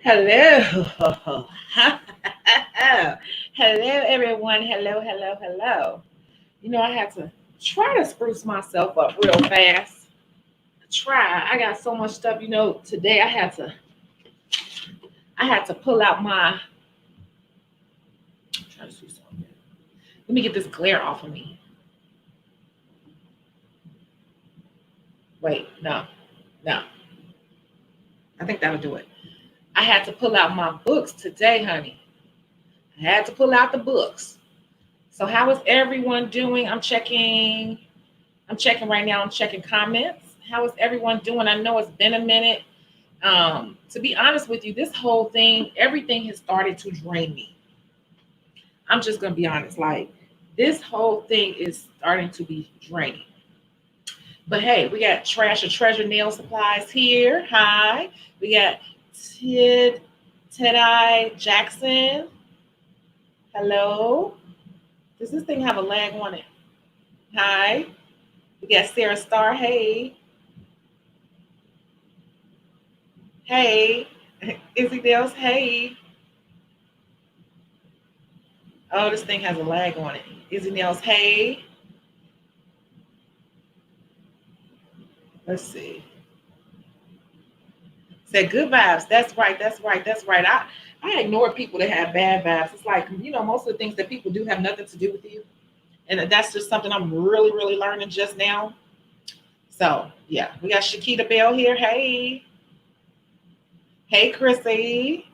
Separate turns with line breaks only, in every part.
Hello. Hello, everyone. Hello. I had to try to spruce myself up real fast. Try. I got so much stuff. Today I had to pull out my. Try to see something. Let me get this glare off of me. Wait, no. I think that'll do it. I had to pull out my books today, honey. I had to pull out the books. So how is everyone doing? I'm checking right now. I'm checking comments. How is everyone doing? I know it's been a minute. To be honest with you, this whole thing, everything has started to drain me. I'm just gonna be honest. Like this whole thing is starting to be draining. But hey, we got Trash or Treasure Nail Supplies here. Hi. We got Ted Jackson. Hello. Does this thing have a lag on it? Hi. We got Sarah Star. Hey. Hey. Izzy Dales. Hey. Oh, this thing has a lag on it. Izzy Nails. Hey. Let's see. Said good vibes. That's right. I ignore people that have bad vibes. It's like, most of the things that people do have nothing to do with you. And that's just something I'm really learning just now. So yeah, we got Shakita Bell here. Hey. Hey, Chrissy.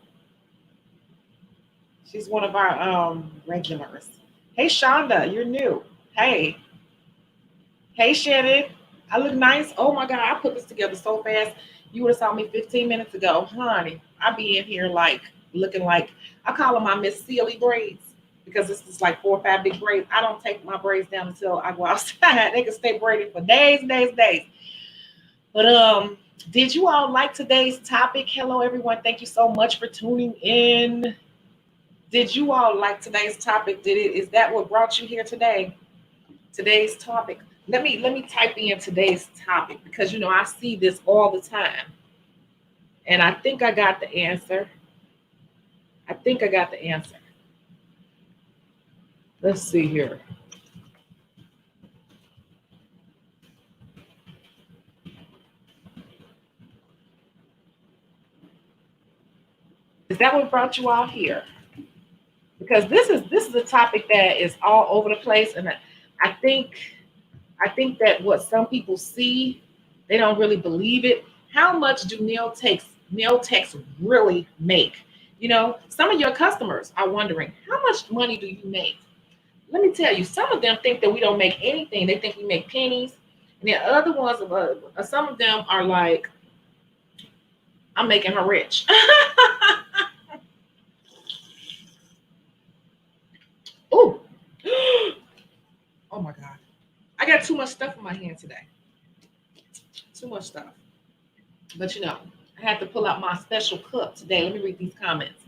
She's one of our regulars. Hey, Shonda, you're new. Hey. Hey, Shannon. I look nice. Oh my God, I put this together so fast. You would have saw me 15 minutes ago. Honey, I be in here like looking like I call them my Miss Sealy braids because it's just like 4 or 5 big braids. I don't take my braids down until I go outside. They can stay braided for days and days and days. But did you all like today's topic? Hello everyone. Thank you so much for tuning in. Did you all like today's topic? Is that what brought you here today? Today's topic. Let me type in today's topic because I see this all the time. And I think I got the answer. I think I got the answer. Let's see here. Is that what brought you all here? Because this is a topic that is all over the place, and I think I think that what some people see, they don't really believe it. How much do nail techs really make? Some of your customers are wondering, how much money do you make? Let me tell you, some of them think that we don't make anything. They think we make pennies. And the other ones, some of them are like, I'm making her rich. Ooh. Oh my God. I got too much stuff in my hand today. Too much stuff. But I had to pull out my special cup today. Let me read these comments.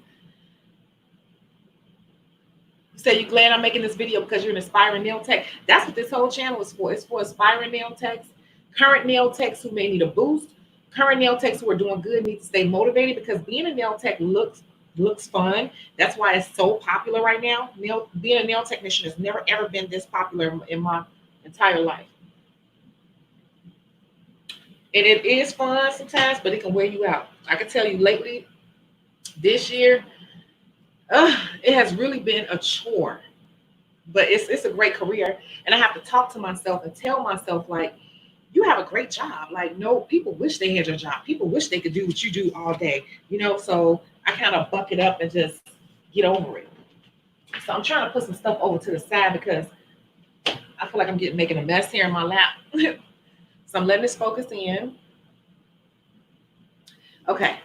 You say you're glad I'm making this video because you're an aspiring nail tech. That's what this whole channel is for. It's for aspiring nail techs, current nail techs who may need a boost, current nail techs who are doing good need to stay motivated because being a nail tech looks fun. That's why it's so popular right now. Being a nail technician has never ever been this popular in my entire life. And it is fun sometimes, but it can wear you out. I can tell you lately, this year, it has really been a chore. But it's a great career. And I have to talk to myself and tell myself, like, you have a great job. Like, no, people wish they had your job. People wish they could do what you do all day. So I kind of buck it up and just get over it. So I'm trying to put some stuff over to the side because I feel like I'm making a mess here in my lap. So I'm letting this focus in. Okay.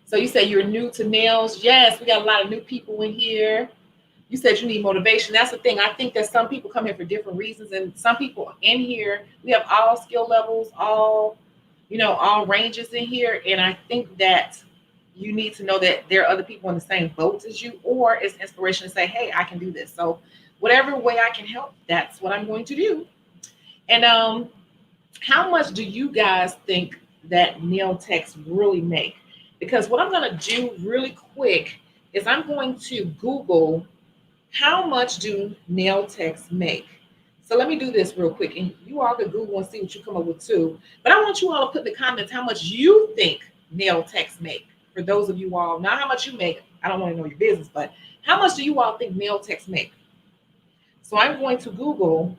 So you say you're new to nails. Yes, we got a lot of new people in here. You said you need motivation. That's the thing. I think that some people come here for different reasons. And some people in here, we have all skill levels, all ranges in here. And I think that you need to know that there are other people in the same boat as you, or it's inspiration to say, hey, I can do this. So whatever way I can help, that's what I'm going to do. And how much do you guys think that nail techs really make? Because what I'm going to do really quick is I'm going to Google how much do nail techs make. So let me do this real quick, and you all can Google and see what you come up with too. But I want you all to put in the comments how much you think nail techs make. For those of you all, not how much you make. I don't want to know your business, but how much do you all think nail techs make? So I'm going to Google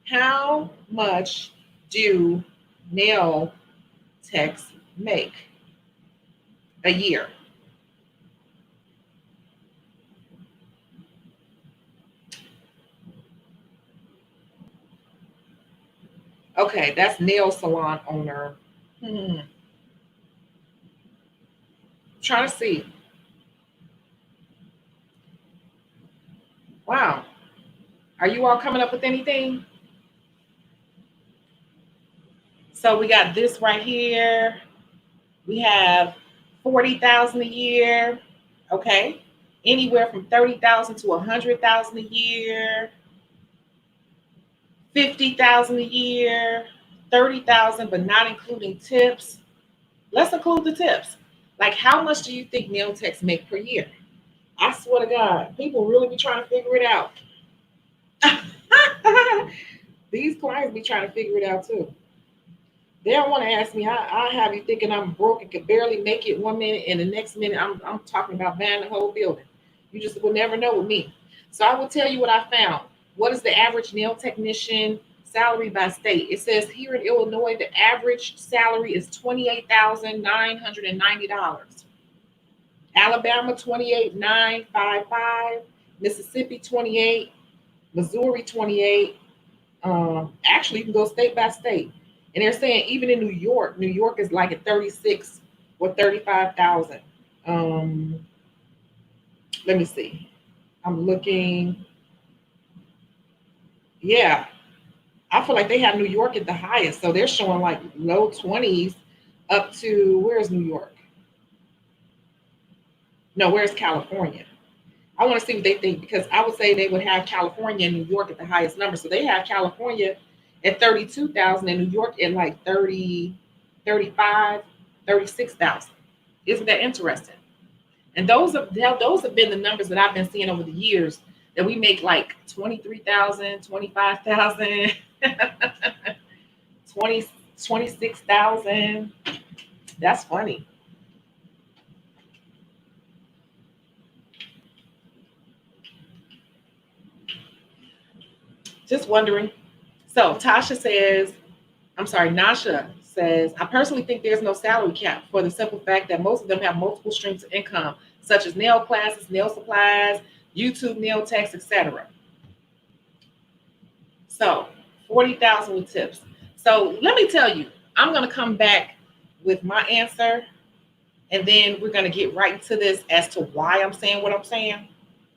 how much do nail techs make a year? Okay, that's nail salon owner. Trying to see. Wow. Are you all coming up with anything? So we got this right here. We have 40,000 a year. Okay. Anywhere from 30,000 to 100,000 a year. 50,000 a year. 30,000, but not including tips. Let's include the tips. Like, how much do you think nail techs make per year? I swear to God, people really be trying to figure it out. These clients be trying to figure it out too. They don't want to ask me. I have you thinking I'm broke and could barely make it 1 minute, and the next minute I'm talking about buying the whole building. You just will never know with me. So I will tell you what I found. What is the average nail technician salary by state? It says here in Illinois, the average salary is $28,990. Alabama, 28,955. Mississippi, 28. Missouri, 28. Actually, you can go state by state. And they're saying even in New York is like at 36 or 35,000. Let me see. I'm looking. Yeah, I feel like they have New York at the highest. So they're showing like low 20s up to, where's New York? No, where's California? I want to see what they think, because I would say they would have California and New York at the highest number. So they have California at 32,000 and New York at like 30, 35, 36,000. Isn't that interesting? And those have been the numbers that I've been seeing over the years, that we make like 23,000, 25,000, 20, 26,000. That's funny. Just wondering. So Tasha says, I'm sorry, Nasha says, I personally think there's no salary cap for the simple fact that most of them have multiple streams of income, such as nail classes, nail supplies, YouTube nail techs, etc. So 40,000 with tips. So let me tell you, I'm going to come back with my answer, and then we're going to get right into this as to why I'm saying what I'm saying.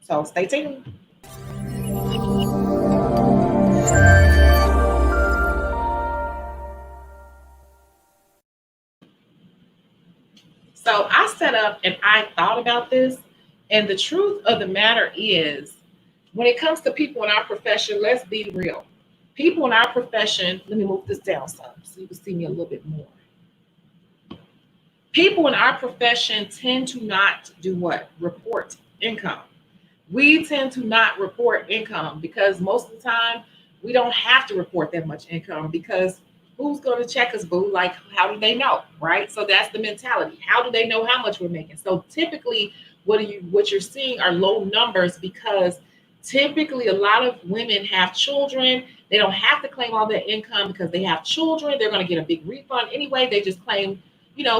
So stay tuned. So I set up and I thought about this. And the truth of the matter is, when it comes to people in our profession, let's be real. People in our profession, let me move this down some so you can see me a little bit more. People in our profession tend to not do what? Report income. We tend to not report income because most of the time we don't have to report that much income, because who's going to check us, boo? Like, how do they know, right? So that's the mentality. How do they know how much we're making? So typically, what you're seeing are low numbers, because typically a lot of women have children. They don't have to claim all their income because they have children. They're going to get a big refund anyway. They just claim,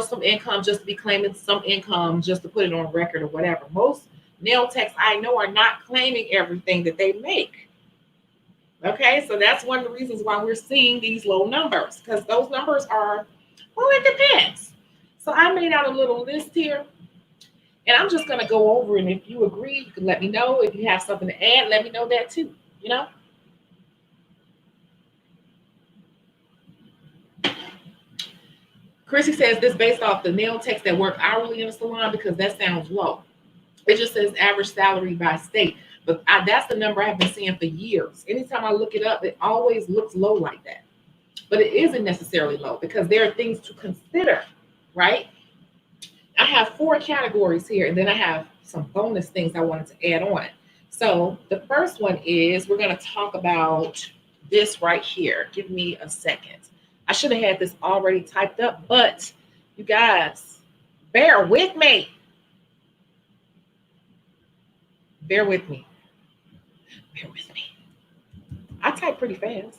some income just to be claiming some income, just to put it on record or whatever. Most nail techs I know are not claiming everything that they make. Okay, so that's one of the reasons why we're seeing these low numbers, because those numbers are, well, it depends. So I made out a little list here, and I'm just going to go over, and if you agree, you can let me know. If you have something to add, let me know that too, Chrissy says this based off the nail techs that work hourly in the salon, because that sounds low. It just says average salary by state. But that's the number I've been seeing for years. Anytime I look it up, it always looks low like that. But it isn't necessarily low, because there are things to consider, right? I have 4 categories here, and then I have some bonus things I wanted to add on. So the first one is we're going to talk about this right here. Give me a second. I should have had this already typed up, but you guys, bear with me. Bear with me. Bear with me. I type pretty fast.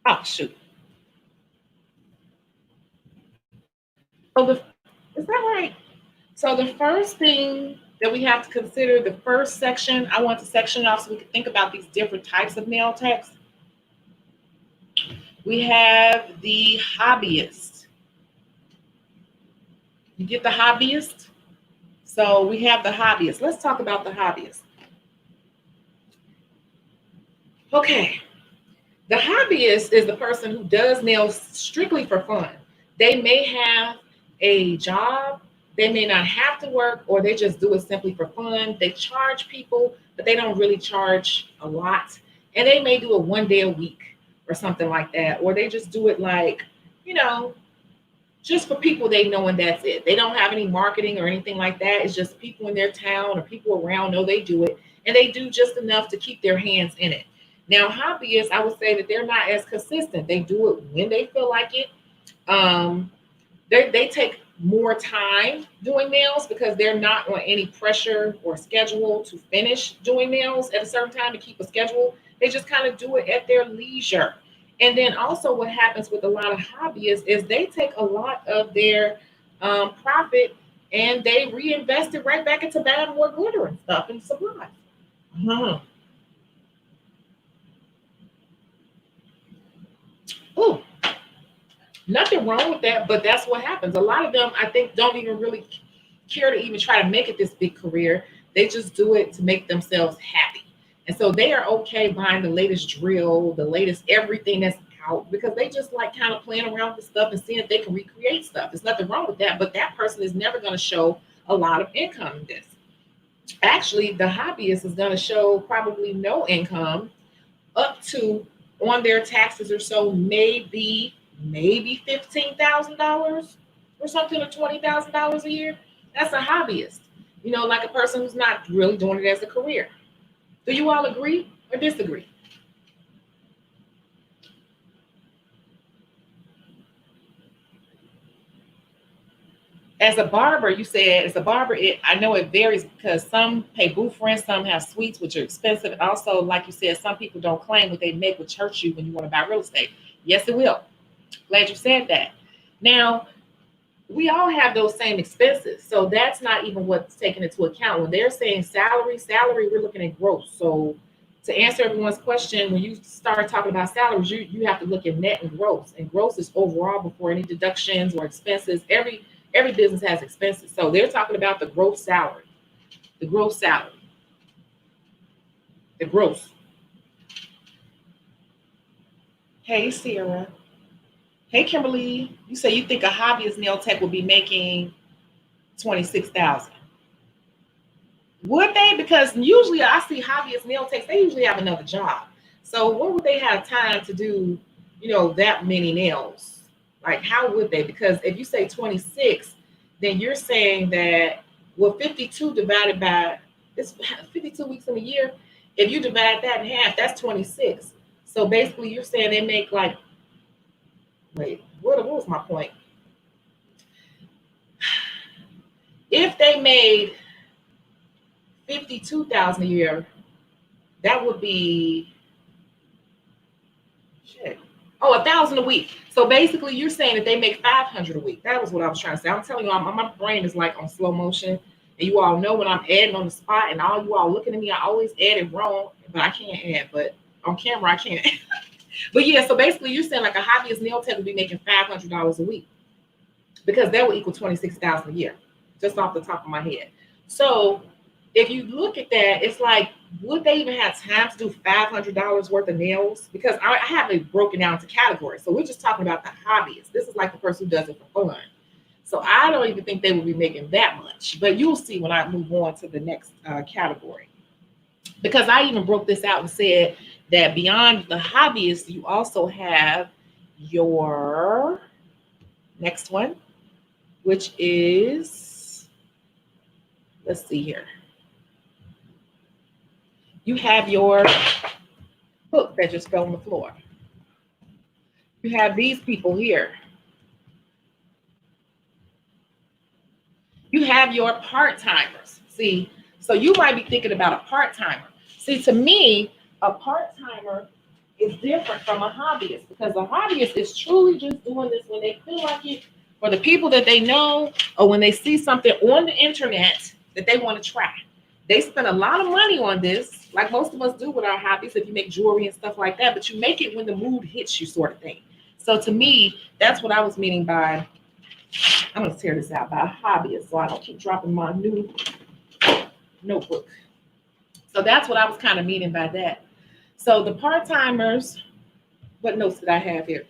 Oh, shoot. So is that right? So the first thing that we have to consider, the first section, I want to section off so we can think about these different types of nail techs. We have the hobbyist. You get the hobbyist? So we have the hobbyist. Let's talk about the hobbyist. Okay. The hobbyist is the person who does nails strictly for fun. They may have a job, they may not have to work, or they just do it simply for fun. They charge people, but they don't really charge a lot. And they may do it one day a week or something like that. Or they just do it like, you know, just for people they know, and that's it. They don't have any marketing or anything like that. It's just people in their town or people around know they do it, and they do just enough to keep their hands in it. Now, hobbyists, I would say that they're not as consistent. They do it when they feel like it. Um, they take more time doing nails because they're not on any pressure or schedule to finish doing nails at a certain time to keep a schedule. They just kind of do it at their leisure. And then also what happens with a lot of hobbyists is they take a lot of their profit and they reinvest it right back into buying more glitter and stuff and supplies. Uh-huh. Oh, nothing wrong with that, but that's what happens. A lot of them, I think, don't even really care to even try to make it this big career. They just do it to make themselves happy. And so they are okay buying the latest drill, the latest everything that's out because they just like kind of playing around with stuff and seeing if they can recreate stuff. There's nothing wrong with that, but that person is never going to show a lot of income in this. Actually, the hobbyist is going to show probably no income up to on their taxes or so, maybe $15,000 or something, or $20,000 a year. That's a hobbyist. You know, like a person who's not really doing it as a career. Do you all agree or disagree? As a barber, you said as a barber, I know it varies because some pay booth rent, some have suites, which are expensive. And also, like you said, some people don't claim what they make, which hurts you when you want to buy real estate. Yes, it will. Glad you said that. Now, we all have those same expenses. So that's not even what's taken into account. When they're saying salary, we're looking at gross. So to answer everyone's question, when you start talking about salaries, you have to look at net and gross. And gross is overall before any deductions or expenses. Every business has expenses. So they're talking about the gross salary. The gross salary. The gross. Hey, Sarah. Hey, Kimberly. You say you think a hobbyist nail tech will be making 26,000. Would they? Because usually I see hobbyist nail techs, they usually have another job. So when would they have time to do, that many nails? Like, how would they? Because if you say 26, then you're saying that, well, 52 divided by, it's 52 weeks in a year. If you divide that in half, that's 26. So basically you're saying they make like, wait, what was my point? If they made 52,000 a year, that would be shit. Oh, 1,000 a week. So basically, you're saying that they make 500 a week. That was what I was trying to say. I'm telling you, my brain is like on slow motion, and you all know when I'm adding on the spot, and all you all looking at me, I always add it wrong, but I can't add. But on camera, I can't. But yeah, so basically, you're saying like a hobbyist nail tech would be making $500 a week because that would equal 26,000 a year, just off the top of my head. So if you look at that, it's like, would they even have time to do $500 worth of nails? Because I have it broken down into categories. So we're just talking about the hobbyist. This is like the person who does it for fun. So I don't even think they would be making that much. But you'll see when I move on to the next category. Because I even broke this out and said that beyond the hobbyist, you also have your next one, which is, let's see here. You have your hook that just fell on the floor. You have these people here. You have your part-timers. See, so you might be thinking about a part-timer. See, to me, a part-timer is different from a hobbyist because a hobbyist is truly just doing this when they feel like it, for the people that they know, or when they see something on the internet that they want to try. They spend a lot of money on this, like most of us do with our hobbies, if you make jewelry and stuff like that, but you make it when the mood hits you, sort of thing. So to me, that's what I was meaning by, I'm going to tear this out, by a hobbyist, so I don't keep dropping my new notebook. So that's what I was kind of meaning by that. So the part-timers, what notes did I have here?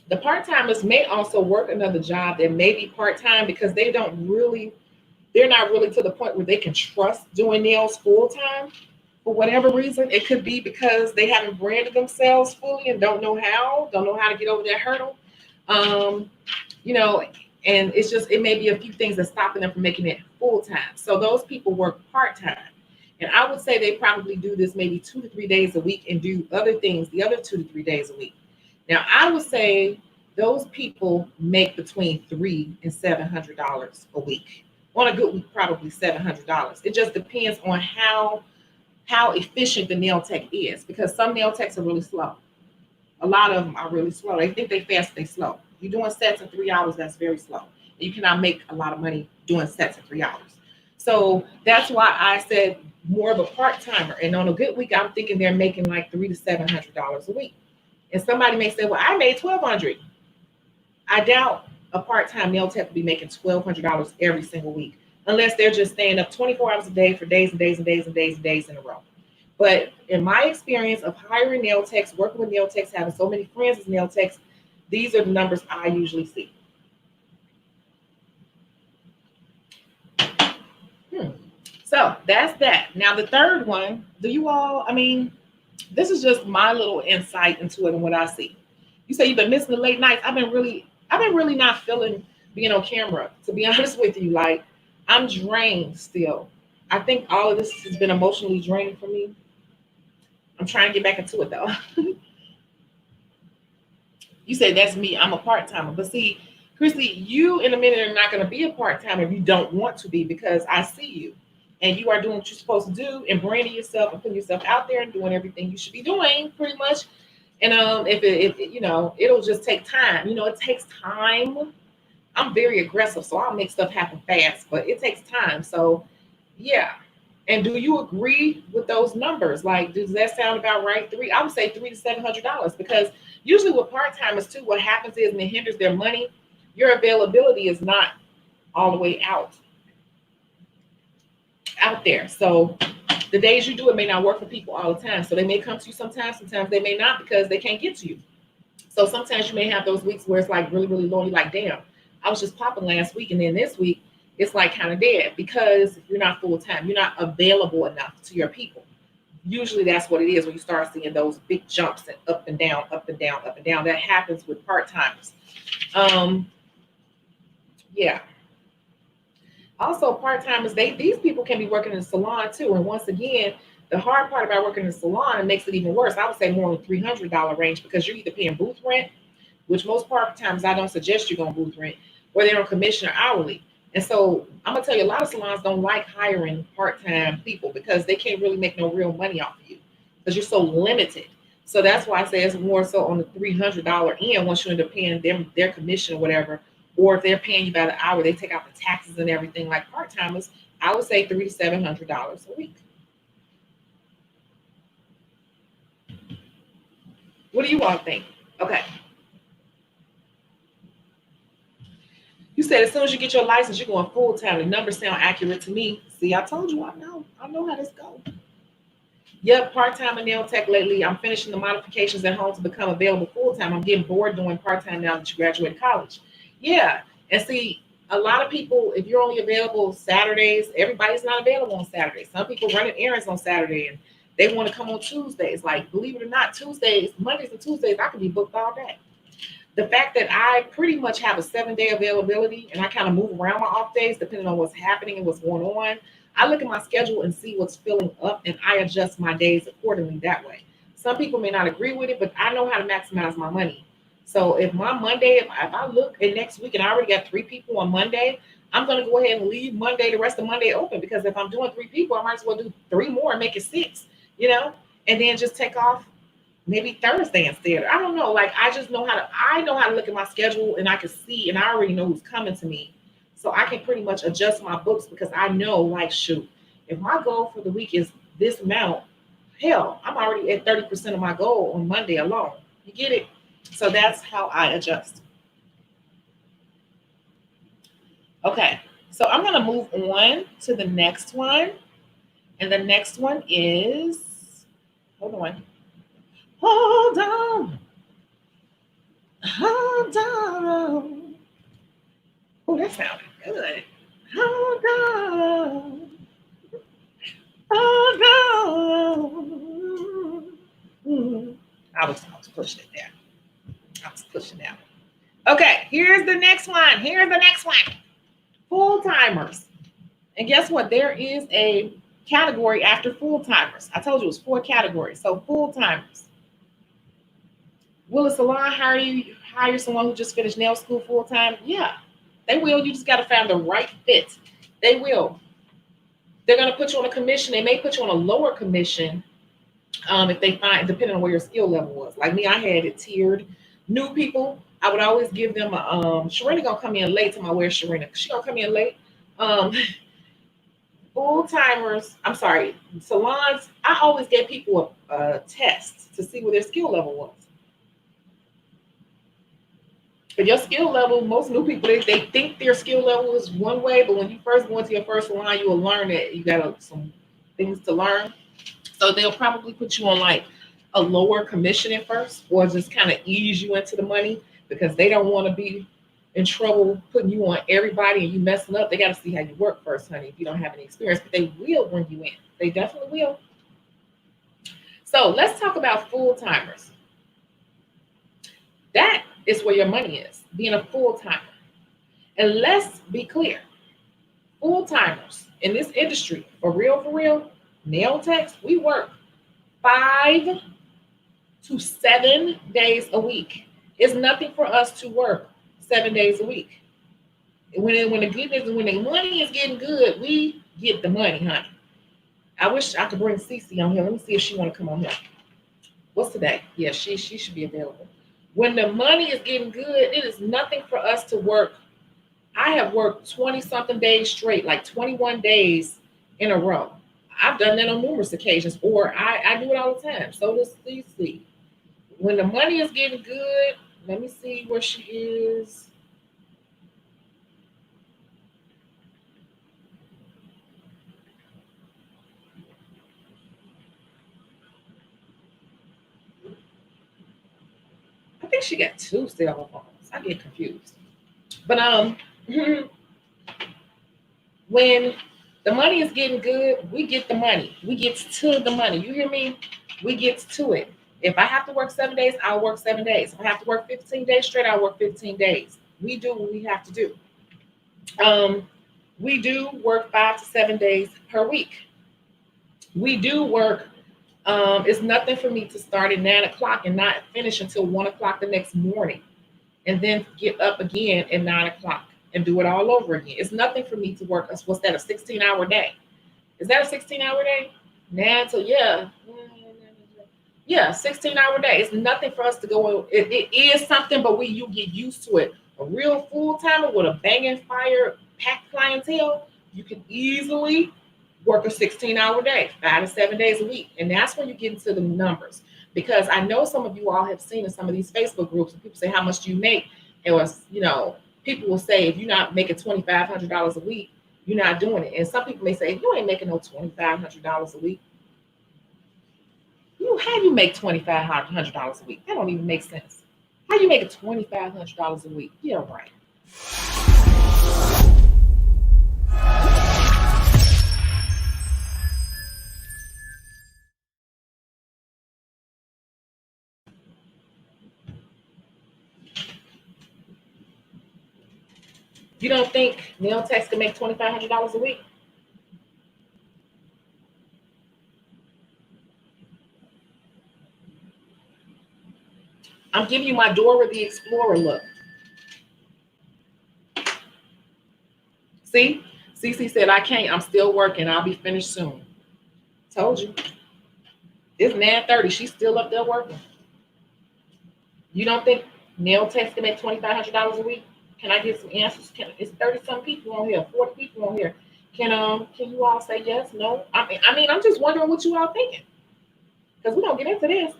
The part-timers may also work another job that may be part-time because they're not really to the point where they can trust doing nails full-time. For whatever reason, it could be because they haven't branded themselves fully and don't know how to get over that hurdle. Um, you know, and it may be a few things that's stopping them from making it full-time. So those people work part-time. And I would say they probably do this maybe 2 to 3 days a week and do other things the other 2 to 3 days a week. Now, I would say those people make between $300 and $700 a week. On a good week, probably $700. It just depends on how efficient the nail tech is, because some nail techs are really slow. A lot of them are really slow. They think they fast, they slow. You're doing sets in 3 hours, that's very slow. You cannot make a lot of money doing sets in 3 hours. So that's why I said more of a part-timer. And on a good week, I'm thinking they're making like $300 to $700 a week. And somebody may say, well, I made $1,200. I doubt a part-time nail tech will be making $1,200 every single week, unless they're just staying up 24 hours a day for days and days and days and days and days in a row. But in my experience of hiring nail techs, working with nail techs, having so many friends as nail techs, these are the numbers I usually see. So that's that. Now the third one, this is just my little insight into it and what I see. You say you've been missing the late nights. I've been really not feeling being on camera, to be honest with you. Like, I'm drained still. I think all of this has been emotionally draining for me. I'm trying to get back into it though. You say that's me. I'm a part-timer. But see, Chrissy, you in a minute are not going to be a part-timer if you don't want to be, because I see you. And you are doing what you're supposed to do and branding yourself and putting yourself out there and doing everything you should be doing, pretty much. And it'll just take time. It takes time. I'm very aggressive, so I'll make stuff happen fast, but it takes time. So, yeah. And do you agree with those numbers? Like, does that sound about right? I would say $300 to $700, because usually with part timers too, what happens is, and it hinders their money, your availability is not all the way out there. So the days you do it may not work for people all the time. So they may come to you sometimes they may not, because they can't get to you. So sometimes you may have those weeks where it's like really, really low. You're like, damn, I was just popping last week, and then this week it's like kind of dead because you're not full time. You're not available enough to your people. Usually that's what it is when you start seeing those big jumps and up and down, up and down, up and down. That happens with part timers. Yeah. Also, part-timers, these people can be working in the salon too. And once again, the hard part about working in the salon, it makes it even worse. I would say more in the $300 range, because you're either paying booth rent, which most part-timers I don't suggest you go on booth rent, or they're on commission or hourly. And so I'm gonna tell you, a lot of salons don't like hiring part-time people because they can't really make no real money off of you because you're so limited. So that's why I say it's more so on the $300 end once you end up paying them their commission or whatever. Or if they're paying you by the hour, they take out the taxes and everything like part-timers. I would say $300 to $700 a week. What do you all think? Okay. You said as soon as you get your license, you're going full-time. The numbers sound accurate to me. See, I told you, I know how this goes. Yep, part-time and nail tech lately. I'm finishing the modifications at home to become available full-time. I'm getting bored doing part-time now that you graduated college. Yeah, and see, a lot of people, if you're only available Saturdays, everybody's not available on Saturdays. Some people running errands on Saturday and they want to come on Tuesdays. Like, believe it or not, Mondays and Tuesdays, I could be booked all day. The fact that I pretty much have a 7 day availability and I kind of move around my off days depending on what's happening and what's going on. I look at my schedule and see what's filling up and I adjust my days accordingly that way. Some people may not agree with it, but I know how to maximize my money. So if my Monday, if I look at next week and I already got 3 people on Monday, I'm going to go ahead and leave Monday, the rest of Monday open, because if I'm doing 3 people, I might as well do 3 more and make it 6, you know, and then just take off maybe Thursday instead. I don't know. Like I know how to look at my schedule and I can see and I already know who's coming to me. So I can pretty much adjust my books because I know, like, shoot, if my goal for the week is this amount, hell, I'm already at 30% of my goal on Monday alone. You get it? So that's how I adjust. Okay. So I'm going to move on to the next one. And the next one is, hold on. Hold on. Hold on. Oh, that sounded good. Hold on. Hold on. I was pushing it there. I was pushing that one. Okay, here's the next one. Full timers. And guess what? There is a category after full timers. I told you it was 4 categories. So full timers. Will a salon hire someone who just finished nail school full time? Yeah, they will. You just got to find the right fit. They will. They're going to put you on a commission. They may put you on a lower commission if they find, depending on where your skill level was. Like me, I had it tiered. New people, I would always give them a, Sharina going to come in late to my where's Sharina? She going to come in late. Full timers, I'm sorry, salons, I always gave people a test to see what their skill level was. But your skill level, most new people, they think their skill level is one way, but when you first go into your first salon, you will learn that you got some things to learn. So they'll probably put you on like a lower commission at first, or just kind of ease you into the money because they don't want to be in trouble putting you on everybody and you messing up. They got to see how you work first, honey, if you don't have any experience, but they will bring you in. They definitely will. So let's talk about full timers. That is where your money is, being a full timer. And let's be clear, full timers in this industry, for real, nail techs, we work 5 to 7 days a week. It's nothing for us to work 7 days a week. When the money is getting good, we get the money, honey. I wish I could bring Cece on here. Let me see if she want to come on here. What's today? Yeah, she should be available. When the money is getting good, it is nothing for us to work. I have worked 20-something days straight, like 21 days in a row. I've done that on numerous occasions, or I do it all the time. So does Cece. When the money is getting good, let me see where she is. I think she got 2 cell phones. I get confused. But when the money is getting good, we get the money. We get to the money. You hear me? We get to it. If I have to work 7 days, I'll work 7 days. If I have to work 15 days straight, I'll work 15 days. We do what we have to do. We do work 5 to 7 days per week. We do work. It's nothing for me to start at 9 o'clock and not finish until 1 o'clock the next morning, and then get up again at 9 o'clock and do it all over again. It's nothing for me to work. What's that? A 16-hour day? Is that a 16-hour day? Nah, so yeah. 16-hour day. It's nothing for us to go. It is something, but you get used to it. A real full timer with a banging fire packed clientele, you can easily work a 16-hour day, 5 to 7 days a week. And that's when you get into the numbers. Because I know some of you all have seen in some of these Facebook groups, and people say, how much do you make? And people will say, if you're not making $2,500 a week, you're not doing it. And some people may say, you ain't making no $2,500 a week. How do you make $2,500 a week? That don't even make sense. How you make $2,500 a week? Yeah, right. You don't think nail techs can make $2,500 a week? I'm giving you my Dora the Explorer look. See? Cece said, I can't. I'm still working. I'll be finished soon. Told you. It's 9:30. She's still up there working. You don't think nail techs can make $2,500 a week? Can I get some answers? It's 30-some people on here, 40 people on here. Can you all say yes? No? I mean, I'm just wondering what you all thinking. Because we don't get into this.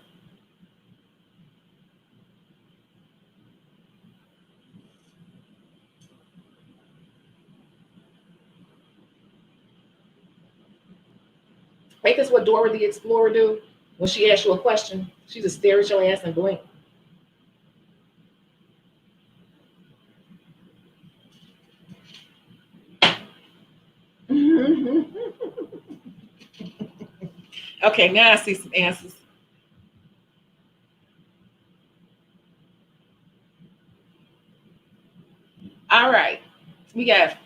Make this what Dora the Explorer do when she asks you a question. She just stare at your ass and blink. Okay, now I see some answers. All right. We got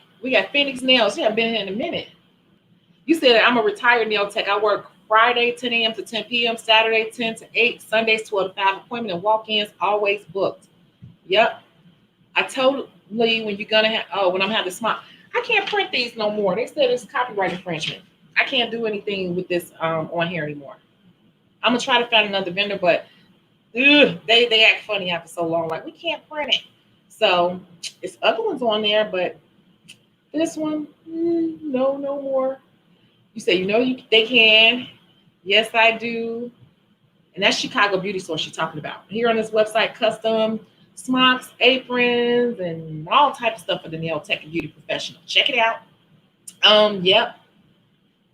Phoenix Nails. She haven't been here in a minute. You said I'm a retired nail tech. I work Friday 10 a.m. to 10 p.m., Saturday 10 to 8, Sundays 12 to 5, appointment and walk-ins always booked. Yep. I told Lee when you're gonna have when I'm having smart. I can't print these no more. They said it's copyright infringement. I can't do anything with this on here anymore. I'm gonna try to find another vendor, but they act funny after so long. Like we can't print it. So it's other ones on there, but this one, no more. You say they can. Yes, I do. And that's Chicago Beauty Store she's talking about. Here on this website, custom smocks, aprons, and all types of stuff for the nail tech and beauty professional. Check it out. Yep.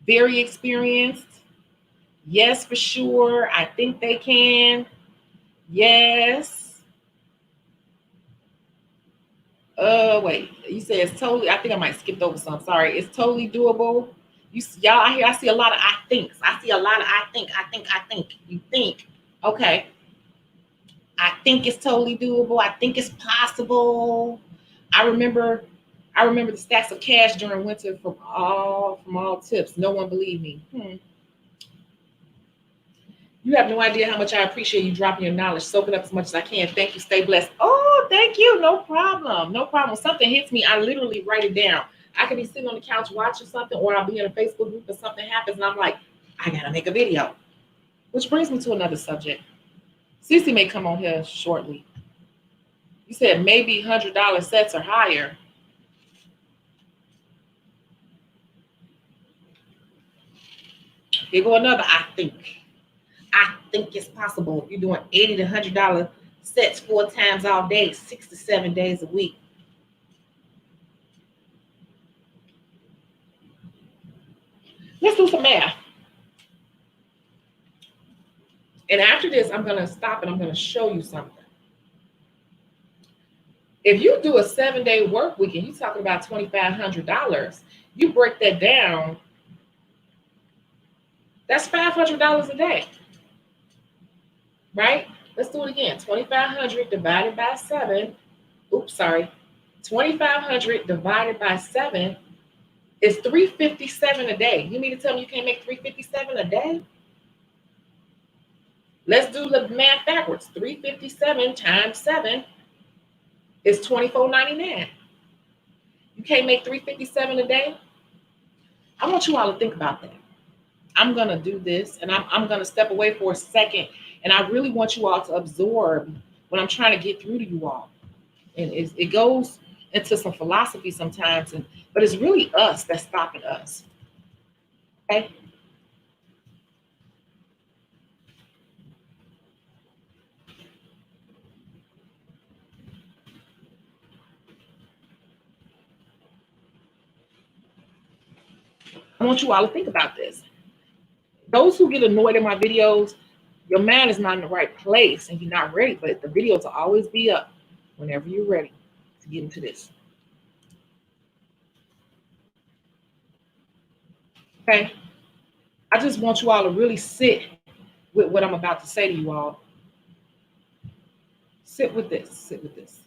Very experienced. Yes, for sure. I think they can. Yes. Wait. You said it's totally. I think I might skipped over some. Sorry. It's totally doable. Y'all, I see a lot of I thinks. I see a lot of I think. You think. Okay. I think it's totally doable. I think it's possible. I remember the stacks of cash during winter from all tips. No one believed me. You have no idea how much I appreciate you dropping your knowledge, soaking up as much as I can. Thank you. Stay blessed. Oh, thank you. No problem. No problem. Something hits me, I literally write it down. I could be sitting on the couch watching something, or I'll be in a Facebook group and something happens, and I'm like, I gotta make a video. Which brings me to another subject. Cece may come on here shortly. You said maybe $100 sets or higher. Here go another I think. I think it's possible if you're doing $80 to $100 sets 4 times all day, 6 to 7 days a week. Let's do some math. And after this, I'm going to stop and I'm going to show you something. If you do a 7-day work week and you're talking about $2,500, you break that down, that's $500 a day. Right? Let's do it again. 2,500 divided by 7. Oops, sorry. 2,500 divided by 7 is $357 a day. You mean to tell me you can't make $357 a day? Let's do the math backwards. 357 times 7 is $24.99. You can't make $357 a day? I want you all to think about that. I'm going to do this, and I'm going to step away for a second, and I really want you all to absorb what I'm trying to get through to you all. And it goes into some philosophy sometimes, but it's really us that's stopping us. Okay? I want you all to think about this. Those who get annoyed at my videos, your mind is not in the right place and you're not ready, but the videos will always be up whenever you're ready to get into this. Okay? I just want you all to really sit with what I'm about to say to you all. Sit with this. Sit with this.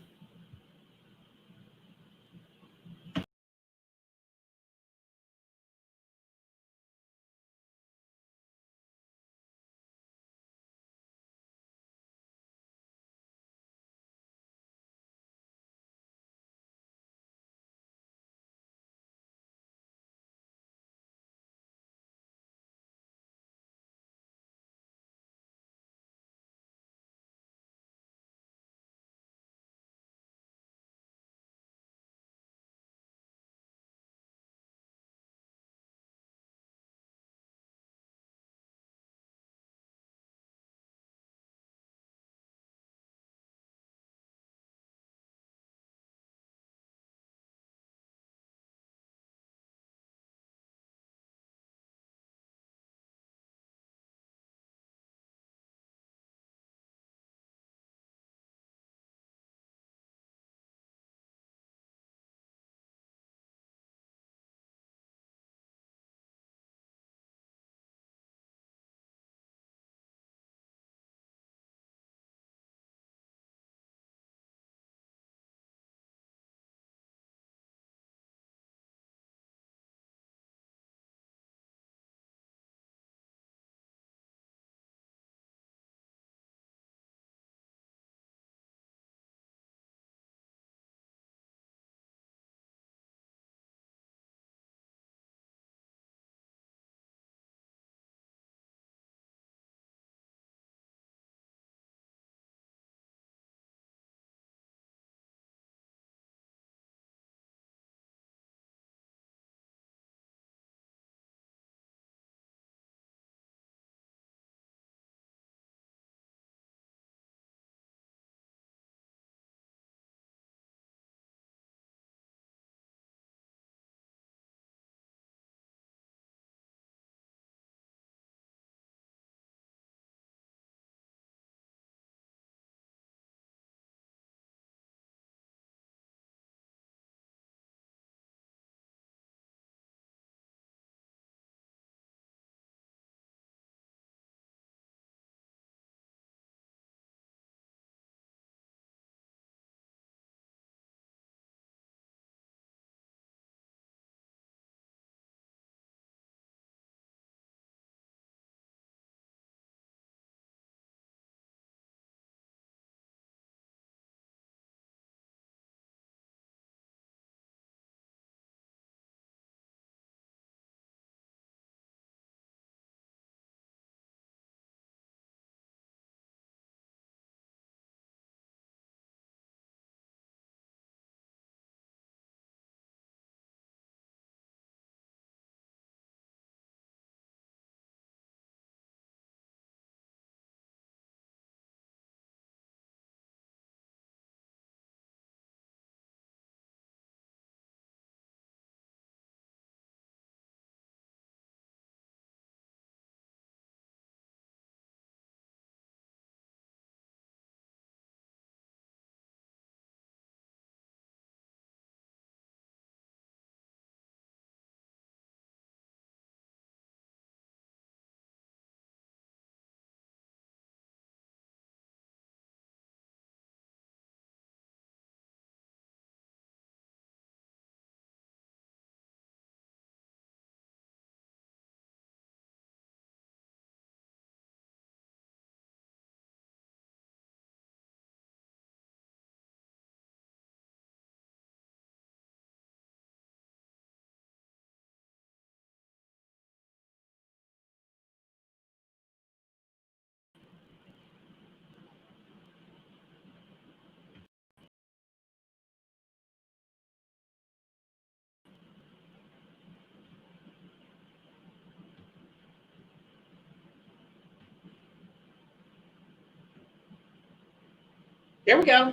There we go.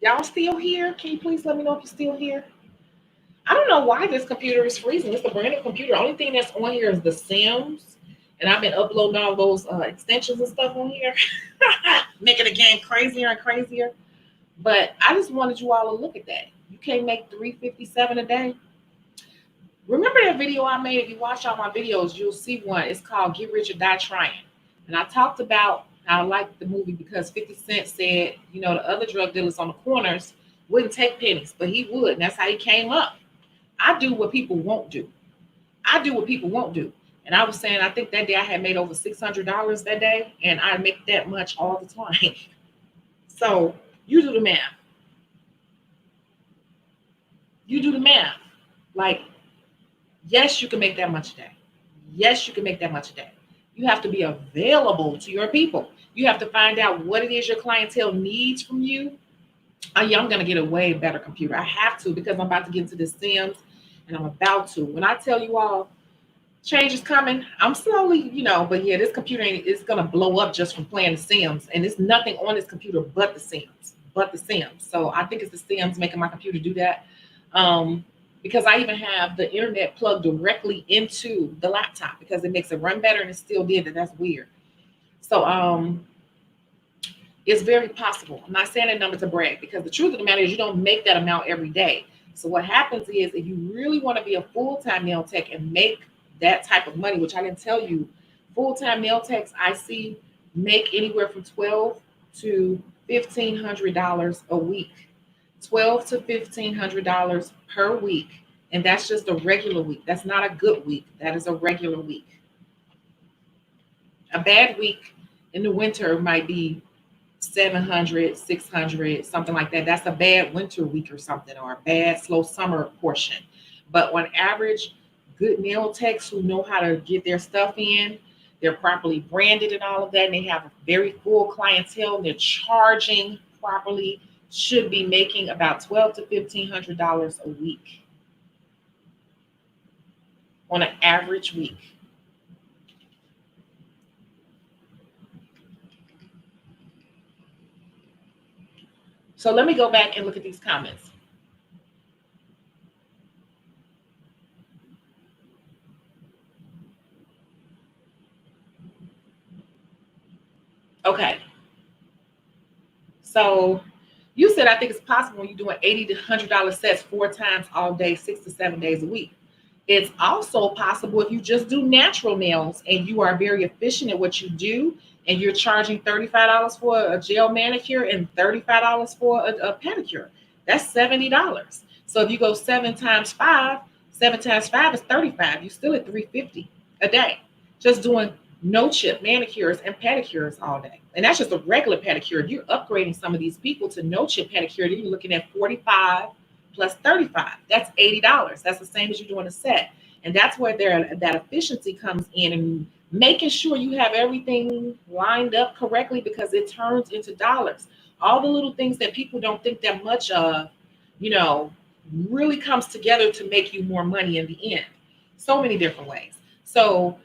Y'all still here? Can you please let me know if you're still here? I don't know why this computer is freezing. It's a brand new computer. The only thing that's on here is the Sims. And I've been uploading all those extensions and stuff on here, making the game crazier and crazier. But I just wanted you all to look at that. You can't make 357 a day. Remember that video I made? If you watch all my videos, you'll see one. It's called Get Rich or Die Trying. And I talked about I liked the movie because 50 Cent said, the other drug dealers on the corners wouldn't take pennies, but he would. And that's how he came up. I do what people won't do. I do what people won't do. And I was saying, I think that day I had made over $600 that day, and I make that much all the time. So you do the math. You do the math. Like, yes, you can make that much a day. Yes, you can make that much a day. You have to be available to your people. You have to find out what it is your clientele needs from you. I'm going to get a way better computer. I have to because I'm about to get into the Sims, and I'm about to. When I tell you all, change is coming. I'm slowly, but yeah, this computer is going to blow up just from playing the Sims. And there's nothing on this computer but the Sims. So I think it's the Sims making my computer do that. Because I even have the internet plugged directly into the laptop because it makes it run better, and it still did it. That's weird. So it's very possible. I'm not saying that number to brag because the truth of the matter is you don't make that amount every day. So what happens is if you really want to be a full-time nail tech and make that type of money, which I didn't tell you, full-time nail techs I see make anywhere from $1,200 to $1,500 a week. $1,200 to $1,500 per week. And that's just a regular week. That's not a good week. That is a regular week. A bad week in the winter might be 700, 600, something like that. That's a bad winter week or something, or a bad slow summer portion. But on average, good nail techs who know how to get their stuff in, they're properly branded and all of that, and they have a very full clientele, and they're charging properly, should be making about $1,200 to $1,500 a week on an average week. So let me go back and look at these comments. Okay. So you said, I think it's possible when you're doing $80 to $100 sets 4 times all day, 6 to 7 days a week. It's also possible if you just do natural nails and you are very efficient at what you do, and you're charging $35 for a gel manicure and $35 for a pedicure. That's $70. So if you go 7 times 5, 7 times 5 is 35. You're still at $350 a day, just doing no chip manicures and pedicures all day. And that's just a regular pedicure. If you're upgrading some of these people to no chip pedicure, then you're looking at 45 plus 35. That's $80. That's the same as you're doing a set. And that's where that efficiency comes in, and making sure you have everything lined up correctly, because it turns into dollars. All the little things that people don't think that much of, really comes together to make you more money in the end. So many different ways. So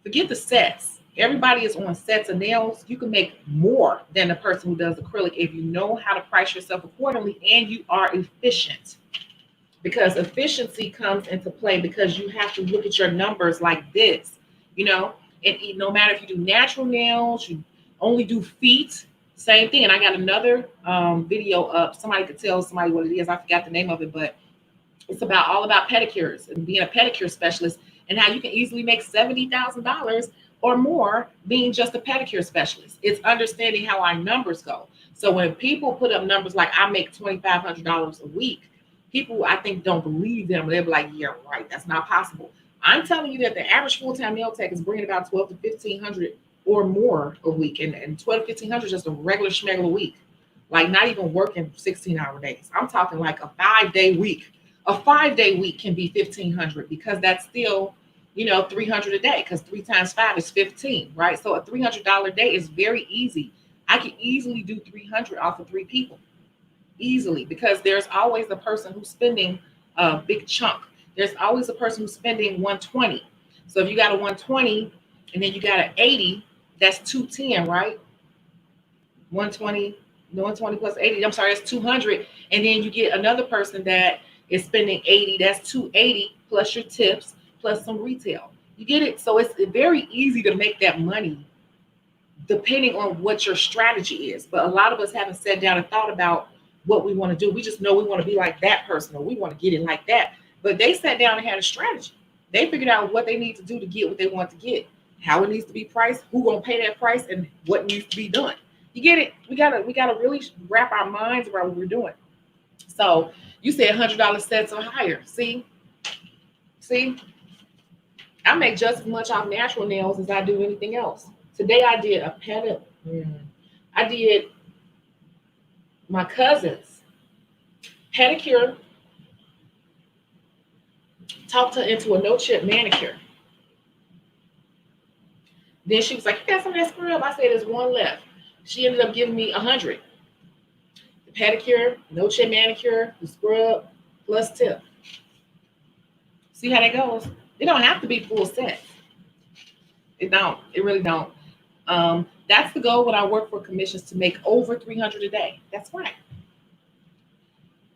forget the sets. Everybody is on sets of nails. You can make more than the person who does acrylic if you know how to price yourself accordingly and you are efficient. Because efficiency comes into play because you have to look at your numbers like this, and no matter if you do natural nails, you only do feet, same thing. And I got another video up. Somebody could tell somebody what it is. I forgot the name of it, but it's all about pedicures and being a pedicure specialist, and how you can easily make $70,000 or more being just a pedicure specialist. It's understanding how our numbers go. So when people put up numbers like I make $2,500 a week, people, I think, don't believe them. They're like, yeah, right, that's not possible. I'm telling you that the average full-time nail tech is bringing about $1,200 to $1,500 or more a week, and $1,200 to $1,500 is just a regular schmegular week, like not even working 16-hour days. I'm talking like a 5-day week. A 5-day week can be $1,500 because that's still, $300 a day, because 3 times 5 is 15, right? So a $300 day is very easy. I can easily do 300 off of 3 people, easily, because there's always a person who's spending a big chunk. There's always a person who's spending 120. So if you got a 120 and then you got an 80, that's 210, right? 120 No, 20 plus 80. I'm sorry, that's 200. And then you get another person that is spending 80. That's 280 plus your tips plus some retail. You get it? So it's very easy to make that money depending on what your strategy is. But a lot of us haven't sat down and thought about what we want to do. We just know we want to be like that person or we want to get it like that. But they sat down and had a strategy. They figured out what they need to do to get what they want to get, how it needs to be priced, who gonna pay that price, and what needs to be done. You get it? We gotta really wrap our minds around what we're doing. So you said $100 sets or higher. See, I make just as much off natural nails as I do anything else. Today I did a I did my cousin's pedicure, talked her into a no chip manicure. Then she was like, "You got some of that scrub?" I said, "There's one left." She ended up giving me 100. The pedicure, no chip manicure, the scrub, plus tip. See how that goes? It don't have to be full set. It don't. It really don't. That's the goal when I work for commissions, to make over 300 a day. That's right.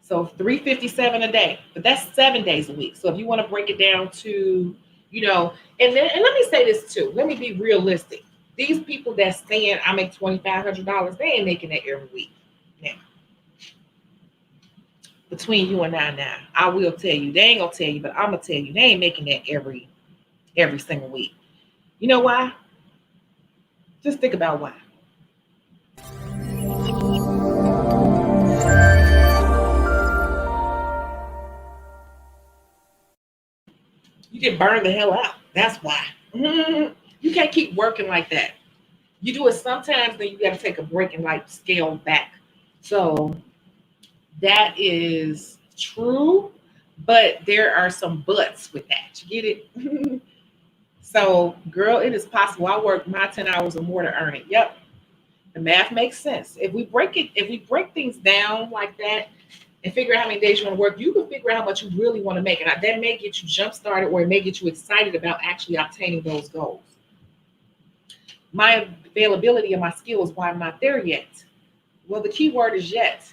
So 357 a day, but that's 7 days a week. So if you want to break it down to, and let me say this too. Let me be realistic. These people that's saying I make $2,500, they ain't making that every week. Now, between you and I now, I will tell you, they ain't gonna tell you, but I'm gonna tell you, they ain't making that every single week. You know why? Just think about why. You get burned the hell out. That's why. You can't keep working like that. You do it sometimes, then you got to take a break and like scale back. So that is true, but there are some buts with that. You get it? So, girl, it is possible. I work my 10 hours or more to earn it. Yep. The math makes sense. If we break things down like that and figure out how many days you want to work, you can figure out how much you really want to make. And that may get you jump started, or it may get you excited about actually obtaining those goals. My availability and my skills, why I'm not there yet. Well, the key word is yet.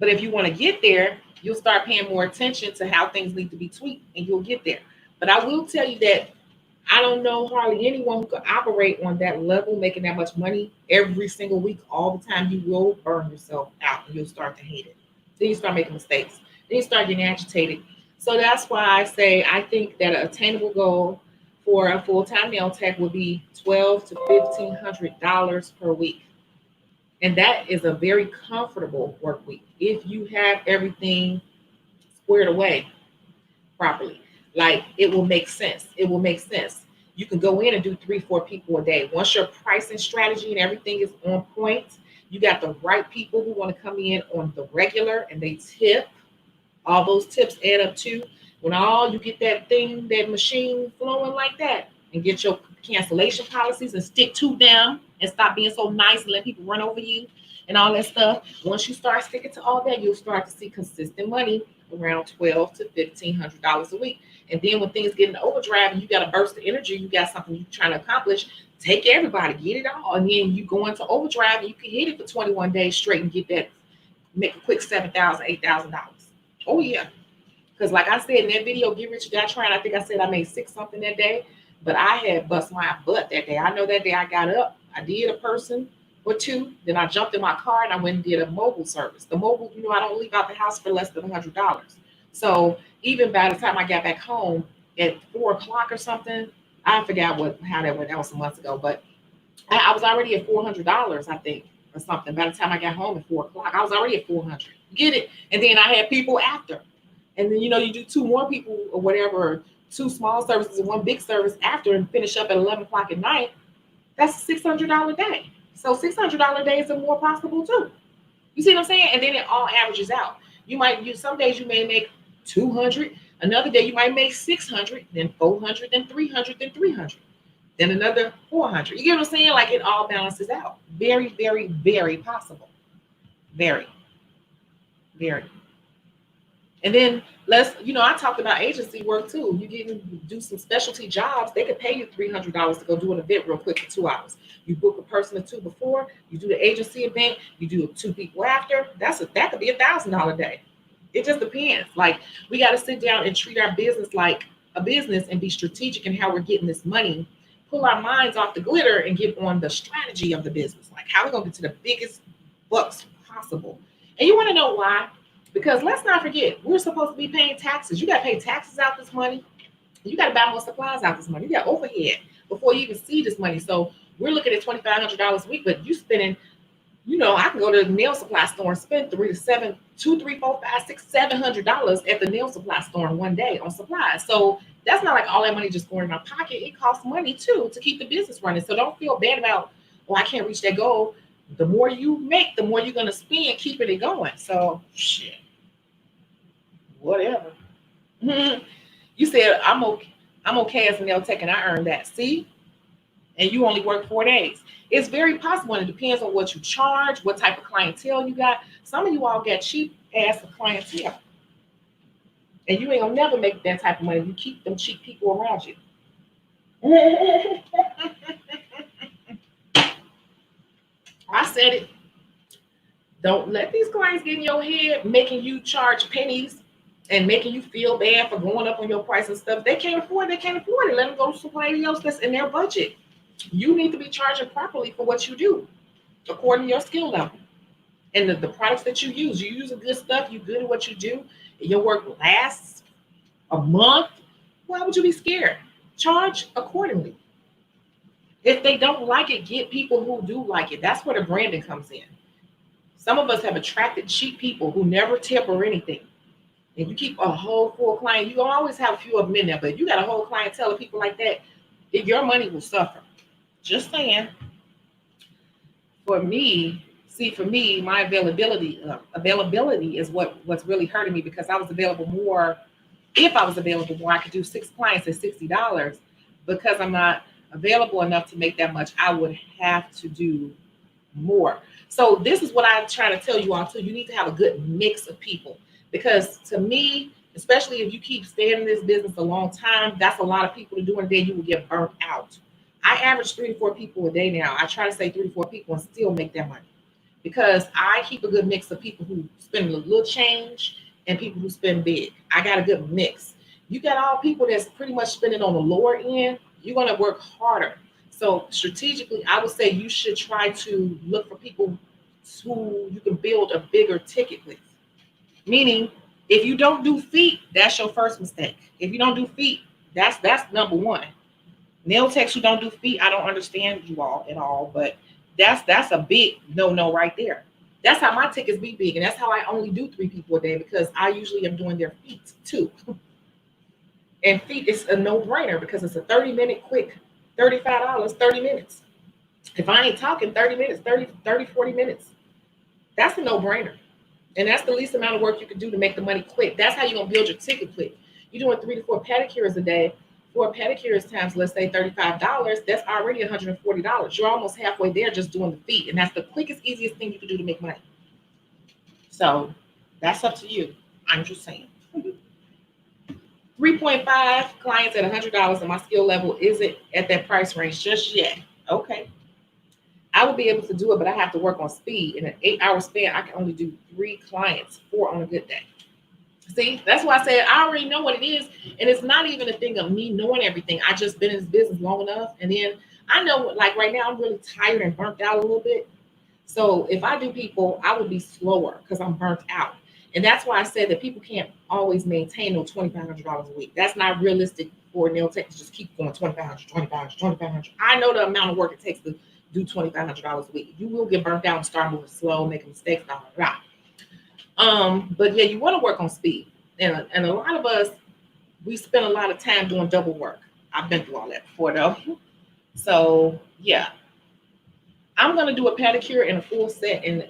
But if you want to get there, you'll start paying more attention to how things need to be tweaked, and you'll get there. But I will tell you that I don't know hardly anyone who can operate on that level, making that much money every single week, all the time. You will burn yourself out and you'll start to hate it. Then you start making mistakes. Then you start getting agitated. So that's why I say I think that an attainable goal for a full-time nail tech would be $1,200 to $1,500 per week. And that is a very comfortable work week if you have everything squared away properly. Like, it will make sense. It will make sense. You can go in and do 3-4 people a day. Once your pricing strategy and everything is on point, you got the right people who want to come in on the regular and they tip. All those tips add up to when all you get that machine flowing like that, and get your cancellation policies and stick to them and stop being so nice and let people run over you and all that stuff. Once you start sticking to all that, you'll start to see consistent money around $1,200 to $1,500 a week. And then when things get in overdrive and you got a burst of energy, you got something you're trying to accomplish, take everybody, get it all. And then you go into overdrive and you can hit it for 21 days straight and get that, make a quick $7,000, $8,000. Oh yeah. Because like I said in that video, Get Rich or Die Trying, I think I said I made 6 something that day, but I had bust my butt that day. I know that day I got up, I did a person or two, then I jumped in my car and I went and did a mobile service. The mobile, I don't leave out the house for less than $100. So even by the time I got back home at 4 o'clock or something, I forgot how that went. That was some months ago, but I was already at $400, I think, or something. By the time I got home at 4 o'clock, I was already at 400. Get it? And then I had people after. And then, you do 2 more people or whatever, 2 small services and 1 big service after, and finish up at 11 o'clock at night. That's a $600 day. So $600 days are more possible too. You see what I'm saying? And then it all averages out. Some days you may make 200. Another day you might make 600, then 400, then 300, then 300, then another 400. You get what I'm saying? Like, it all balances out. Very, very, very possible. Very, very. And then I talked about agency work too. You can do some specialty jobs. They could pay you $300 to go do an event real quick for 2 hours. You book a person or two before, you do the agency event, you do two people after. That could be $1,000 day. It just depends. Like, we got to sit down and treat our business like a business and be strategic in how we're getting this money. Pull our minds off the glitter and get on the strategy of the business. Like, how we're going to get to the biggest bucks possible. And you want to know why? Because let's not forget, we're supposed to be paying taxes. You got to pay taxes out this money. You got to buy more supplies out this money. You got overhead before you even see this money. So we're looking at $2,500 a week, but you spending, I can go to the nail supply store and spend $700 at the nail supply store in one day on supplies. So that's not like all that money just going in my pocket. It costs money too to keep the business running. So don't feel bad about, I can't reach that goal. The more you make, the more you're going to spend keeping it going. So shit, whatever. You said I'm okay as a nail tech and I earned that. See? And you only work 4 days. It's very possible, and it depends on what you charge, what type of clientele you got. Some of you all got cheap ass clientele. And you ain't gonna never make that type of money. You keep them cheap people around you. I said it. Don't let these clients get in your head making you charge pennies and making you feel bad for going up on your price and stuff. They can't afford it. Let them go to somebody else that's in their budget. You need to be charging properly for what you do, according to your skill level. And the products that you use a good stuff, you good at what you do, and your work lasts a month. Why would you be scared? Charge accordingly. If they don't like it, get people who do like it. That's where the branding comes in. Some of us have attracted cheap people who never tip or anything. If you keep a whole full client, you always have a few of them in there, but if you got a whole clientele of people like that, your money will suffer. Just saying. For me, my availability is what's really hurting me, because I was available more. If I was available more, I could do 6 clients at $60. Because I'm not available enough to make that much, I would have to do more. So this is what I'm trying to tell you all too. You need to have a good mix of people, because to me, especially if you keep staying in this business a long time, that's a lot of people to do in a day. You will get burnt out. I average 3 to 4 people a day now. I try to say 3 to 4 people and still make that money, because I keep a good mix of people who spend a little change and people who spend big. I got a good mix. You got all people that's pretty much spending on the lower end. You're going to work harder. So strategically, I would say you should try to look for people who you can build a bigger ticket with. Meaning, if you don't do feet, that's your first mistake. If you don't do feet, that's number one. Nail techs who don't do feet, I don't understand you all at all, but that's a big no right there. That's how my tickets be big, and that's how I only do 3 people a day, because I usually am doing their feet too. And feet is a no-brainer because it's a 30-minute quick, $35, 30 minutes. If I ain't talking 30 minutes, 40 minutes, that's a no-brainer. And that's the least amount of work you can do to make the money quick. That's how you're going to build your ticket quick. You're doing 3 to 4 pedicures a day. 4 pedicures times, let's say $35, that's already $140. You're almost halfway there just doing the feet. And that's the quickest, easiest thing you can do to make money. So that's up to you. I'm just saying. 3.5 clients at $100, and my skill level isn't at that price range just yet. Okay. I would be able to do it, but I have to work on speed. In an 8-hour span, I can only do 3 clients, 4 on a good day. See, that's why I said I already know what it is. And it's not even a thing of me knowing everything. I just been in this business long enough. And then I know, like right now, I'm really tired and burnt out a little bit. So if I do people, I would be slower because I'm burnt out. And that's why I said that people can't always maintain no $2,500 a week. That's not realistic for a nail tech to just keep going $2,500. I know the amount of work it takes to do $2,500 a week. You will get burnt out and start moving slow, making mistakes, blah, blah, blah. But yeah, you want to work on speed. And a lot of us, we spend a lot of time doing double work. I've been through all that before though. So yeah, I'm going to do a pedicure and a full set in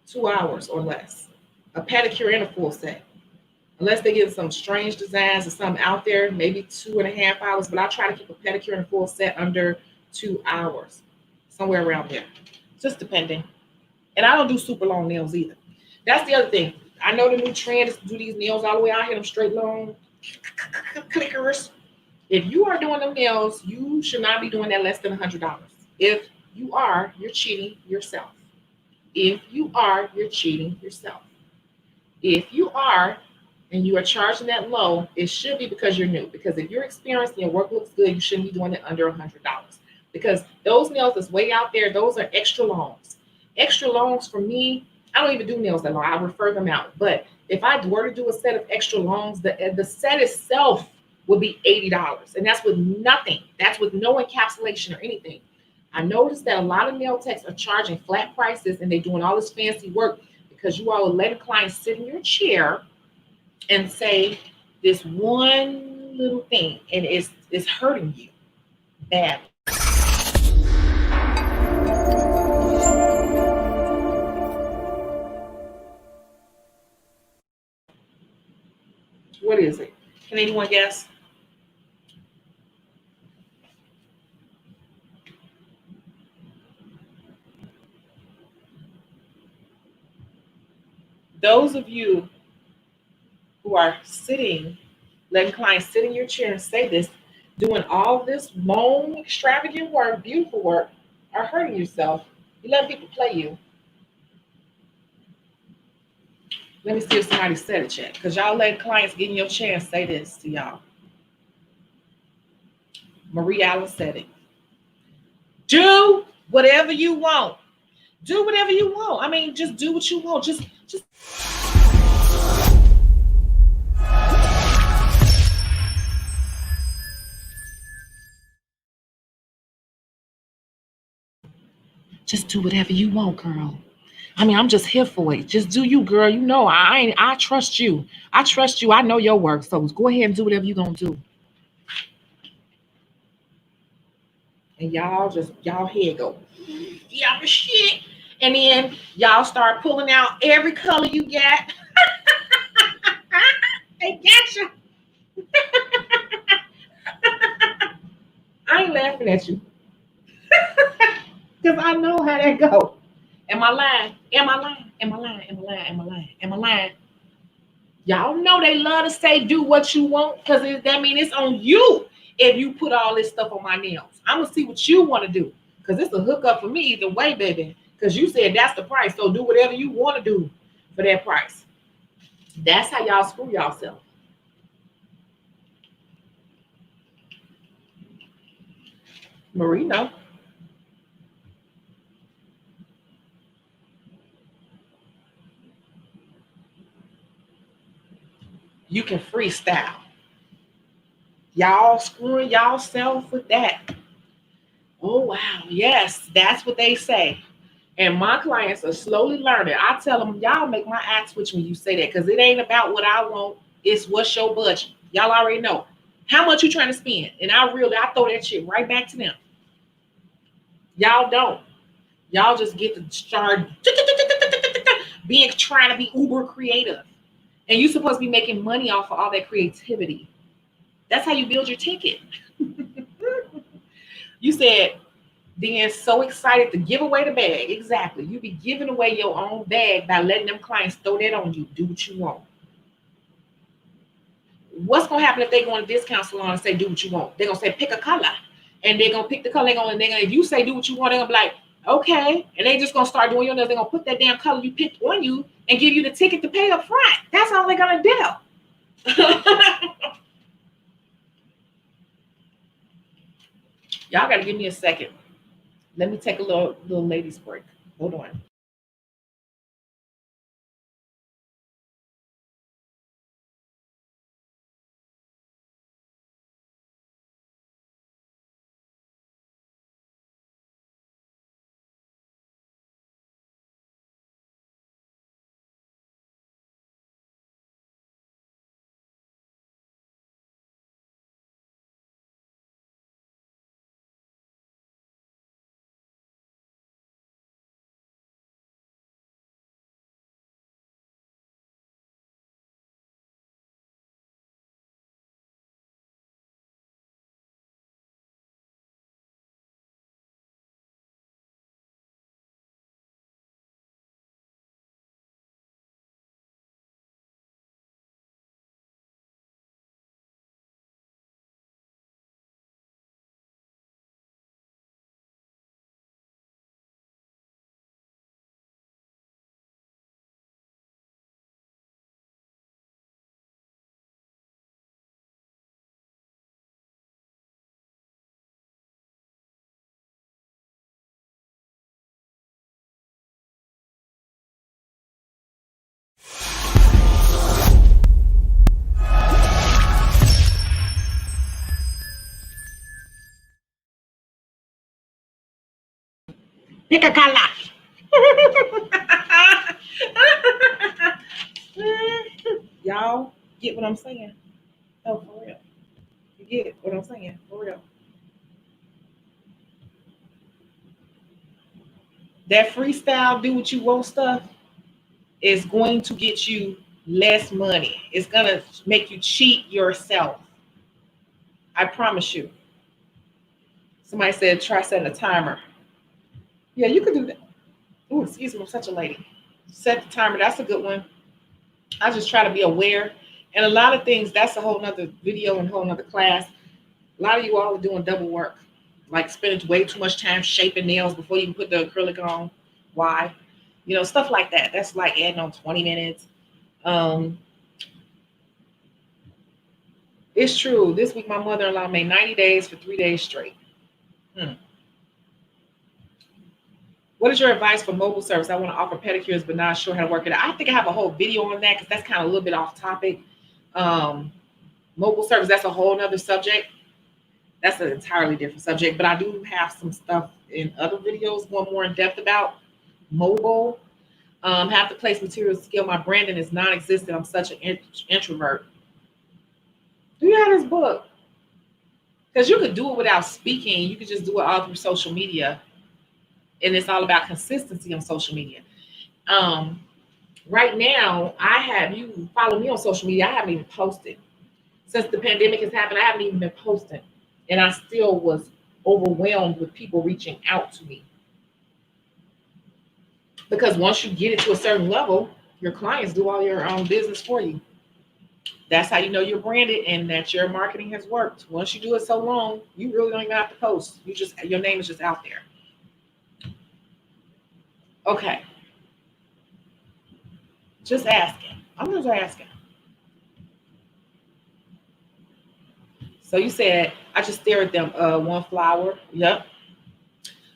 2 hours or less. A pedicure and a full set. Unless they get some strange designs or something out there, maybe 2.5 hours, but I try to keep a pedicure and a full set under 2 hours, somewhere around there, just depending. And I don't do super long nails either. That's the other thing. I know the new trend is to do these nails all the way out, hit them straight long, clickers. If you are doing them nails, you should not be doing that less than $100. If you are, you're cheating yourself. If you are, you're cheating yourself. If you are, and you are charging that low, it should be because you're new. Because if you're experienced and your work looks good, you shouldn't be doing it under $100. Because those nails that's way out there, those are extra longs. Extra longs for me, I don't even do nails that long. I refer them out. But if I were to do a set of extra longs, the set itself would be $80. And that's with nothing. That's with no encapsulation or anything. I noticed that a lot of nail techs are charging flat prices and they're doing all this fancy work because you all are letting clients sit in your chair and say this one little thing, and it's hurting you badly. What is it? Can anyone guess? Those of you who are sitting, letting clients sit in your chair and say this, doing all this long, extravagant work, beautiful work, are hurting yourself. You let people play you. Let me see if somebody said it yet. Because y'all let clients get in your chair and say this to y'all. Marie Allen said it. Do whatever you want. Do whatever you want. I mean, just do what you want. Just do whatever you want, girl. I mean, I'm just here for it. Just do you, girl. You know, I trust you. I trust you. I know your work. So go ahead and do whatever you're gonna do. And y'all head go. Y'all shit. And then y'all start pulling out every color you got. They got you. I ain't laughing at you. Because I know how that go. Am I lying? Am I lying? Am I lying? Am I lying? Am I lying? Am I lying? Y'all know they love to say do what you want because that means it's on you if you put all this stuff on my nails. I'm gonna see what you want to do because it's a hookup for me either way, baby. Because you said that's the price, so do whatever you want to do for that price. That's how y'all screw yourself. Marino, you can freestyle. Y'all screwing yourself with that. Oh wow, yes, that's what they say. And my clients are slowly learning. I tell them, y'all make my act switch when you say that because it ain't about what I want. It's what's your budget. Y'all already know. How much you trying to spend? And I throw that shit right back to them. Y'all don't. Y'all just get to start being trying to be uber creative. And you're supposed to be making money off of all that creativity. That's how you build your ticket. You said being so excited to give away the bag. Exactly. You be giving away your own bag by letting them clients throw that on you. Do what you want. What's gonna happen if they go on a discount salon and say do what you want? They're gonna say pick a color. And they're gonna pick the color if you say do what you want, they're gonna be like, okay. And they just gonna start doing your nails. They're gonna put that damn color you picked on you and give you the ticket to pay up front. That's all they're gonna do. Y'all gotta give me a second. Let me take a little ladies break. Hold on. Pick a color. Y'all get what I'm saying? Oh, for real. You get what I'm saying? For real. That freestyle, do what you want stuff is going to get you less money. It's going to make you cheat yourself. I promise you. Somebody said try setting a timer. Yeah, you could do that. Oh, excuse me, I'm such a lady. Set the timer. That's a good one. I just try to be aware. And a lot of things, that's a whole nother video and a whole nother class. A lot of you all are doing double work, like spending way too much time shaping nails before you can put the acrylic on. Why? Stuff like that. That's like adding on 20 minutes. Um, it's true. This week, my mother-in-law made 90 days for 3 days straight. Hmm. What is your advice for mobile service? I want to offer pedicures, but not sure how to work it out. I think I have a whole video on that because that's kind of a little bit off topic. Mobile service, that's a whole nother subject. That's an entirely different subject, but I do have some stuff in other videos going more in depth about mobile. Have to place materials skill. My branding is non-existent. I'm such an introvert. Do you have this book? Because you could do it without speaking. You could just do it all through social media. And it's all about consistency on social media. Right now, you follow me on social media. I haven't even posted. Since the pandemic has happened, I haven't even been posting. And I still was overwhelmed with people reaching out to me. Because once you get it to a certain level, your clients do all your own business for you. That's how you know you're branded and that your marketing has worked. Once you do it so long, you really don't even have to post. Your name is just out there. Okay. Just asking. I'm just asking. So you said I just stare at them. One flower. Yep.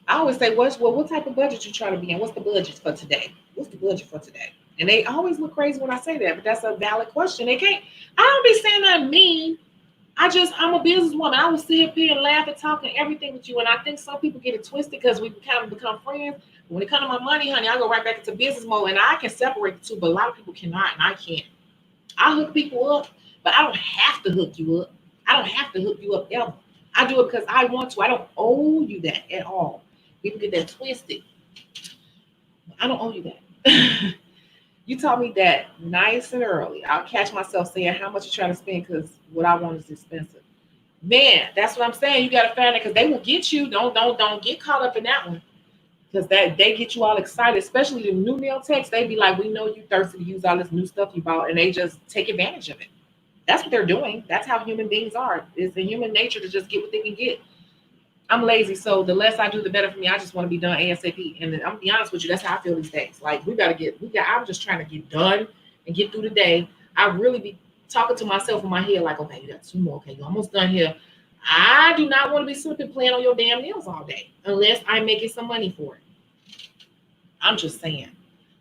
I always say, what type of budget you trying to be in? What's the budget for today? What's the budget for today? And they always look crazy when I say that, but that's a valid question. They can't. I don't be saying that mean. I'm a businesswoman. I will sit up here and laugh and talk and everything with you. And I think some people get it twisted because we kind of become friends. When it comes to my money, honey, I go right back into business mode, and I can separate the two, but a lot of people cannot, and I can't. I hook people up, but I don't have to hook you up. I don't have to hook you up ever. I do it because I want to. I don't owe you that at all. People get that twisted. I don't owe you that. You taught me that nice and early. I'll catch myself saying how much you're trying to spend because what I want is expensive. Man, that's what I'm saying. You got to find it because they will get you. Don't get caught up in that one because that they get you all excited, especially the new nail techs. They be like, we know you thirsty to use all this new stuff you bought, and they just take advantage of it. That's what they're doing. That's how human beings are. It's the human nature to just get what they can get. I'm lazy, so the less I do, the better for me. I just want to be done ASAP. And I'm gonna be honest with you, that's how I feel these days. Like I'm just trying to get done and get through the day. I really be talking to myself in my head, like, okay, you got 2 more. Okay, you're almost done here. I do not want to be slipping playing on your damn nails all day unless I'm making some money for it. I'm just saying.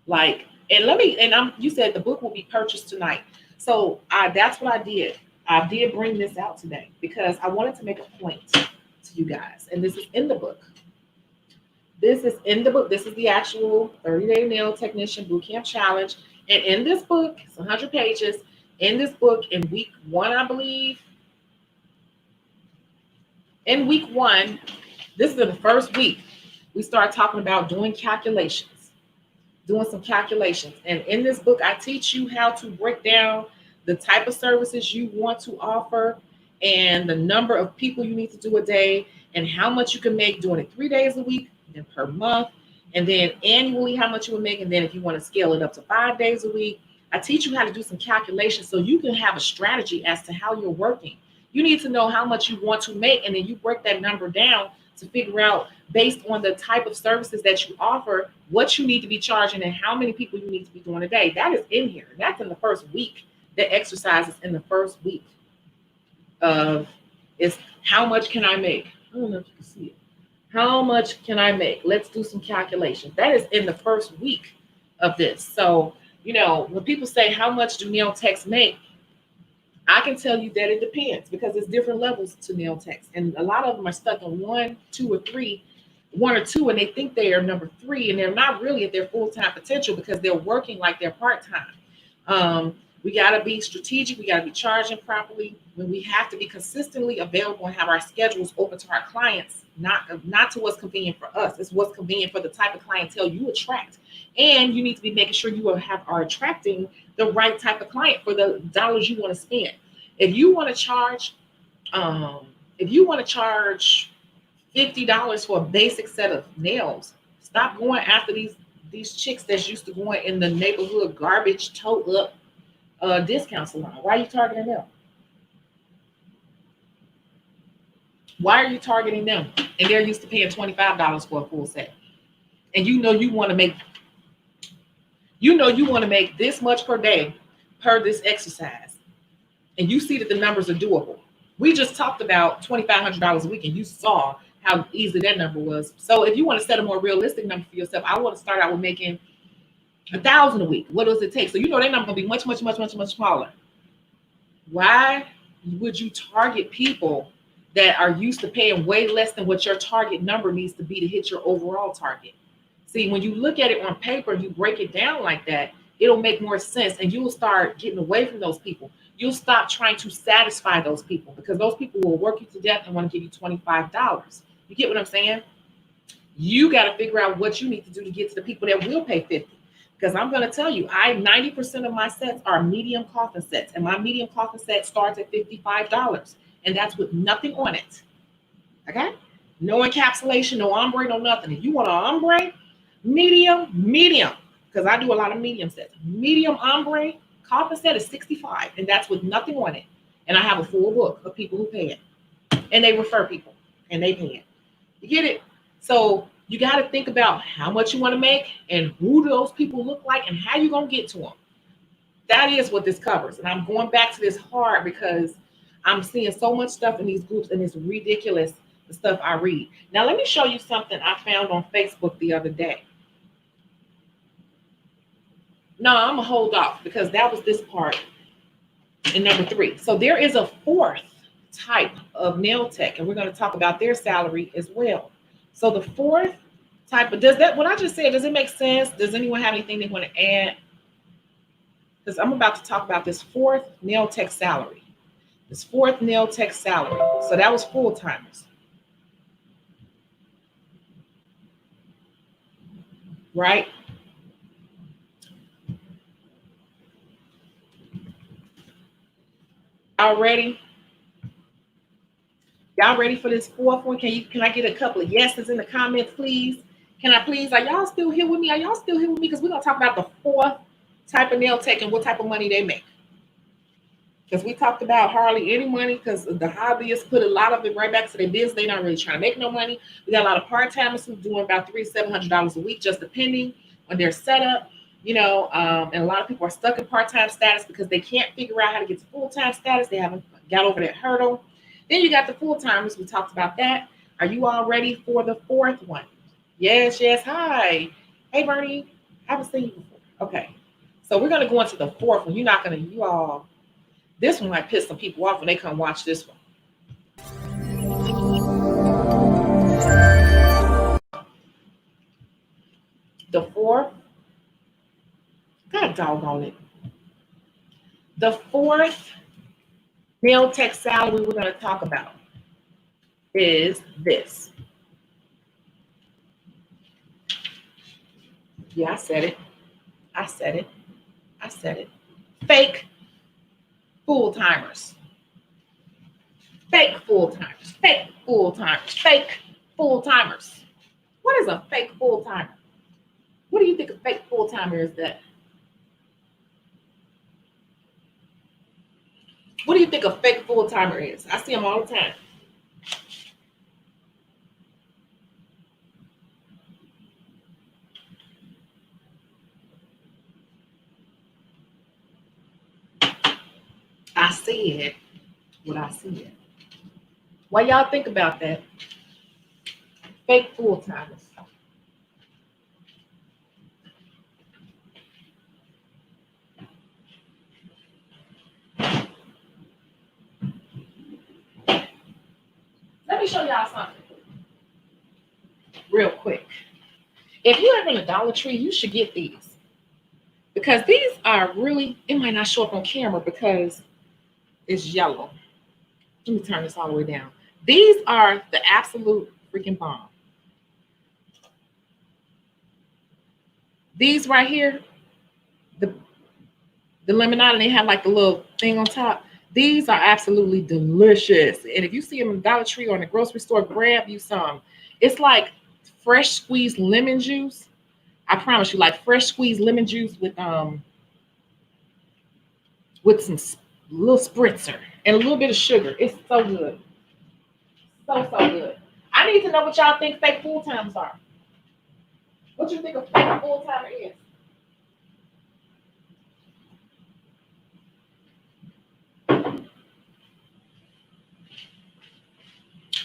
Like, you said the book will be purchased tonight. So that's what I did. I did bring this out today because I wanted to make a point to you guys. And this is in the book. This is in the book. This is the actual 30-day nail technician bootcamp challenge. And in this book, it's 100 pages. In this book, in week 1, I believe, in week 1, this is in the first week, we start talking about doing some calculations. And in this book, I teach you how to break down the type of services you want to offer and the number of people you need to do a day and how much you can make doing it 3 days a week and per month. And then annually, how much you will make. And then if you want to scale it up to 5 days a week, I teach you how to do some calculations so you can have a strategy as to how you're working. You need to know how much you want to make, and then you break that number down to figure out, based on the type of services that you offer, what you need to be charging and how many people you need to be doing a day. That is in here. That's in the first week. The exercise is in the first week of is how much can I make? I don't know if you can see it. How much can I make? Let's do some calculations. That is in the first week of this. So, when people say, how much do nail techs make? I can tell you that it depends because there's different levels to nail techs. And a lot of them are stuck in 1, 2, or 3 one or two and they think they are number three, and they're not really at their full-time potential because they're working like they're part-time. We got to be strategic. We got to be charging properly. When we have to be consistently available and have our schedules open to our clients, not to what's convenient for us. It's what's convenient for the type of clientele you attract. And you need to be making sure you are attracting the right type of client for the dollars you want to spend. If you want to charge, $50 for a basic set of nails, stop going after these chicks that's used to going in the neighborhood garbage tote up discount salon. Why are you targeting them? Why are you targeting them? And they're used to paying $25 for a full set. And you want to make this much per day per this exercise. And you see that the numbers are doable. We just talked about $2,500 a week, and you saw how easy that number was. So if you want to set a more realistic number for yourself, I want to start out with making $1,000 a week. What does it take? So that number going to be much, much, much, much, much smaller. Why would you target people that are used to paying way less than what your target number needs to be to hit your overall target? See, when you look at it on paper, you break it down like that, it'll make more sense, and you'll start getting away from those people. You'll stop trying to satisfy those people, because those people will work you to death and want to give you $25. You get what I'm saying? You got to figure out what you need to do to get to the people that will pay $50. Because I'm going to tell you, 90% of my sets are medium coffin sets, and my medium coffin set starts at $55, and that's with nothing on it. Okay? No encapsulation, no ombre, no nothing. If you want an ombre, medium, because I do a lot of medium sets. Medium ombre coffin set is $65, and that's with nothing on it. And I have a full book of people who pay it, and they refer people, and they pay it. You get it? So you got to think about how much you want to make and who do those people look like and how you're going to get to them. That is what this covers. And I'm going back to this hard because I'm seeing so much stuff in these groups, and it's ridiculous, the stuff I read. Now, let me show you something I found on Facebook the other day. No, I'm going to hold off because that was this part in number 3. So there is a fourth type of nail tech, and we're going to talk about their salary as well. So the fourth type of, what I just said, does it make sense? Does anyone have anything they want to add? Because I'm about to talk about this fourth nail tech salary. This fourth nail tech salary. So that was full-timers. Right? Y'all ready? Y'all ready for this fourth one? Can I get a couple of yeses in the comments, please? Can I please? Are y'all still here with me? Are y'all still here with me? Because we're going to talk about the fourth type of nail tech and what type of money they make. Because we talked about hardly any money, because the hobbyists put a lot of it right back to their business. They're not really trying to make no money. We got a lot of part-timers who's doing about $300 to $700 a week, just depending on their setup. And a lot of people are stuck in part-time status because they can't figure out how to get to full-time status. They haven't got over that hurdle. Then you got the full-timers. We talked about that. Are you all ready for the fourth one? Yes. Hi. Hey, Bernie. I haven't seen you before. Okay. So we're going to go into the fourth one. This one might piss some people off when they come watch this one. The fourth, God doggone it. The fourth nail tech salary we're going to talk about is this. Yeah, I said it. Fake full-timers. Fake full-timers. What is a fake full-timer? What do you think a fake full-timer is that? What do you think a fake full-timer is? I see them all the time. I see it. What I see it. What y'all think about that? Fake full-timers. Let me show y'all something real quick. If you ever in a Dollar Tree, you should get these because these are really, it might not show up on camera because it's yellow. Let me turn this all the way down. These are the absolute freaking bomb. These right here, the lemonade, and they have like the little thing on top. These are absolutely delicious. And if you see them in the Dollar Tree or in the grocery store, grab you some. It's like fresh squeezed lemon juice. I promise you, like fresh squeezed lemon juice with some little spritzer and a little bit of sugar. It's so good. So good. I need to know what y'all think fake full times are. What you think a fake full timer is?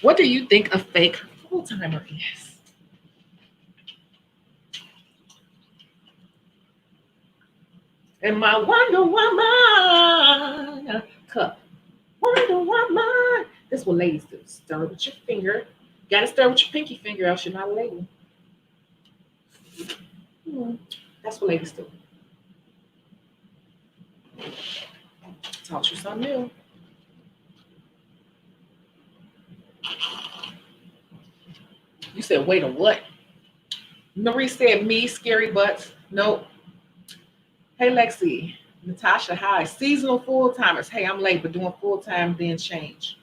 What do you think a fake full timer is? And my Wonder Woman cup. Wonder Woman. This is what ladies do. Stir with your finger. Gotta stir with your pinky finger, else you're not a lady. That's what ladies do. Taught you something new. You said, wait a what? Marie said, me, scary butts. Nope. Hey, Lexi. Natasha, hi. Seasonal full-timers. Hey, I'm late, but doing full-time then change.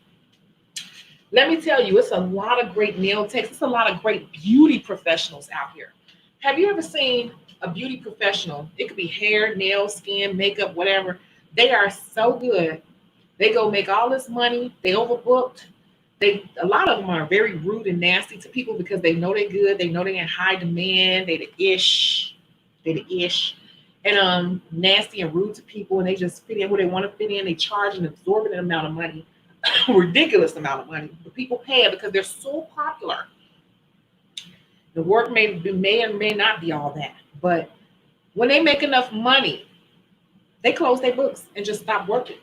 Let me tell you, it's a lot of great nail techs. It's a lot of great beauty professionals out here. Have you ever seen a beauty professional? It could be hair, nails, skin, makeup, whatever. They are so good. They go make all this money. They overbooked. A lot of them are very rude and nasty to people because they know they're good. They know they're in high demand. They the ish. And nasty and rude to people, and they just fit in where they want to fit in. They charge an exorbitant amount of money, ridiculous amount of money, but people pay it because they're so popular. The work may or may not be all that, but when they make enough money, they close their books and just stop working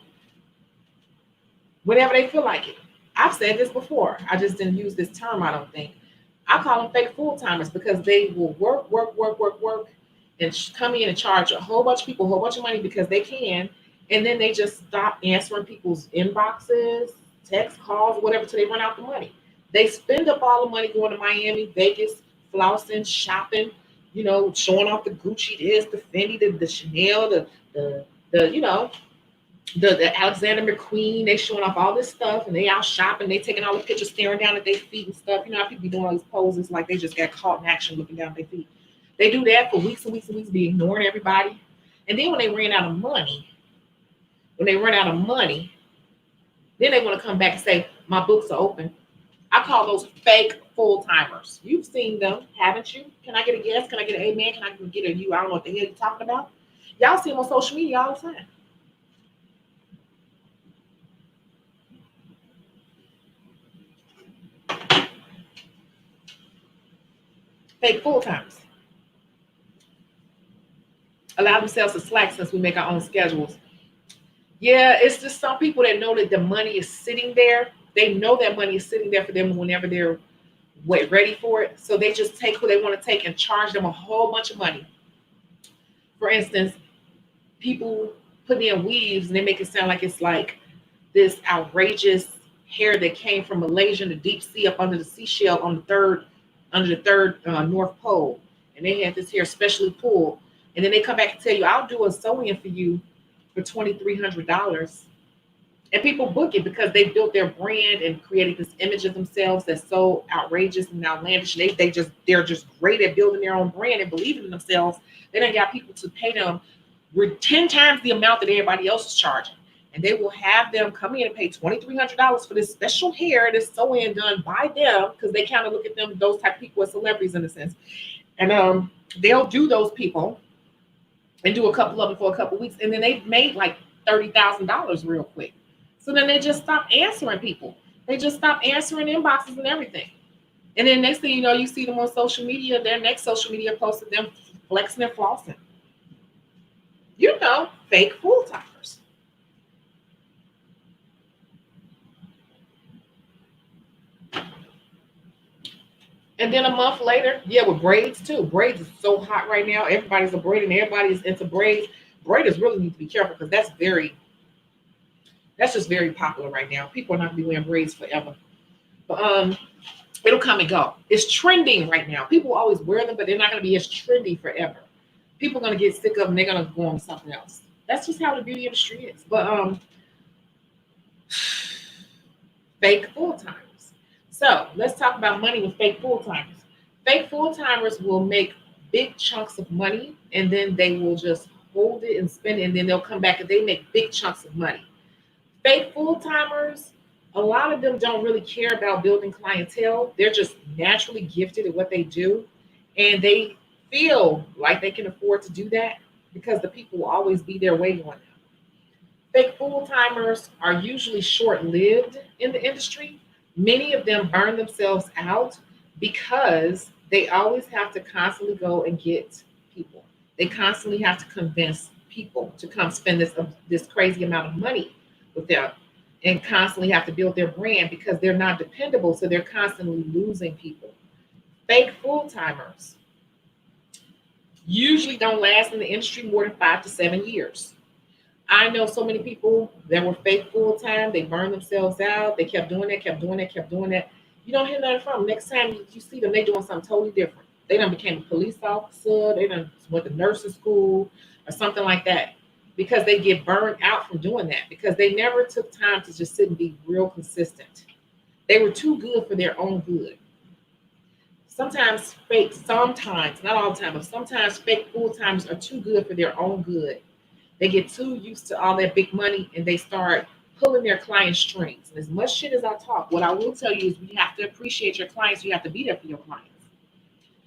whenever they feel like it. I've said this before. I just didn't use this term, I don't think. I call them fake full-timers because they will work, and come in and charge a whole bunch of people a whole bunch of money because they can, and then they just stop answering people's inboxes, text calls, whatever, till they run out the money. They spend up all the money going to Miami, Vegas, flossing, shopping, showing off the Gucci, this, the Fendi, the Chanel, the Alexander McQueen. They showing off all this stuff, and they out shopping. They taking all the pictures, staring down at their feet and stuff. You know how people be doing all these poses like they just got caught in action looking down at their feet. They do that for weeks and weeks and weeks, be ignoring everybody. And then when they run out of money, then they want to come back and say, my books are open. I call those fake full-timers. You've seen them, haven't you? Can I get a yes? Can I get an amen? Can I get a you? I don't know what the hell you're talking about. Y'all see them on social media all the time. Fake full-timers. Allow themselves to slack since we make our own schedules. Yeah, it's just some people that know that the money is sitting there. They know that money is sitting there for them whenever they're ready for it. So they just take who they want to take and charge them a whole bunch of money. For instance, people putting in weaves and they make it sound like it's like this outrageous hair that came from Malaysia in the deep sea up under the seashell on the third North Pole. And they had this hair specially pulled. And then they come back and tell you, I'll do a sew-in for you for $2,300. And people book it because they built their brand and created this image of themselves that's so outrageous and outlandish. They're just great at building their own brand and believing in themselves. They done got people to pay them 10 times the amount that everybody else is charging. And they will have them come in and pay $2,300 for this special hair, this sew-in done by them, because they kind of look at them, those type of people, as celebrities in a sense. And they'll do those people and do a couple of them for a couple of weeks, and then they've made like $30,000 real quick. So then they just stop answering people. They just stop answering inboxes and everything. And then next thing you know, you see them on social media. Their next social media post of them flexing and flossing. Fake full-timers. And then a month later, yeah, with braids too. Braids is so hot right now. Everybody's a braid and everybody's into braids. Braiders really need to be careful because that's just very popular right now. People are not gonna be wearing braids forever. But it'll come and go. It's trending right now. People always wear them, but they're not gonna be as trendy forever. People are gonna get sick of them, they're gonna go on to something else. That's just how the beauty industry is. But fake full timers. So let's talk about money with fake full timers. Fake full timers will make big chunks of money and then they will just hold it and spend it, and then they'll come back and they make big chunks of money. Fake full timers, a lot of them don't really care about building clientele. They're just naturally gifted at what they do, and they feel like they can afford to do that because the people will always be there waiting on them. Fake full timers are usually short lived in the industry. Many of them burn themselves out because they always have to constantly go and get people. They constantly have to convince people to come spend this crazy amount of money with them and constantly have to build their brand because they're not dependable. So they're constantly losing people. Fake full timers usually don't last in the industry more than 5 to 7 years. I know so many people that were fake full time. They burned themselves out. They kept doing that, kept doing that, kept doing that. You don't hear nothing from them. Next time you see them, they doing something totally different. They done became a police officer. They done went to nursing school or something like that because they get burned out from doing that because they never took time to just sit and be real consistent. They were too good for their own good. Sometimes, not all the time, but sometimes fake full timers are too good for their own good. They get too used to all that big money and they start pulling their client strings. And as much shit as I talk, what I will tell you is you have to appreciate your clients. You have to be there for your clients.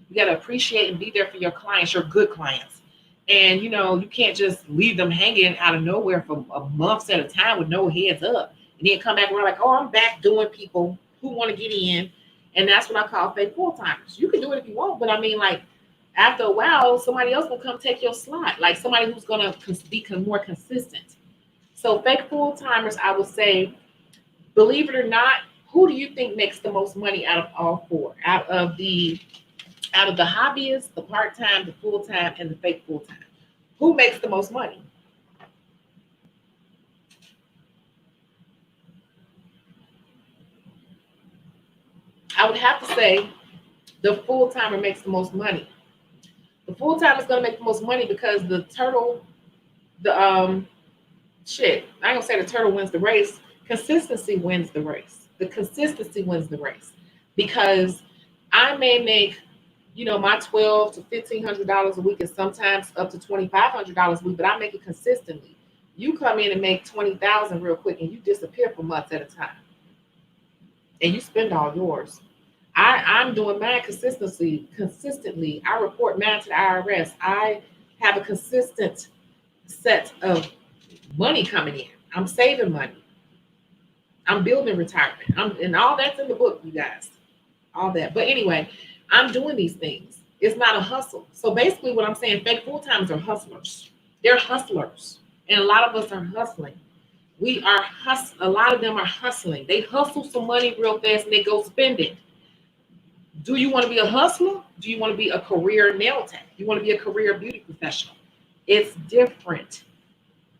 You got to appreciate and be there for your clients, your good clients. And you can't just leave them hanging out of nowhere for a month at a time with no heads up. And then come back around like, oh, I'm back doing people who want to get in. And that's what I call fake full timers. You can do it if you want, but I mean, like, after a while, somebody else will come take your slot, like somebody who's going to be more consistent. So fake full timers, I would say, believe it or not, who do you think makes the most money out of all four? Out of the hobbyists, the part-time, the full-time, and the fake full-time. Who makes the most money? I would have to say the full-timer makes the most money. The full-timer is going to make the most money because the shit, I ain't gonna say the turtle wins the race. Consistency wins the race. The consistency wins the race because I may make, my $1,200 to $1,500 a week, and sometimes up to $2,500 a week, but I make it consistently. You come in and make 20,000 real quick, and you disappear for months at a time, and you spend all yours. I'm doing mine consistently. I report mine to the IRS. I have a consistent set of money coming in. I'm saving money. I'm building retirement. And all that's in the book, you guys. All that. But anyway, I'm doing these things. It's not a hustle. So basically what I'm saying, fake full-timers are hustlers. They're hustlers. And a lot of us are hustling. A lot of them are hustling. They hustle some money real fast and they go spend it. Do you want to be a hustler? Do you want to be a career nail tech? You want to be a career beauty professional? It's different.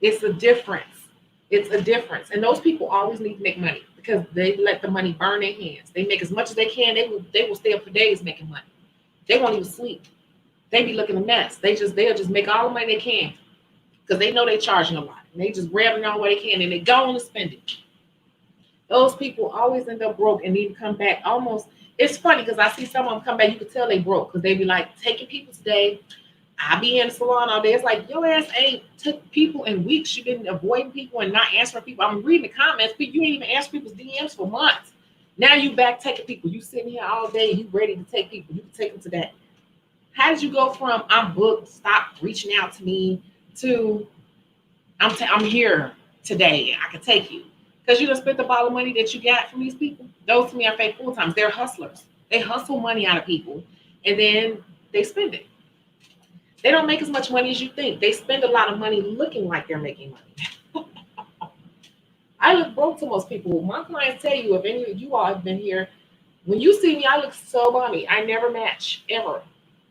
It's a difference. It's a difference. And those people always need to make money because they let the money burn their hands. They make as much as they can. They will stay up for days making money. They won't even sleep. They be looking a mess. They'll just make all the money they can because they know they're charging a lot. And they just grab it all what they can and they go on to spend it. Those people always end up broke and need to come back almost. It's funny because I see some of them come back. You can tell they broke because they be like taking people today. I be in the salon all day. It's like your ass ain't took people in weeks. You've been avoiding people and not answering people. I'm reading the comments, but you ain't even answer people's DMs for months. Now you back taking people. You sitting here all day and you ready to take people. You can take them today. How did you go from I'm booked, stop reaching out to me to I'm here today. I can take you because you just spent the ball of money that you got from these people. Those to me are fake full times. They're hustlers. They hustle money out of people and then they spend it. They don't make as much money as you think. They spend a lot of money looking like they're making money. I look broke to most people. My clients tell you, if any of you all have been here, When you see me, I look so bummy. I never match ever.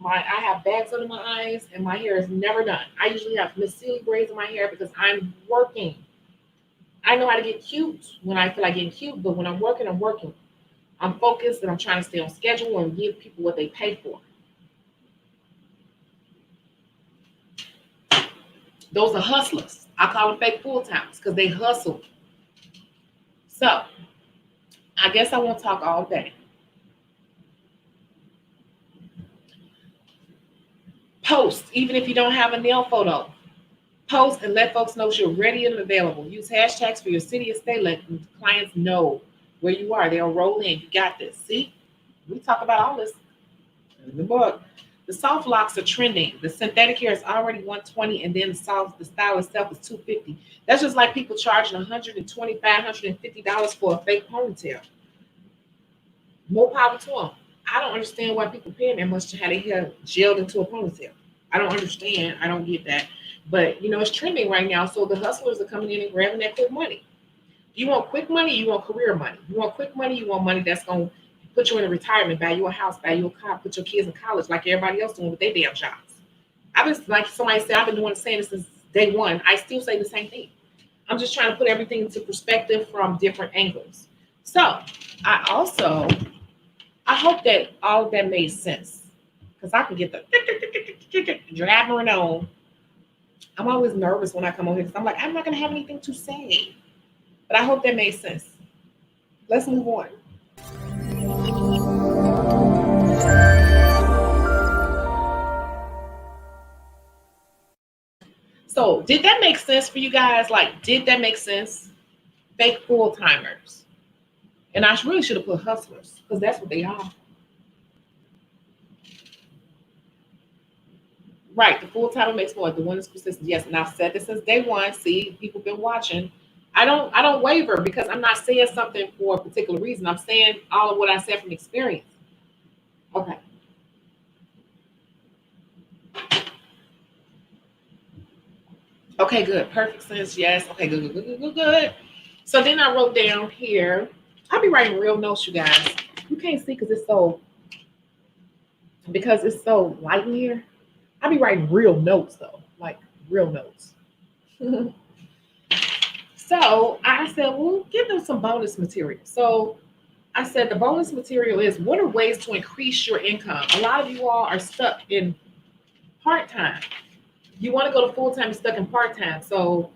I have bags under my eyes and my hair is never done. I usually have Miss Sealy braids in my hair because I'm working. I know how to get cute when I feel like getting cute, but when I'm working, I'm working. I'm focused and I'm trying to stay on schedule and give people what they pay for. Those are hustlers. I call them fake full-timers because they hustle. So I guess I won't talk all day. Post, even if you don't have a nail photo. Post and let folks know you're ready and available. Use hashtags for your city and state. Let clients know where you are. They'll roll in. You got this. See, we talk about all this in the book. The soft locks are trending. The synthetic hair is already 120, and then the style itself is 250. That's just like people charging $125, $150 for a fake ponytail. More power to them. I don't understand why people paying that much to have their hair gelled into a ponytail. I don't understand. I don't get that. But it's trending right now. So the hustlers are coming in and grabbing that quick money. You want quick money, you want career money. You want quick money, you want money that's gonna put you in a retirement, buy you a house, buy you a car, put your kids in college like everybody else doing with their damn jobs. I've been like somebody said, I've been saying this since day one. I still say the same thing. I'm just trying to put everything into perspective from different angles. So I hope that all of that made sense. Because I can get the jabbering on. I'm always nervous when I come on here because I'm like, I'm not going to have anything to say. But I hope that made sense. Let's move on. So, did that make sense for you guys? Like, did that make sense? Fake full-timers. And I really should have put hustlers because that's what they are. Right, the full-timer makes more. The one is persistent. Yes, and I've said this since day one. See, people been watching. I don't waver because I'm not saying something for a particular reason. I'm saying all of what I said from experience. Okay. Okay, good. Perfect sense. Yes. Okay, good, good, good, good, good. So then I wrote down here. I'll be writing real notes, you guys. You can't see because it's so light in here. I'll be writing real notes though, like real notes. So I said, well, give them some bonus material. So I said the bonus material is what are ways to increase your income? A lot of you all are stuck in part-time. You want to go to full-time, you're stuck in part-time. So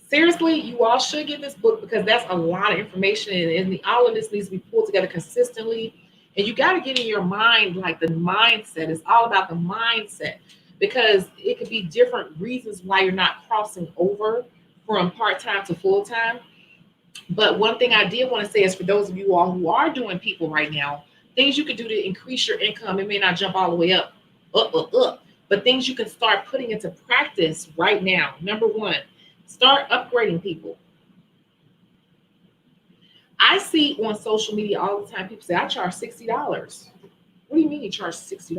seriously, you all should get this book because that's a lot of information and all of this needs to be pulled together consistently. And you got to get in your mind, like the mindset. It's all about the mindset because it could be different reasons why you're not crossing over from part-time to full-time. But one thing I did want to say is for those of you all who are doing people right now, things you could do to increase your income. It may not jump all the way up, but things you can start putting into practice right now. Number one, start upgrading people. I see on social media all the time people say, I charge $60. What do you mean you charge $60?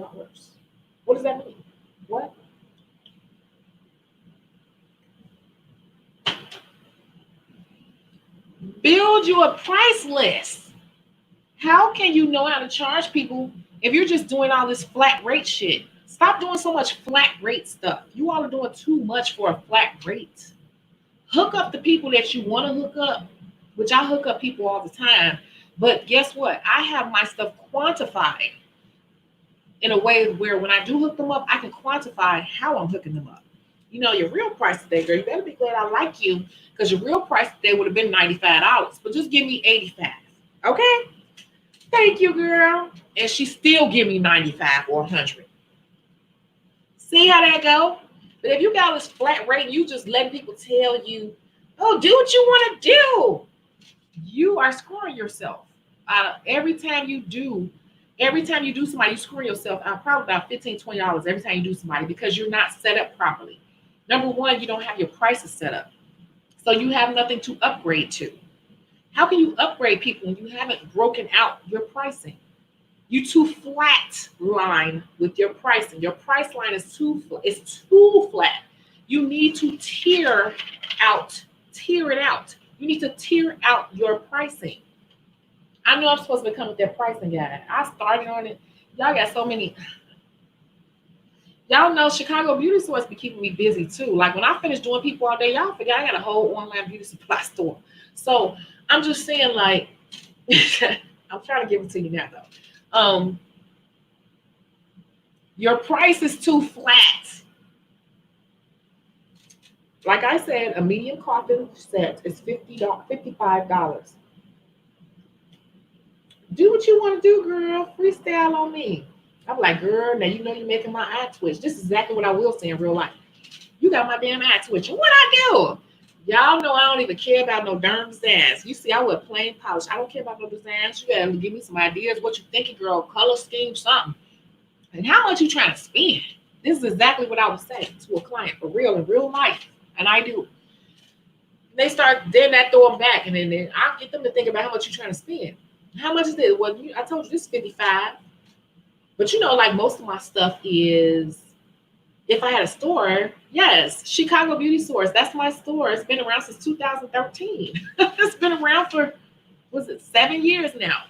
What does that mean? What? Build you a price list. How can you know how to charge people if you're just doing all this flat rate shit? Stop doing so much flat rate stuff. You all are doing too much for a flat rate. Hook up the people that you want to hook up, which I hook up people all the time. But guess what? I have my stuff quantified in a way where when I do hook them up, I can quantify how I'm hooking them up. Your real price today, girl, you better be glad I like you because your real price today would have been $95, but just give me $85. Okay? Thank you, girl. And she still give me 95 or 100. See how that go? But if you got this flat rate, you just let people tell you, oh, do what you want to do. You are screwing yourself. Every time you do somebody, you screw yourself out probably about $15, $20 every time you do somebody because you're not set up properly. Number one, you don't have your prices set up. So you have nothing to upgrade to. How can you upgrade people when you haven't broken out your pricing? You too flat line with your pricing. Your price line is too flat. You need to tear it out. You need to tear out your pricing. I know I'm supposed to come with that pricing guide. I started on it. Y'all got so many. Y'all know Chicago beauty stores be keeping me busy too. Like when I finish doing people all day, y'all forget I got a whole online beauty supply store. So I'm just saying, like, I'm trying to give it to you now though. Your price is too flat. Like I said, a medium coffin set is $55. Do what you want to do, girl. Freestyle on me. I'm like, girl, now you know you're making my eye twitch. This is exactly what I will say in real life. You got my damn eye twitching. What I do? Y'all know I don't even care about no darn designs. You see, I wear plain polish. I don't care about no designs. You gotta give me some ideas. What you thinking, girl? Color scheme, something. And how much you trying to spend? This is exactly what I would say to a client for real in real life. And I do. They start, then I throw them back, and then I get them to think about how much you're trying to spend. How much is this? Well, I told you this is 55. But you know, like most of my stuff is, if I had a store, yes, Chicago Beauty Stores. That's my store. It's been around since 2013. It's been around for, was it 7 years now?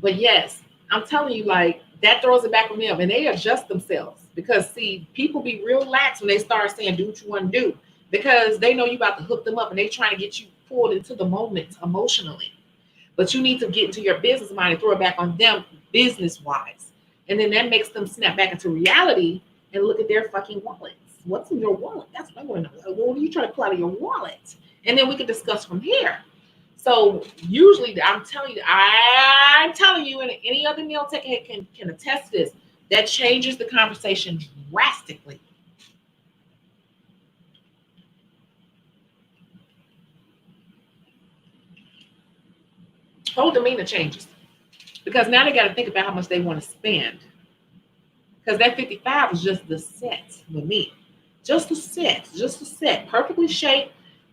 But yes, I'm telling you, like that throws it back on them, and they adjust themselves because see, people be real lax when they start saying do what you want to do because they know you about to hook them up and they trying to get you pulled into the moment emotionally. But you need to get into your business mind and throw it back on them business wise. And then that makes them snap back into reality and look at their fucking wallets. What's in your wallet? That's what I want to know. What are you trying to pull out of your wallet? And then we can discuss from here. So usually I'm telling you, and any other nail tech can attest to this, that changes the conversation drastically. Whole demeanor changes. Because now they got to think about how much they want to spend. Because that 55 was just the set with me. Just a set. Perfectly shaped,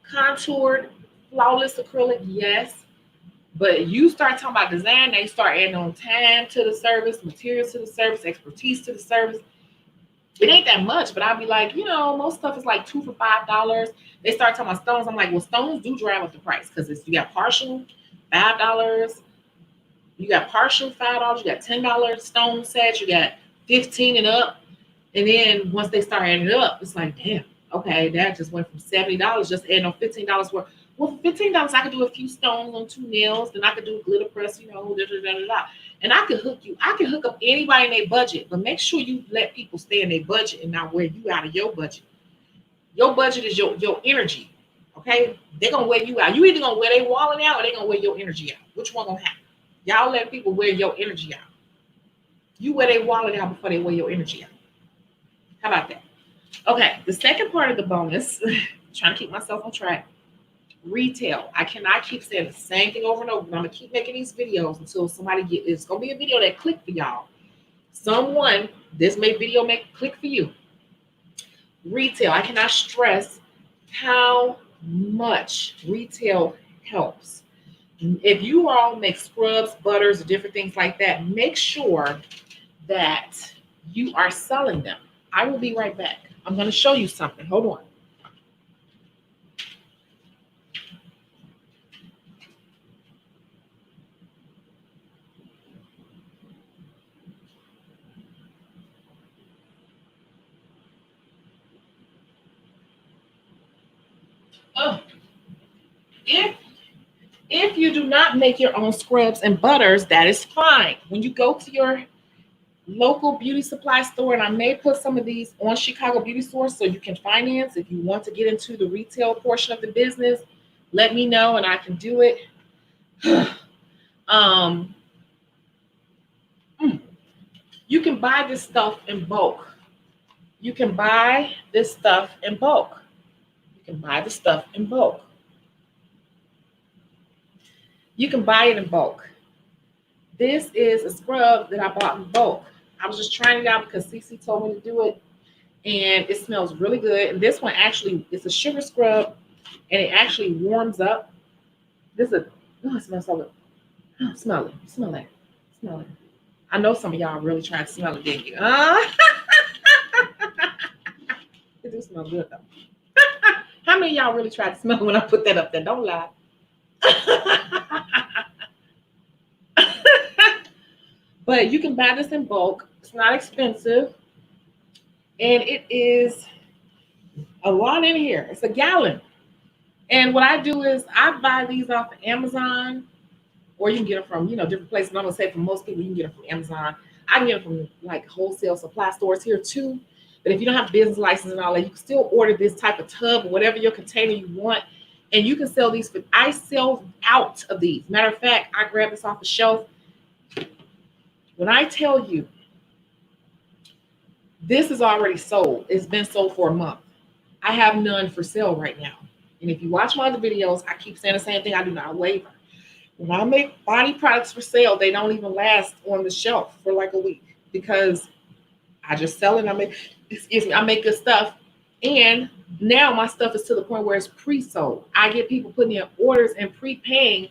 contoured, flawless acrylic, yes. But you start talking about design, they start adding on time to the service, materials to the service, expertise to the service. It ain't that much, but I'll be like, you know, most stuff is like $2 for $5. They start talking about stones. I'm like, well, stones do drive up the price because you got partial $5. You got partial $5, you got $10 stone sets, you got 15 and up. And then once they start adding it up, it's like, damn, okay, that just went from $70, just adding on $15 worth. Well, for $15, I could do a few stones on 2 nails, then I could do a glitter press, you know, da, da, da, da, da. And I can hook up anybody in their budget, but make sure you let people stay in their budget and not wear you out of your budget. Your budget is your energy. Okay? They're gonna wear you out. You either gonna wear their wallet out or they're gonna wear your energy out. Which one gonna happen? Y'all let people wear your energy out. You wear their wallet out before they wear your energy out. How about that? Okay, the second part of the bonus, trying to keep myself on track. Retail. I cannot keep saying the same thing over and over. I'm gonna keep making these videos until somebody it's gonna be a video that click for y'all. This video may click for you. Retail. I cannot stress how much retail helps. If you all make scrubs, butters, different things like that, make sure that you are selling them. I will be right back. I'm going to show you something. Hold on. Oh, if you do not make your own scrubs and butters, that is fine. When you go to your local beauty supply store, and I may put some of these on Chicago Beauty Stores so you can finance. If you want to get into the retail portion of the business, let me know and I can do it. You can buy this stuff in bulk. You can buy this stuff in bulk. You can buy the stuff in bulk. You can buy it in bulk. This is a scrub that I bought in bulk. I was just trying it out because Cece told me to do it, and it smells really good. And this one actually is a sugar scrub, and it actually warms up. This is it smells so good. Oh, smell it. Smell it. Smell it. I know some of y'all really tried to smell it, didn't you? It do smell good though. How many of y'all really tried to smell it when I put that up there? Don't lie. But you can buy this in bulk. It's not expensive. And it is a lot in here. It's a gallon. And what I do is I buy these off of Amazon, or you can get them from, different places. And I'm gonna say for most people, you can get them from Amazon. I can get them from like wholesale supply stores here too. But if you don't have business license and all that, you can still order this type of tub or whatever your container you want. And you can sell these for, I sell out of these. Matter of fact, I grabbed this off the shelf. When I tell you this is already sold, it's been sold for a month. I have none for sale right now. And if you watch my other videos, I keep saying the same thing. I do not waver. When I make body products for sale, they don't even last on the shelf for like a week because I just sell it. I make good stuff. And now my stuff is to the point where it's pre-sold. I get people putting in orders and prepaying.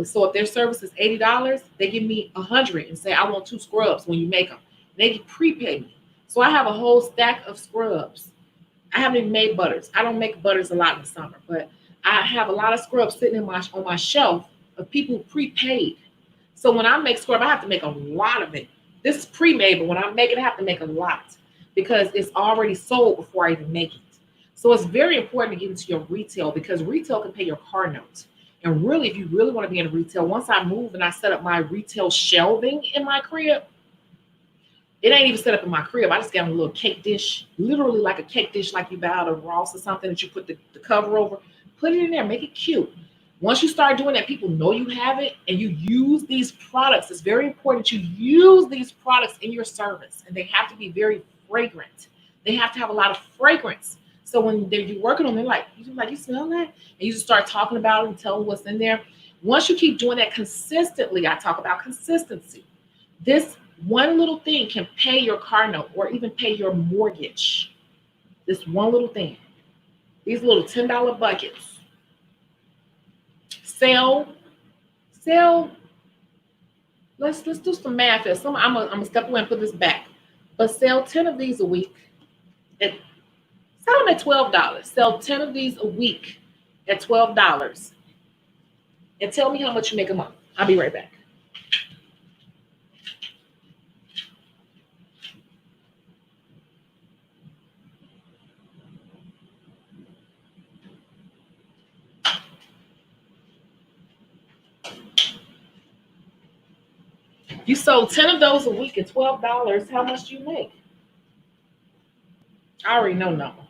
So if their service is $80, they give me $100 and say, I want 2 scrubs when you make them. They prepay me. So I have a whole stack of scrubs. I haven't even made butters. I don't make butters a lot in the summer, but I have a lot of scrubs sitting on my shelf of people who prepaid. So when I make scrub, I have to make a lot of it. This is pre-made, but when I make it, I have to make a lot because it's already sold before I even make it. So it's very important to get into your retail because retail can pay your car notes. And really, if you really want to be in retail, once I move and I set up my retail shelving in my crib, it ain't even set up in my crib. I just got a little cake dish, literally like a cake dish like you buy out of Ross or something that you put the cover over. Put it in there, make it cute. Once you start doing that, people know you have it and you use these products. It's very important you use these products in your service and they have to be very fragrant. They have to have a lot of fragrance. So when you're working on them, you smell that? And you just start talking about it and tell them what's in there. Once you keep doing that consistently, I talk about consistency. This one little thing can pay your car note or even pay your mortgage. This one little thing. These little $10 buckets. Sell. Let's do some math here. I'm gonna step away and put this back. But sell 10 of these a week. Sell them at $12. Sell 10 of these a week at $12. And tell me how much you make a month. I'll be right back. You sold 10 of those a week at $12. How much do you make? I already know number.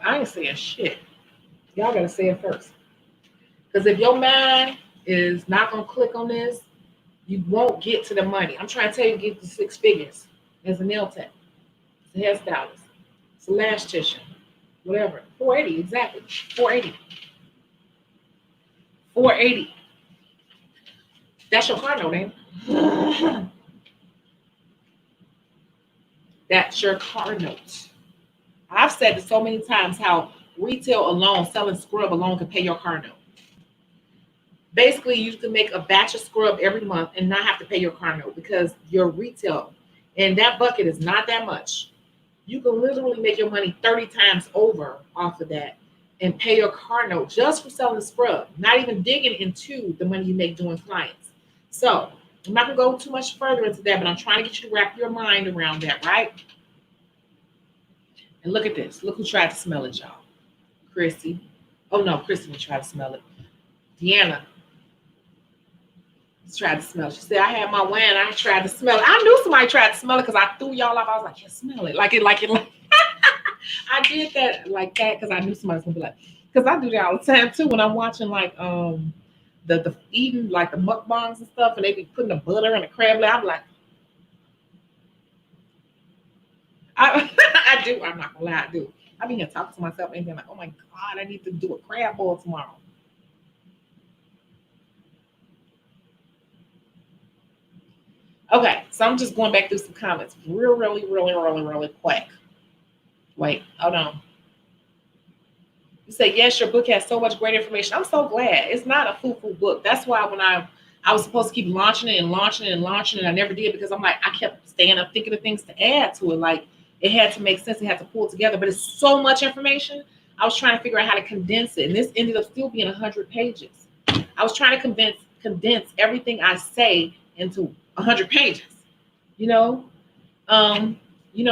I ain't saying shit. Y'all gotta say it first. Because if your mind is not gonna click on this, you won't get to the money. I'm trying to tell you, get to 6 figures. There's a nail tech. It's a hairstylist. It's a lash tissue. Whatever. 480, exactly. 480. 480. That's your car note, ain't it? That's your car note. I've said it so many times how retail alone, selling scrub alone can pay your car note. Basically, you can make a batch of scrub every month and not have to pay your car note because your retail, and that bucket is not that much. You can literally make your money 30 times over off of that and pay your car note just for selling the scrub, not even digging into the money you make doing clients. So I'm not going to go too much further into that, but I'm trying to get you to wrap your mind around that, right? And look at this. Look who tried to smell it, y'all. Chrissy. Oh, no, Chrissy didn't try to smell it. Deanna tried to smell it. She said, I had my wine. I tried to smell it. I knew somebody tried to smell it because I threw y'all off. I was like, yeah, smell it. Like it. I did that like that because I knew somebody was going to be like, because I do that all the time, too, when I'm watching, like, the eating, like, the mukbangs and stuff, and they be putting the butter and the crab leg. I'm like, I do. I'm not going to lie. I do. I be here talking to myself and being like, oh, my God, I need to do a crab boil tomorrow. Okay, so I'm just going back through some comments really quick. Wait, hold on. You say, yes, your book has so much great information. I'm so glad. It's not a foo-foo book. That's why when I I was supposed to keep launching it and launching it and launching it. I never did because I'm like, I kept staying up thinking of things to add to it. Like it had to make sense. It had to pull together, but it's so much information. I was trying to figure out how to condense it. And this ended up still being 100 pages. I was trying to condense everything I say into 100 pages, you know?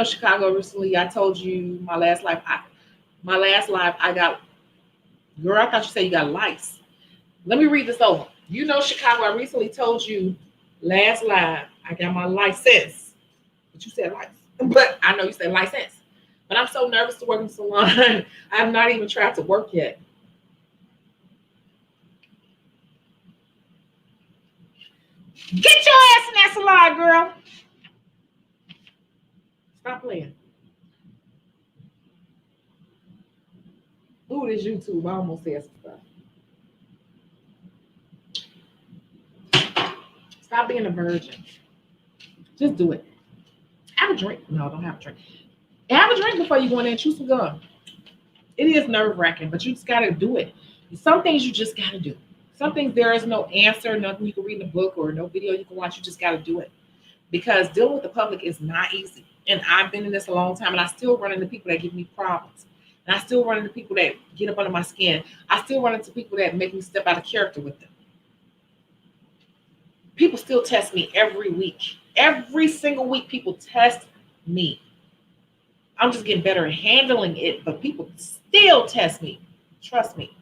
Chicago recently, I told you my last life, I got, girl, I thought you said you got lice. Let me read this over. Chicago, I recently told you last live, I got my license. But you said license. But I know you said license. But I'm so nervous to work in the salon. I have not even tried to work yet. Get your ass in that salon, girl. Stop playing. Ooh, this YouTube. I almost said some stuff. Stop being a virgin. Just do it. Have a drink. No, don't have a drink. Have a drink before you go in there and chew some gum. It is nerve-wracking, but you just got to do it. Some things you just got to do. Some things there is no answer, nothing you can read in a book or no video you can watch. You just got to do it. Because dealing with the public is not easy. And I've been in this a long time, and I still run into people that give me problems. And I still run into people that get up under my skin. I still run into people that make me step out of character with them. People still test me every week. Every single week, people test me. I'm just getting better at handling it, but people still test me. Trust me.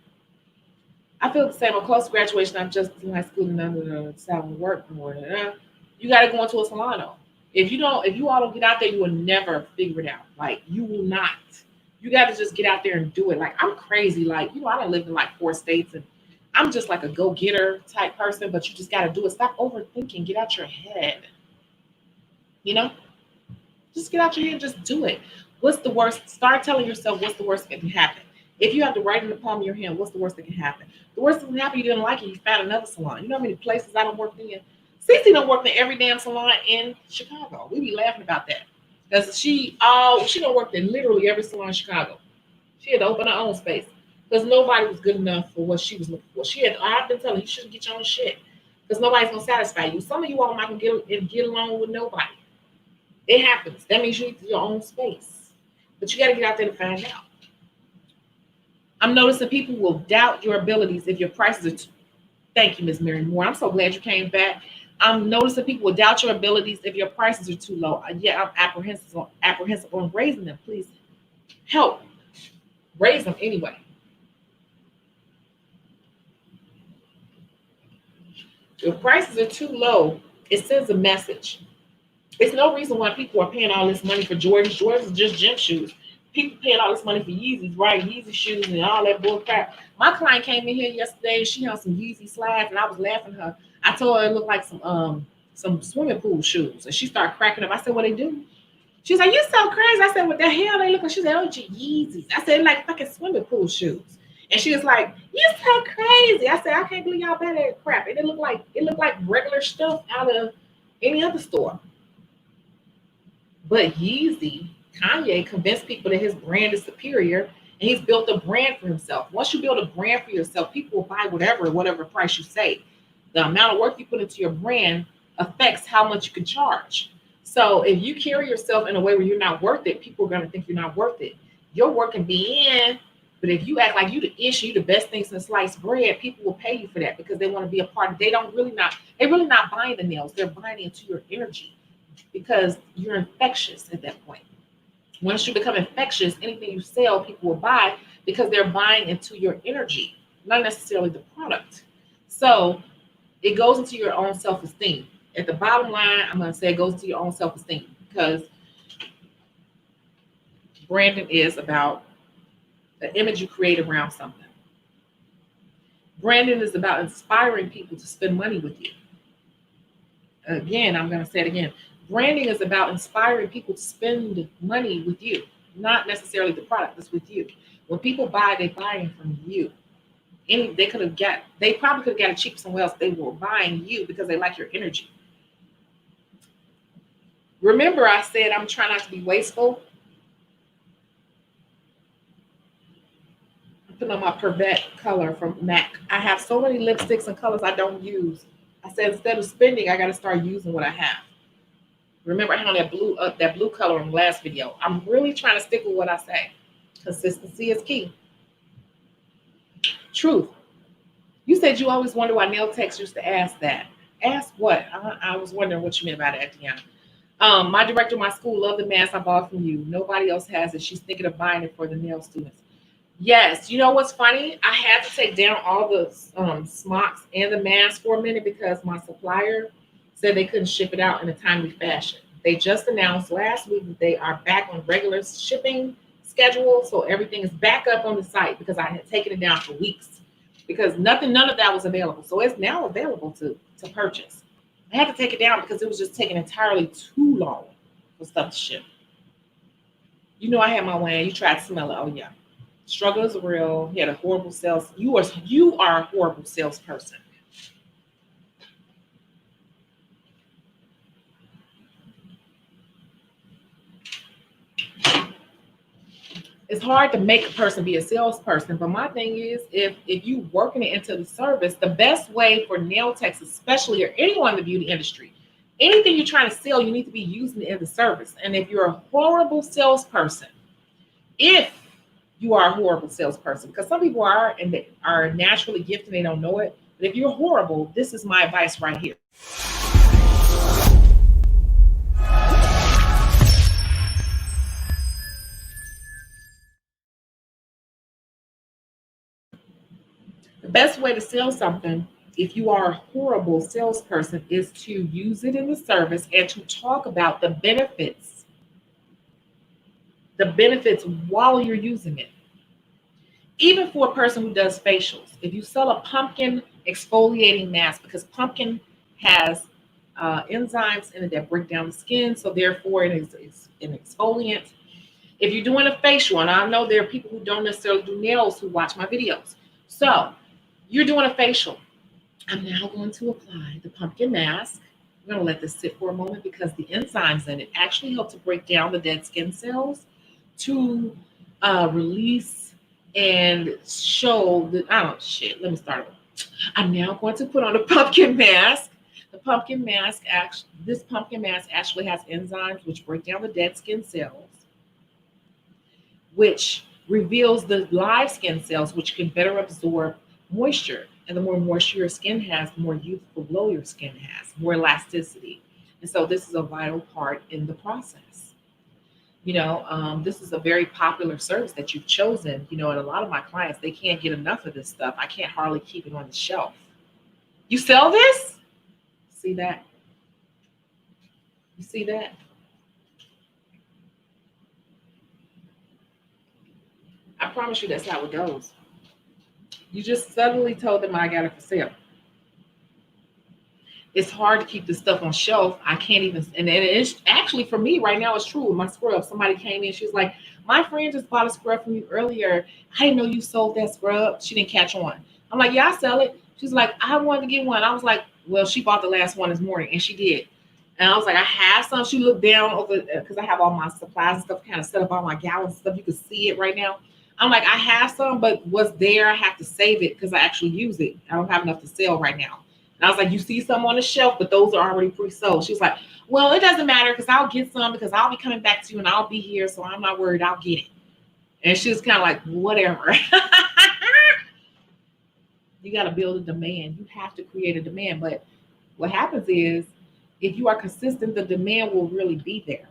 I feel the same. I'm close to graduation. I'm just in high school and I'm going to work more. You got to go into a salon though. If you all don't get out there, you will never figure it out. Like you will not. You got to just get out there and do it. Like I'm crazy. Like, I don't live in like 4 states and I'm just like a go-getter type person, but you just got to do it. Stop overthinking. Get out your head. Just get out your head and just do it. What's the worst? Start telling yourself what's the worst that can happen. If you have to write in the palm of your hand, what's the worst that can happen? The worst that can happen, you didn't like it, you found another salon. You know how many places I don't work in? Cece don't work in every damn salon in Chicago. We be laughing about that. Because she don't work in literally every salon in Chicago. She had to open her own space. Because nobody was good enough for what she was looking for. I've been telling you shouldn't get your own shit. Because nobody's gonna satisfy you. Some of you all might get along with nobody. It happens. That means you need your own space. But you got to get out there to find out. I'm noticing people will doubt your abilities if your prices are too. Thank you, Ms. Mary Moore. I'm so glad you came back. I'm noticing people will doubt your abilities if your prices are too low. Yeah, I'm apprehensive on raising them. Please help raise them anyway. If your prices are too low, it sends a message. It's no reason why people are paying all this money for Jordans. Jordans are just gym shoes. People paying all this money for Yeezys, right? Yeezy shoes and all that bull crap. My client came in here yesterday. She had some Yeezy slides, and I was laughing at her. I told her it looked like some swimming pool shoes, and she started cracking up. I said, "What they do?" She's like, "You so crazy." I said, "What the hell they look like?" She said, "Oh, Yeezys." I said, "Like fucking swimming pool shoes." And she was like, "You so crazy." I said, "I can't believe y'all buy that crap." And it looked like regular stuff out of any other store. But Yeezy, Kanye convinced people that his brand is superior and he's built a brand for himself. Once you build a brand for yourself, people will buy whatever price you say. The amount of work you put into your brand affects how much you can charge. So if you carry yourself in a way where you're not worth it, people are going to think you're not worth it. Your work can be in, but if you act like you the issue, you the best thing since sliced bread, people will pay you for that because they want to be a part of it. They're really not buying the nails. They're buying into your energy. Because you're infectious at that point. Once you become infectious, anything you sell, people will buy because they're buying into your energy, not necessarily the product. So it goes into your own self-esteem. At the bottom line, I'm going to say it goes into your own self-esteem because branding is about the image you create around something. Branding is about inspiring people to spend money with you. Again, I'm going to say it again. Branding is about inspiring people to spend money with you, not necessarily the product that's with you. When people buy, they're buying from you. They probably could have got it cheap somewhere else. They were buying you because they like your energy. Remember, I said I'm trying not to be wasteful. I'm putting on my Purvette color from MAC. I have so many lipsticks and colors I don't use. I said instead of spending, I got to start using what I have. Remember how that blue color in the last video. I'm really trying to stick with what I say. Consistency is key. Truth. You said you always wonder why nail techs used to ask that. Ask what? I was wondering what you meant by that, Deanna. My director of my school loved the mask I bought from you. Nobody else has it. She's thinking of buying it for the nail students. Yes. You know what's funny? I had to take down all the smocks and the mask for a minute because my supplier said they couldn't ship it out in a timely fashion. They just announced last week that they are back on regular shipping schedule. So everything is back up on the site because I had taken it down for weeks because none of that was available. So it's now available to purchase. I had to take it down because it was just taking entirely too long for stuff to ship. You know I had my way. You tried to smell it. Oh yeah. Struggle is real. He had a horrible sales. You are a horrible salesperson. It's hard to make a person be a salesperson, but my thing is, if you working it into the service, the best way for nail techs, especially, or anyone in the beauty industry, anything you're trying to sell, you need to be using it in the service. And if you're a horrible salesperson, if you are a horrible salesperson, because some people are and they are naturally gifted, they don't know it. But if you're horrible, this is my advice right here. The best way to sell something, if you are a horrible salesperson, is to use it in the service and to talk about the benefits while you're using it. Even for a person who does facials, if you sell a pumpkin exfoliating mask, because pumpkin has enzymes in it that break down the skin, so therefore it is an exfoliant. If you're doing a facial, and I know there are people who don't necessarily do nails who watch my videos, so you're doing a facial. I'm now going to apply the pumpkin mask. I'm going to let this sit for a moment because the enzymes in it actually help to break down the dead skin cells to release and show that, let me start over. I'm now going to put on a pumpkin mask. This pumpkin mask actually has enzymes which break down the dead skin cells, which reveals the live skin cells, which can better absorb moisture. And the more moisture your skin has, the more youthful glow your skin has, more elasticity. And so this is a vital part in the process. This is a very popular service that you've chosen, and a lot of my clients, they can't get enough of this stuff. I can't hardly keep it on the shelf. You sell this? See that? You see that? I promise you that's how it goes. You just suddenly told them I got it for sale. It's hard to keep this stuff on shelf. I can't even, and it's actually for me right now, it's true. With my scrub, somebody came in, she was like, my friend just bought a scrub from you earlier. I didn't know you sold that scrub. She didn't catch on. I'm like, yeah, I sell it. She's like, I wanted to get one. I was like, well, she bought the last one this morning, and she did. And I was like, I have some. She looked down over, because I have all my supplies and stuff kind of set up, all my gallons and stuff. You can see it right now. I'm like, I have some, but what's there, I have to save it because I actually use it. I don't have enough to sell right now. And I was like, you see some on the shelf, but those are already pre-sold. She was like, well, it doesn't matter because I'll get some because I'll be coming back to you and I'll be here. So I'm not worried. I'll get it. And she was kind of like, whatever. You got to build a demand. You have to create a demand. But what happens is if you are consistent, the demand will really be there.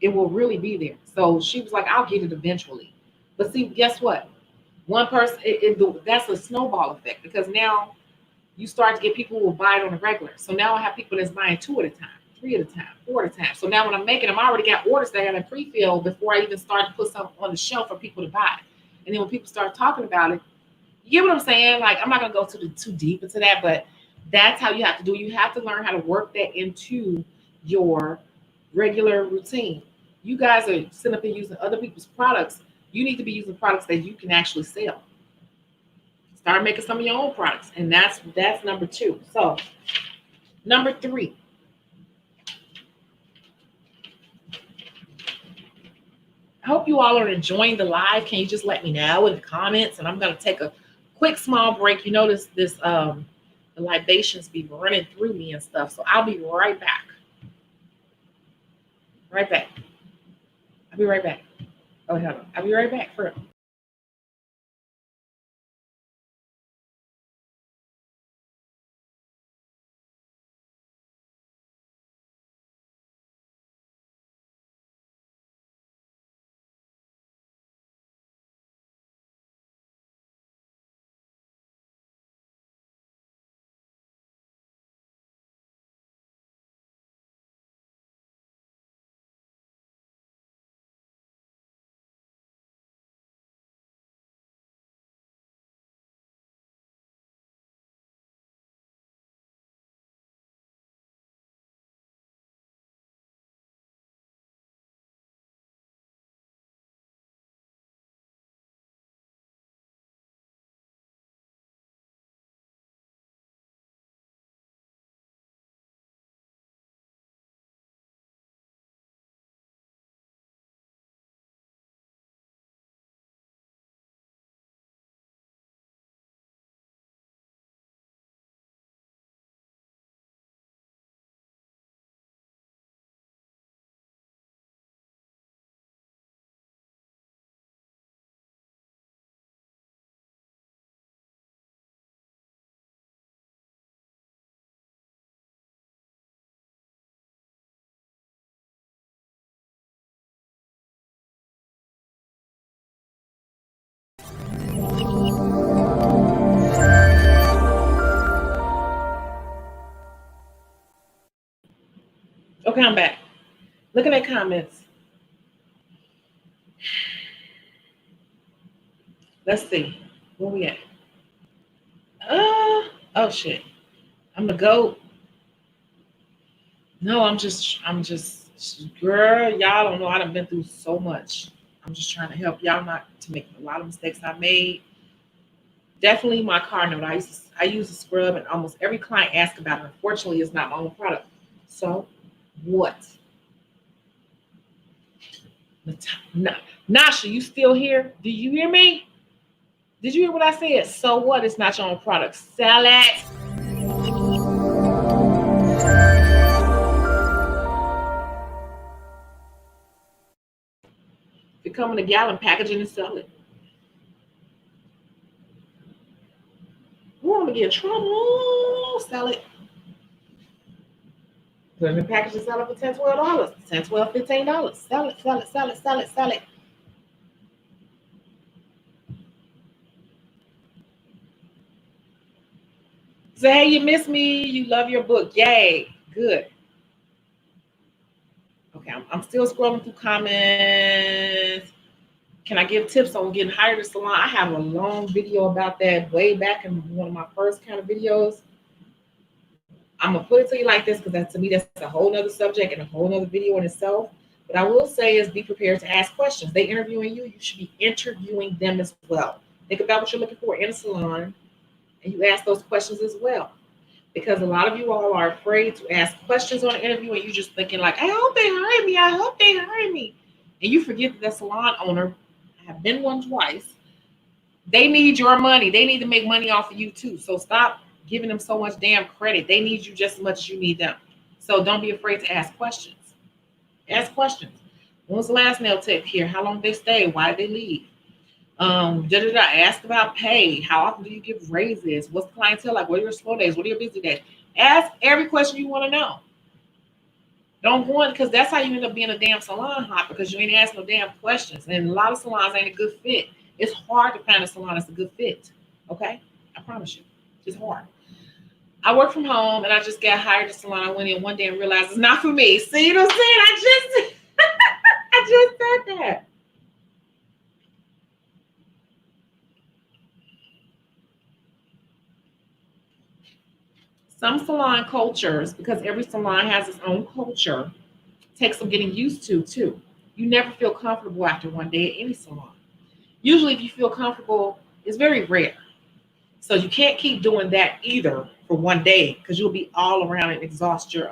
It will really be there. So she was like, I'll get it eventually. But see, guess what? One person, that's a snowball effect because now you start to get people who will buy it on a regular. So now I have people that's buying 2 at a time, 3 at a time, 4 at a time. So now when I'm making them, I already got orders that I got to pre-fill before I even start to put something on the shelf for people to buy. And then when people start talking about it, you get what I'm saying? Like, I'm not going to go too deep into that, but that's how you have to do. You have to learn how to work that into your regular routine. You guys are sitting up and using other people's products. You need to be using products that you can actually sell. Start making some of your own products. And that's number 2. So number 3. I hope you all are enjoying the live. Can you just let me know in the comments? And I'm going to take a quick small break. You notice the The libations be running through me and stuff. So I'll be right back. Right back. I'll be right back. Oh, hold on. I'll be right back for real. Okay, I'm back. Looking at comments. Let's see. Where we at? Oh shit. I'm the goat. No, girl, y'all don't know. I done been through so much. I'm just trying to help y'all not to make a lot of mistakes I made. Definitely my car note. I use a scrub and almost every client asks about it. Unfortunately, it's not my own product. So what? Nasha, you still here? Do you hear me? Did you hear what I said? So what? It's not your own product. Sell it. If it come in a gallon packaging and sell it. We want to get in trouble. Sell it. Put it in the package and sell it for $10, $12. $10, $12, $15. Sell it, sell it, sell it, sell it, sell it. Say, hey, you miss me. You love your book. Yay. Good. Okay, I'm still scrolling through comments. Can I give tips on getting hired at a salon? I have a long video about that way back in one of my first kind of videos. I'm going to put it to you like this because to me, that's a whole nother subject and a whole nother video in itself. But I will say is be prepared to ask questions. They interviewing you, you should be interviewing them as well. Think about what you're looking for in a salon and you ask those questions as well. Because a lot of you all are afraid to ask questions on an interview and you're just thinking like, I hope they hire me. I hope they hire me. And you forget that the salon owner, I have been one twice, they need your money. They need to make money off of you too. So stop giving them so much damn credit. They need you just as much as you need them. So don't be afraid to ask questions. Ask questions. When was the last nail tech here? How long did they stay? Why did they leave? Ask about pay. How often do you give raises? What's the clientele like? What are your slow days? What are your busy days? Ask every question you want to know. Don't go in because that's how you end up being a damn salon hop because you ain't ask no damn questions. And a lot of salons ain't a good fit. It's hard to find a salon that's a good fit. Okay? I promise you. It's hard. I work from home and I just got hired at a salon. I went in one day and realized it's not for me. See what I'm saying? I just said that. Some salon cultures, because every salon has its own culture, takes some getting used to too. You never feel comfortable after one day at any salon. Usually if you feel comfortable, it's very rare. So you can't keep doing that either for one day because you'll be all around and exhaust your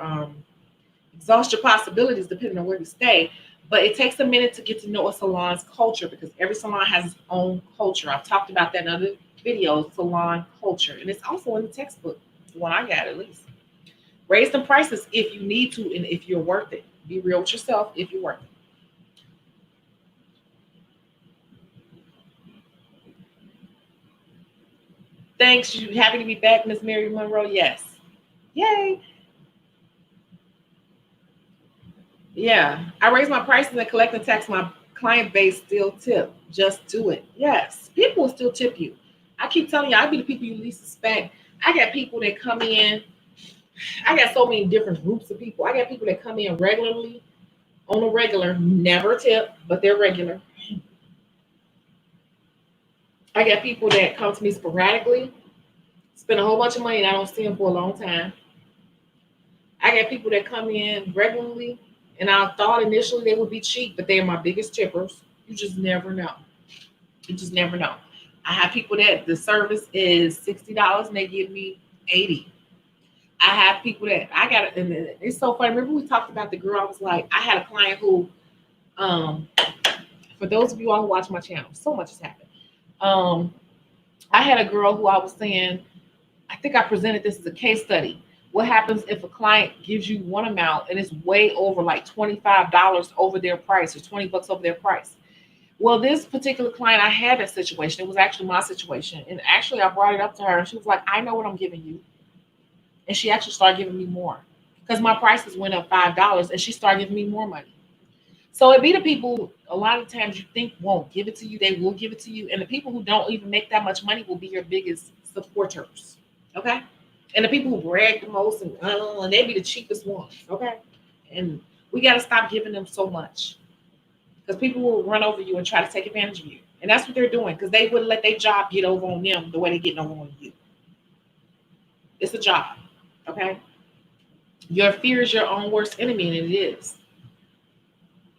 possibilities depending on where you stay. But it takes a minute to get to know a salon's culture because every salon has its own culture. I've talked about that in other videos, salon culture. And it's also in the textbook the one I got at least. Raise the prices if you need to and if you're worth it. Be real with yourself if you're worth it. Thanks. You happy to be back, Miss Mary Monroe? Yes. Yay. Yeah. I raise my prices and collect and tax my client base still tip. Just do it. Yes. People will still tip you. I keep telling you, I be the people you least suspect. I got people that come in. I got so many different groups of people. I got people that come in regularly on a regular, never tip, but they're regular. I got people that come to me sporadically, spend a whole bunch of money, and I don't see them for a long time. I got people that come in regularly, and I thought initially they would be cheap, but they are my biggest tippers. You just never know. You just never know. I have people that the service is $60 and they give me 80. I have people that I got, and it's so funny. Remember we talked about the girl? I was like, I had a client who, um, for those of you all who watch my channel, so much has happened. I had a girl who I was saying, I think I presented this as a case study. What happens if a client gives you one amount and it's way over like $25 over their price or $20 over their price? Well, this particular client, I had that situation. It was actually my situation. And actually, I brought it up to her and she was like, I know what I'm giving you. And she actually started giving me more because my prices went up $5 and she started giving me more money. So it be the people, a lot of times you think won't give it to you, they will give it to you. And the people who don't even make that much money will be your biggest supporters. Okay? And the people who brag the most and they be the cheapest ones. Okay? And we got to stop giving them so much because people will run over you and try to take advantage of you. And that's what they're doing because they wouldn't let their job get over on them the way they're getting over on you. It's a job. Okay? Your fear is your own worst enemy, and it is.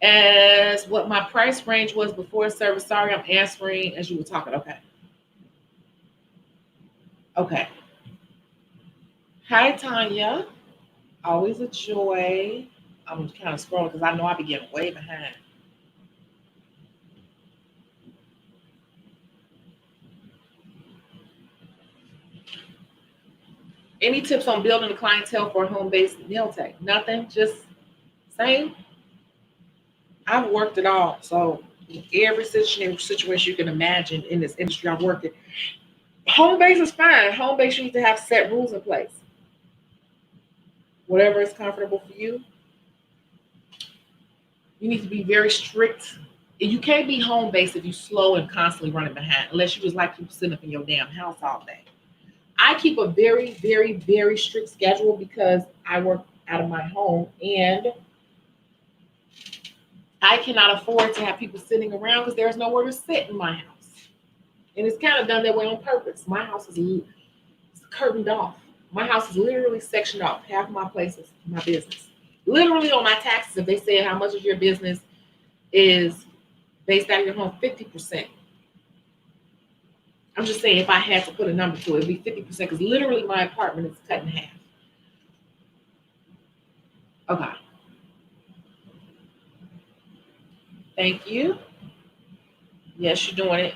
As what my price range was before service. Sorry, I'm answering as you were talking. Okay. Okay. Hi, Tanya. Always a joy. I'm kind of scrolling because I know I'll be getting way behind. Any tips on building a clientele for a home-based nail tech? Nothing. Just same. I've worked it all. So every situation you can imagine in this industry I'm working. Home base is fine. Home base, you need to have set rules in place. Whatever is comfortable for you. You need to be very strict. You can't be home based if you're slow and constantly running behind, unless you just like people sitting up in your damn house all day. I keep a very, very, very strict schedule because I work out of my home and I cannot afford to have people sitting around because there's nowhere to sit in my house. And it's kind of done that way on purpose. My house is curtained off. My house is literally sectioned off. Half of my places, my business. Literally on my taxes, if they say how much of your business is based out of your home, 50%. I'm just saying if I had to put a number to it, it'd be 50% because literally my apartment is cut in half. Okay. Thank you. Yes, you're doing it.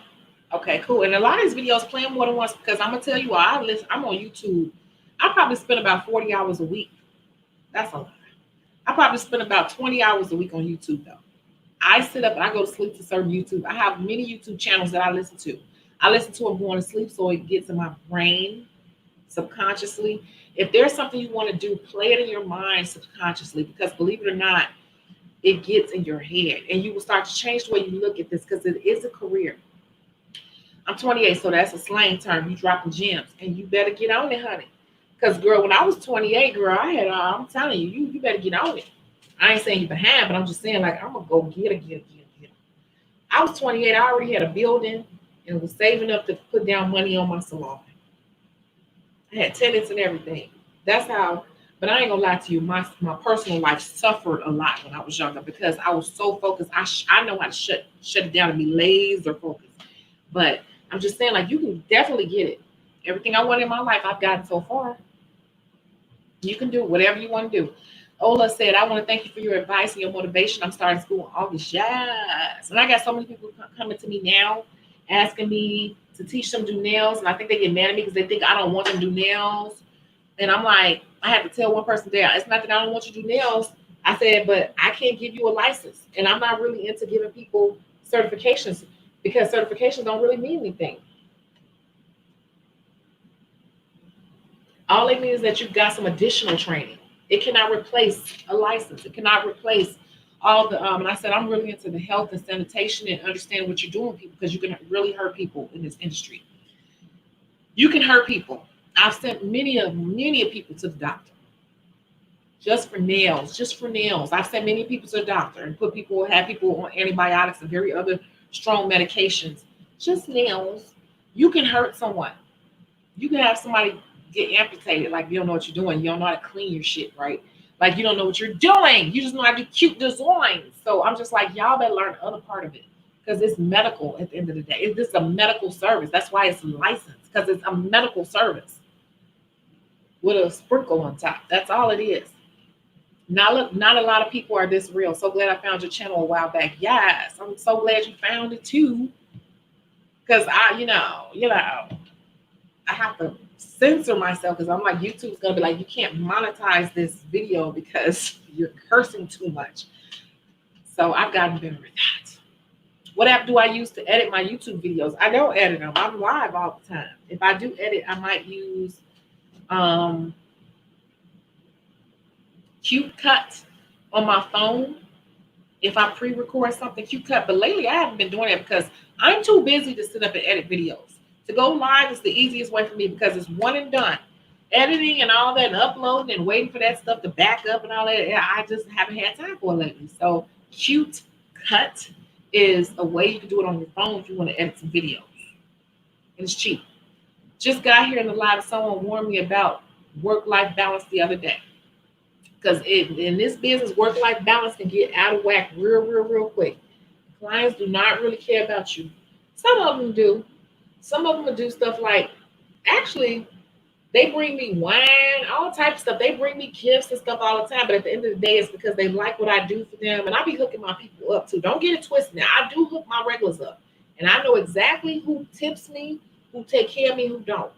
Okay, cool. And a lot of these videos play more than once because I'm gonna tell you why I'm on YouTube. I probably spend about 40 hours a week. That's a lot. I probably spend about 20 hours a week on YouTube though. I sit up and I go to sleep to certain YouTube. I have many YouTube channels that I listen to. I listen to them going to sleep so it gets in my brain subconsciously. If there's something you want to do, play it in your mind subconsciously because believe it or not, it gets in your head and you will start to change the way you look at this because it is a career. I'm 28, so that's a slang term. You dropping gems and you better get on it, honey. Because girl, when I was 28, girl, I'm telling you, you better get on it. I ain't saying you behind, but I'm just saying like, I'm going to go get it. I was 28. I already had a building and was saving up to put down money on my salon. I had tenants and everything. That's how, but I ain't gonna lie to you. My personal life suffered a lot when I was younger because I was so focused. I know how to shut it down and be laser focused. But I'm just saying, like, you can definitely get it. Everything I want in my life, I've gotten so far. You can do whatever you want to do. Ola said, I want to thank you for your advice and your motivation. I'm starting school in August. Yes. And I got so many people coming to me now asking me to teach them do nails. And I think they get mad at me because they think I don't want them to do nails. And I'm like, I had to tell one person there, it's not that I don't want you to do nails. I said, but I can't give you a license. And I'm not really into giving people certifications because certifications don't really mean anything. All it means is that you've got some additional training. It cannot replace a license. It cannot replace all the and I said I'm really into the health and sanitation and understanding what you're doing with people because you can really hurt people in this industry. You can hurt people. I've sent many of people to the doctor just for nails, just for nails. I've sent many people to the doctor and had people on antibiotics and very other strong medications. Just nails. You can hurt someone. You can have somebody get amputated, like you don't know what you're doing. You don't know how to clean your shit, right? Like you don't know what you're doing. You just know how to do cute designs. So I'm just like, y'all better learn the other part of it. Because it's medical at the end of the day. This is a medical service. That's why it's licensed, because it's a medical service with a sprinkle on top. That's all it is. Now, look, not a lot of people are this real. So glad I found your channel a while back. Yes, I'm so glad you found it too. Because I have to censor myself because I'm like, YouTube's gonna be like, you can't monetize this video because you're cursing too much. So I've gotten better at that. What app do I use to edit my YouTube videos? I don't edit them. I'm live all the time. If I do edit, I might use CuteCut on my phone. If I pre-record something, CuteCut. But lately, I haven't been doing it because I'm too busy to sit up and edit videos. To go live is the easiest way for me because it's one and done. Editing and all that and uploading and waiting for that stuff to back up and all that, I just haven't had time for it lately. So CuteCut is a way you can do it on your phone if you want to edit some videos. And it's cheap. Just got here in the live, someone warned me about work-life balance the other day. Because in this business, work-life balance can get out of whack real quick. Clients do not really care about you. Some of them do. Some of them will do stuff like, actually, they bring me wine, all types of stuff. They bring me gifts and stuff all the time. But at the end of the day, it's because they like what I do for them. And I be hooking my people up too. Don't get it twisted. Now, I do hook my regulars up. And I know exactly who tips me, who take care of me, who don't.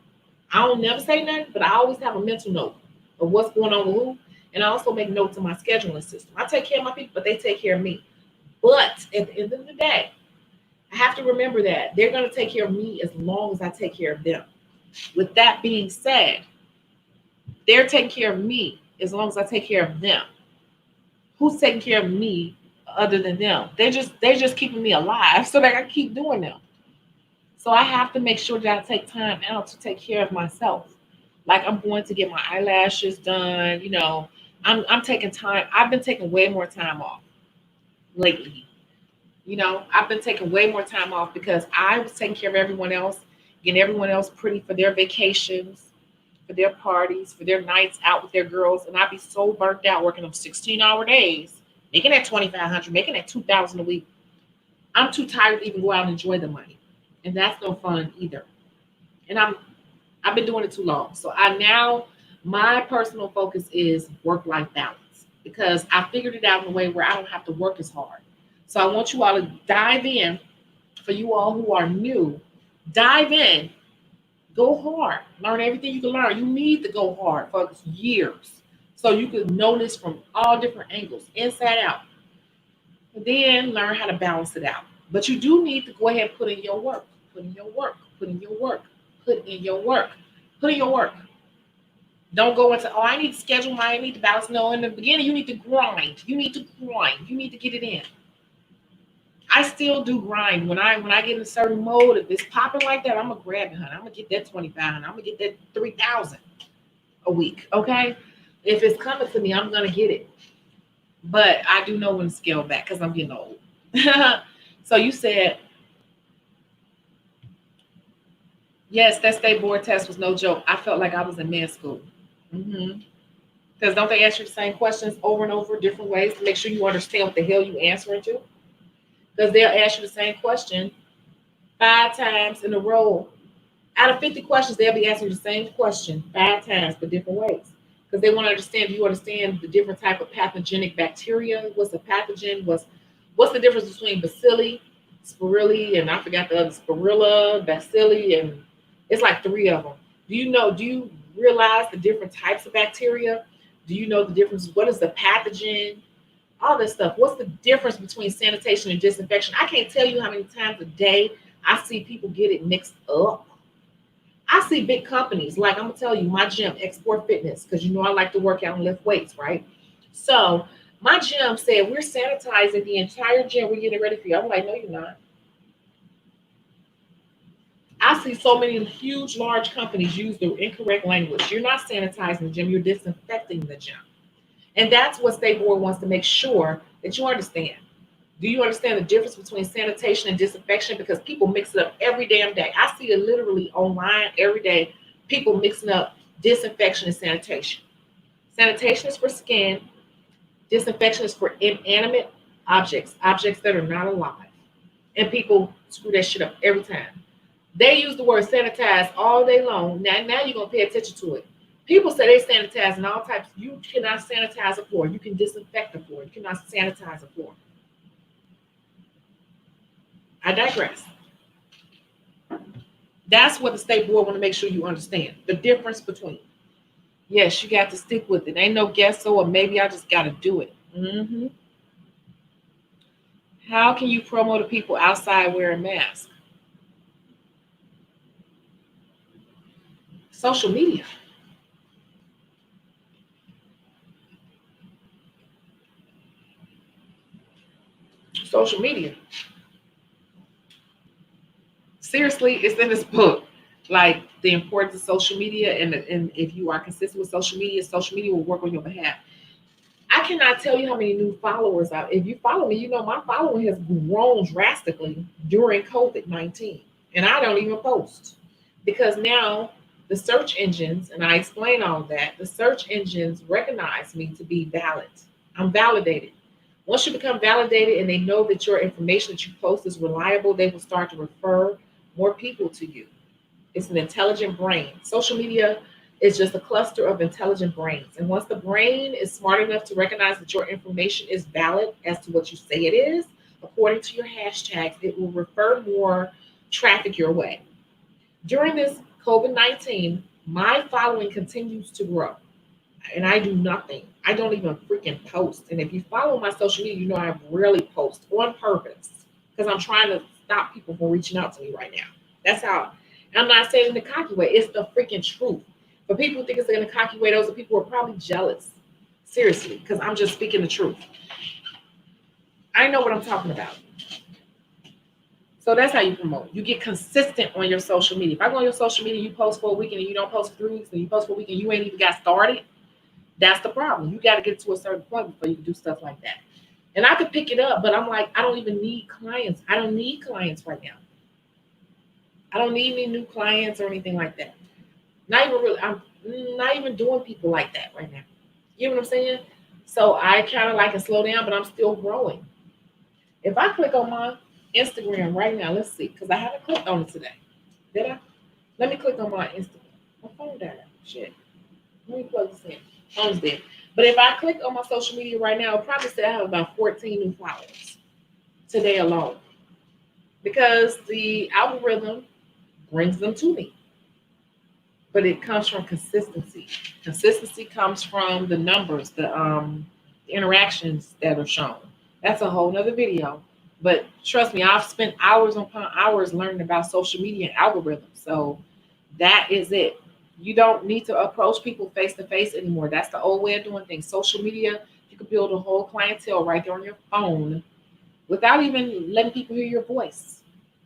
I don't never say nothing, but I always have a mental note of what's going on with who. And I also make notes in my scheduling system. I take care of my people, but they take care of me. But at the end of the day, I have to remember that they're going to take care of me as long as I take care of them. With that being said, they're taking care of me as long as I take care of them. Who's taking care of me other than them? They're just keeping me alive so that I keep doing them. So I have to make sure that I take time out to take care of myself. Like I'm going to get my eyelashes done. I'm taking time. I've been taking way more time off lately. I've been taking way more time off because I was taking care of everyone else, getting everyone else pretty for their vacations, for their parties, for their nights out with their girls. And I'd be so burnt out working them 16-hour days, making that $2,500, making that $2,000 a week. I'm too tired to even go out and enjoy the money. And that's no fun either. And I've been doing it too long. So my personal focus is work-life balance because I figured it out in a way where I don't have to work as hard. So I want you all to dive in. For you all who are new, dive in, go hard, learn everything you can learn. You need to go hard for years so you can know this from all different angles, inside out. And then learn how to balance it out. But you do need to go ahead and put in your work, put in your work, put in your work, put in your work, put in your work. Don't go into, I need to schedule I need to balance. No, in the beginning, you need to grind. You need to grind. You need to get it in. I still do grind. When I get in a certain mode, if it's popping like that, I'm gonna grab it, honey. I'm gonna get that 25. I'm gonna get that 3,000 a week. Okay, if it's coming to me, I'm gonna get it. But I do know when to scale back because I'm getting old. So you said, yes, that state board test was no joke. I felt like I was in med school. Because don't they ask you the same questions over and over, different ways to make sure you understand what the hell you answering to? Because they'll ask you the same question 5 times in a row. Out of 50 questions, they'll be asking you the same question 5 times, but different ways. Because they want to understand, do you understand the different type of pathogenic bacteria? What's a pathogen? What's the difference between bacilli, spirilli, and I forgot the other, spirilla, bacilli, and it's like 3 of them. Do you realize the different types of bacteria? Do you know the difference? What is the pathogen? All this stuff. What's the difference between sanitation and disinfection? I can't tell you how many times a day I see people get it mixed up. I see big companies, like I'm gonna tell you, my gym, Export Fitness, because you know I like to work out and lift weights, right? So my gym said we're sanitizing the entire gym. We're getting ready for you. I'm like, no, you're not. I see so many huge, large companies use the incorrect language. You're not sanitizing the gym, you're disinfecting the gym. And that's what State Board wants to make sure that you understand. Do you understand the difference between sanitation and disinfection? Because people mix it up every damn day. I see it literally online every day. People mixing up disinfection and sanitation. Sanitation is for skin, disinfection is for inanimate objects, objects that are not alive. And people screw that shit up every time. They use the word sanitize all day long. Now you're gonna pay attention to it. People say they sanitize and all types. You cannot sanitize a floor. You can disinfect a floor. You cannot sanitize a floor. I digress. That's what the state board want to make sure you understand. The difference between. Yes, you got to stick with it. Ain't no guess so, or maybe I just got to do it. How can you promote to people outside wearing masks? Social media. Social media. Seriously, it's in this book. Like the importance of social media, and if you are consistent with social media will work on your behalf. I cannot tell you how many new followers out. If you follow me, you know my following has grown drastically during COVID-19. And I don't even post. Because now the search engines, and I explain all of that, the search engines recognize me to be valid. I'm validated. Once you become validated and they know that your information that you post is reliable, they will start to refer more people to you. It's an intelligent brain. Social media is just a cluster of intelligent brains. And once the brain is smart enough to recognize that your information is valid as to what you say it is, according to your hashtags, it will refer more traffic your way. During this COVID-19, my following continues to grow. And I do nothing. I don't even freaking post. And if you follow my social media, you know I rarely post on purpose because I'm trying to stop people from reaching out to me right now. That's how. I'm not saying in the cocky way. It's the freaking truth. But people who think it's in a cocky way, those are people who are probably jealous. Seriously, because I'm just speaking the truth. I know what I'm talking about. So that's how you promote. You get consistent on your social media. If I go on your social media, you post for a week and you don't post for 3 weeks, and you post for a week and you ain't even got started, that's the problem. You got to get to a certain point before you can do stuff like that. And I could pick it up, but I'm like, I don't even need clients. I don't need clients right now. I don't need any new clients or anything like that. Not even really. I'm not even doing people like that right now. You know what I'm saying? So I kind of like can slow down, but I'm still growing. If I click on my Instagram right now, let's see, because I haven't clicked on it today. Did I? Let me click on my Instagram. My phone died. Shit. Let me plug this in. Phone's dead. But if I click on my social media right now, I'll probably say I have about 14 new followers today alone. Because the algorithm brings them to me. But it comes from consistency. Consistency comes from the numbers, the interactions that are shown. That's a whole nother video. But trust me, I've spent hours upon hours learning about social media and algorithms. So that is it. You don't need to approach people face to face anymore. That's the old way of doing things. Social media, you can build a whole clientele right there on your phone without even letting people hear your voice.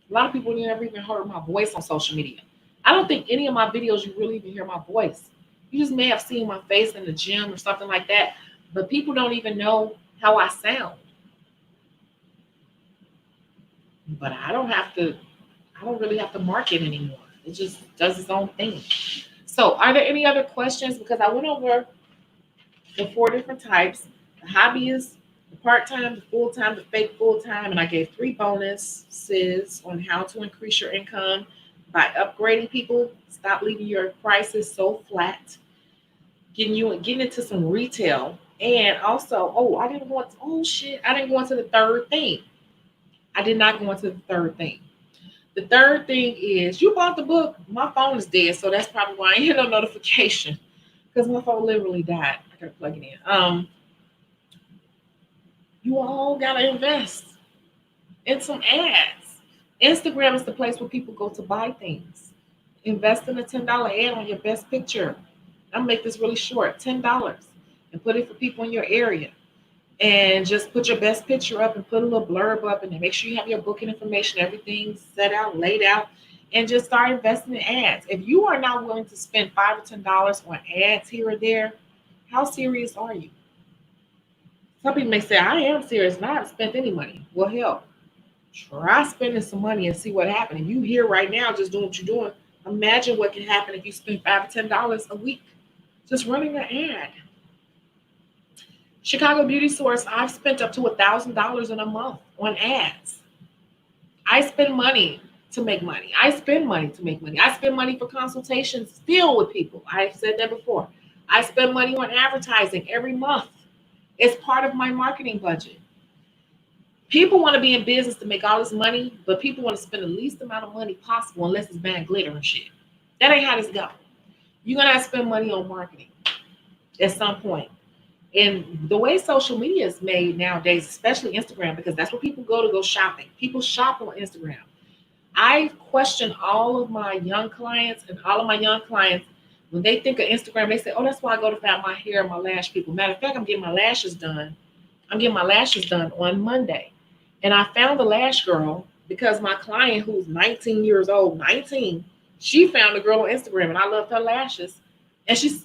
A lot of people never even heard my voice on social media. I don't think any of my videos you really even hear my voice. You just may have seen my face in the gym or something like that, but people don't even know how I sound. But I don't really have to market anymore. It just does its own thing. So are there any other questions? Because I went over the 4 different types: the hobbyist, the part-time, the full-time, the fake full-time, and I gave 3 bonuses on how to increase your income by upgrading people, stop leaving your prices so flat, getting into some retail, and also, I didn't go into the third thing. I did not go into the third thing. The third thing is you bought the book. My phone is dead, so that's probably why I ain't hit no notification because my phone literally died. I gotta plug it in. You all gotta invest in some ads. Instagram is the place where people go to buy things. Invest in a $10 ad on your best picture. I'll make this really short, $10, and put it for people in your area. And just put your best picture up and put a little blurb up and then make sure you have your booking information, everything set out, laid out, and just start investing in ads. If you are not willing to spend $5 or $10 on ads here or there, how serious are you? Some people may say, I am serious and I haven't spent any money. Well, hell, try spending some money and see what happens. If you here right now just doing what you're doing, imagine what can happen if you spend $5 or $10 a week just running an ad. Chicago Beauty Source, I've spent up to $1,000 in a month on ads. I spend money to make money. I spend money to make money. I spend money for consultations still with people. I've said that before. I spend money on advertising every month. It's part of my marketing budget. People want to be in business to make all this money, but people want to spend the least amount of money possible unless it's buying glitter and shit. That ain't how this go. You're going to have to spend money on marketing at some point. And the way social media is made nowadays, especially Instagram, because that's where people go shopping. People shop on Instagram. I question all of my young clients, and all of my young clients, when they think of Instagram, they say, oh, that's why I go to find my hair and my lash people. Matter of fact, I'm getting my lashes done. I'm getting my lashes done on Monday. And I found the lash girl because my client, who's 19 years old, 19, she found a girl on Instagram and I loved her lashes. And she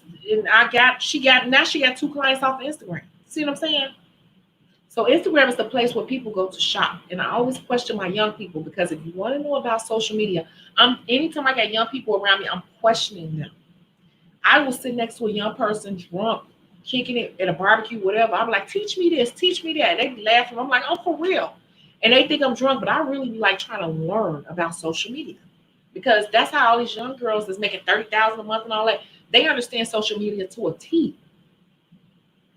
got two clients off of Instagram. See what I'm saying? So Instagram is the place where people go to shop. And I always question my young people because if you want to know about social media, anytime I got young people around me, I'm questioning them. I will sit next to a young person drunk, kicking it at a barbecue, whatever. I'm like, teach me this, teach me that. They be laughing. I'm like, oh, for real. And they think I'm drunk, but I really be like trying to learn about social media because that's how all these young girls that's making $30,000 a month and all that, they understand social media to a T.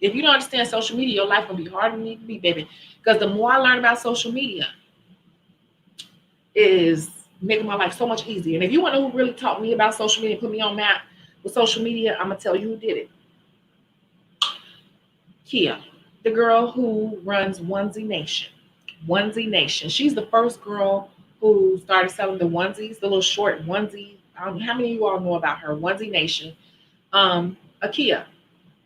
If you don't understand social media, your life gonna be harder than it need to be, baby. Because the more I learn about social media, is making my life so much easier. And if you want to know who really taught me about social media, put me on map with social media, I'm gonna tell you who did it. Kia, the girl who runs Onesie Nation. Onesie Nation. She's the first girl who started selling the onesies, the little short onesie. How many of you all know about her? Onesie Nation. Akia.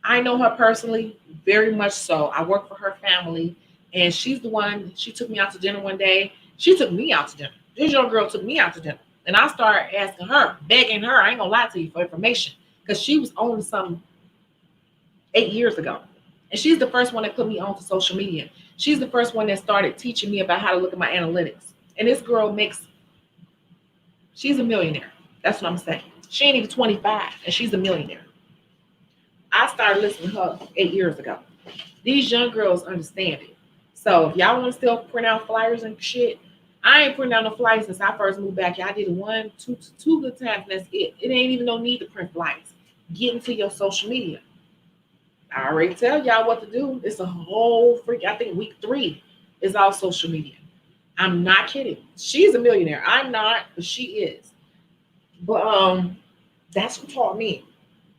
I know her personally, very much so. I work for her family, and she's the one. She took me out to dinner one day. She took me out to dinner. This young girl took me out to dinner, and I started asking her, begging her. I ain't gonna lie to you for information, because she was on some 8 years ago. And she's the first one that put me onto social media. She's the first one that started teaching me about how to look at my analytics. And this girl she's a millionaire. That's what I'm saying. She ain't even 25 and she's a millionaire. I started listening to her 8 years ago. These young girls understand it. So if y'all want to still print out flyers and shit, I ain't printing out no flyers since I first moved back. I did two good times. And that's it. It ain't even no need to print flyers. Get into your social media. I already tell y'all what to do. It's a whole I think week 3 is all social media. I'm not kidding. She's a millionaire. I'm not, but she is. But that's who taught me.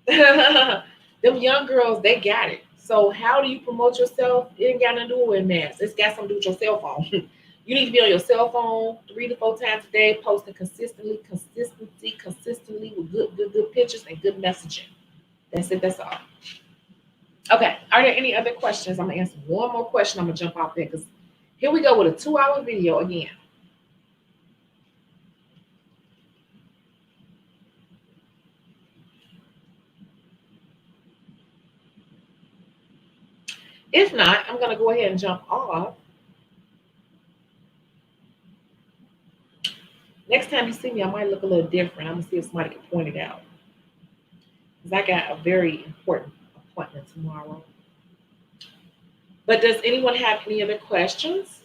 Them young girls, they got it. So how do you promote yourself? It ain't got nothing to do with mass. It's got something to do with your cell phone. You need to be on your cell phone 3 to 4 times a day, posting consistently with good pictures and good messaging. That's it. That's all. Okay, are there any other questions? I'm gonna answer one more question. I'm gonna jump off there because here we go with a 2-hour video again. If not, I'm gonna go ahead and jump off. Next time you see me, I might look a little different. I'm gonna see if somebody can point it out. Because I got a very important appointment tomorrow. But does anyone have any other questions?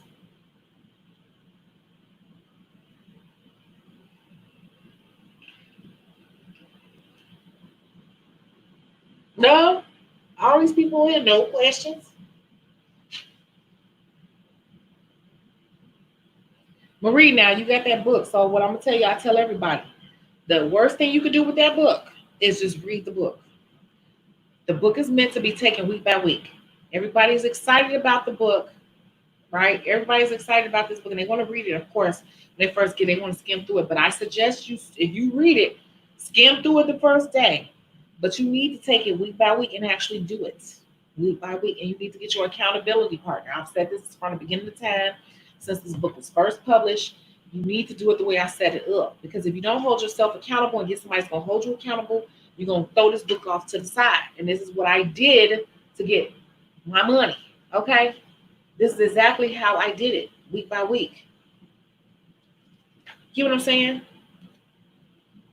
No? All these people here, no questions? Marie, now you got that book. So what I'm gonna tell you, I tell everybody, the worst thing you could do with that book is just read the book. The book is meant to be taken week by week. Everybody's excited about the book, right? Everybody's excited about this book and they want to read it. Of course, when they first get, they want to skim through it. But I suggest you, if you read it, skim through it the first day. But you need to take it week by week and actually do it week by week. And you need to get your accountability partner. I've said this from the beginning of time, since this book was first published. You need to do it the way I set it up. Because if you don't hold yourself accountable and get somebody that's going to hold you accountable, you're going to throw this book off to the side. And this is what I did to get my money. Okay? This is exactly how I did it, week by week. You know what I'm saying?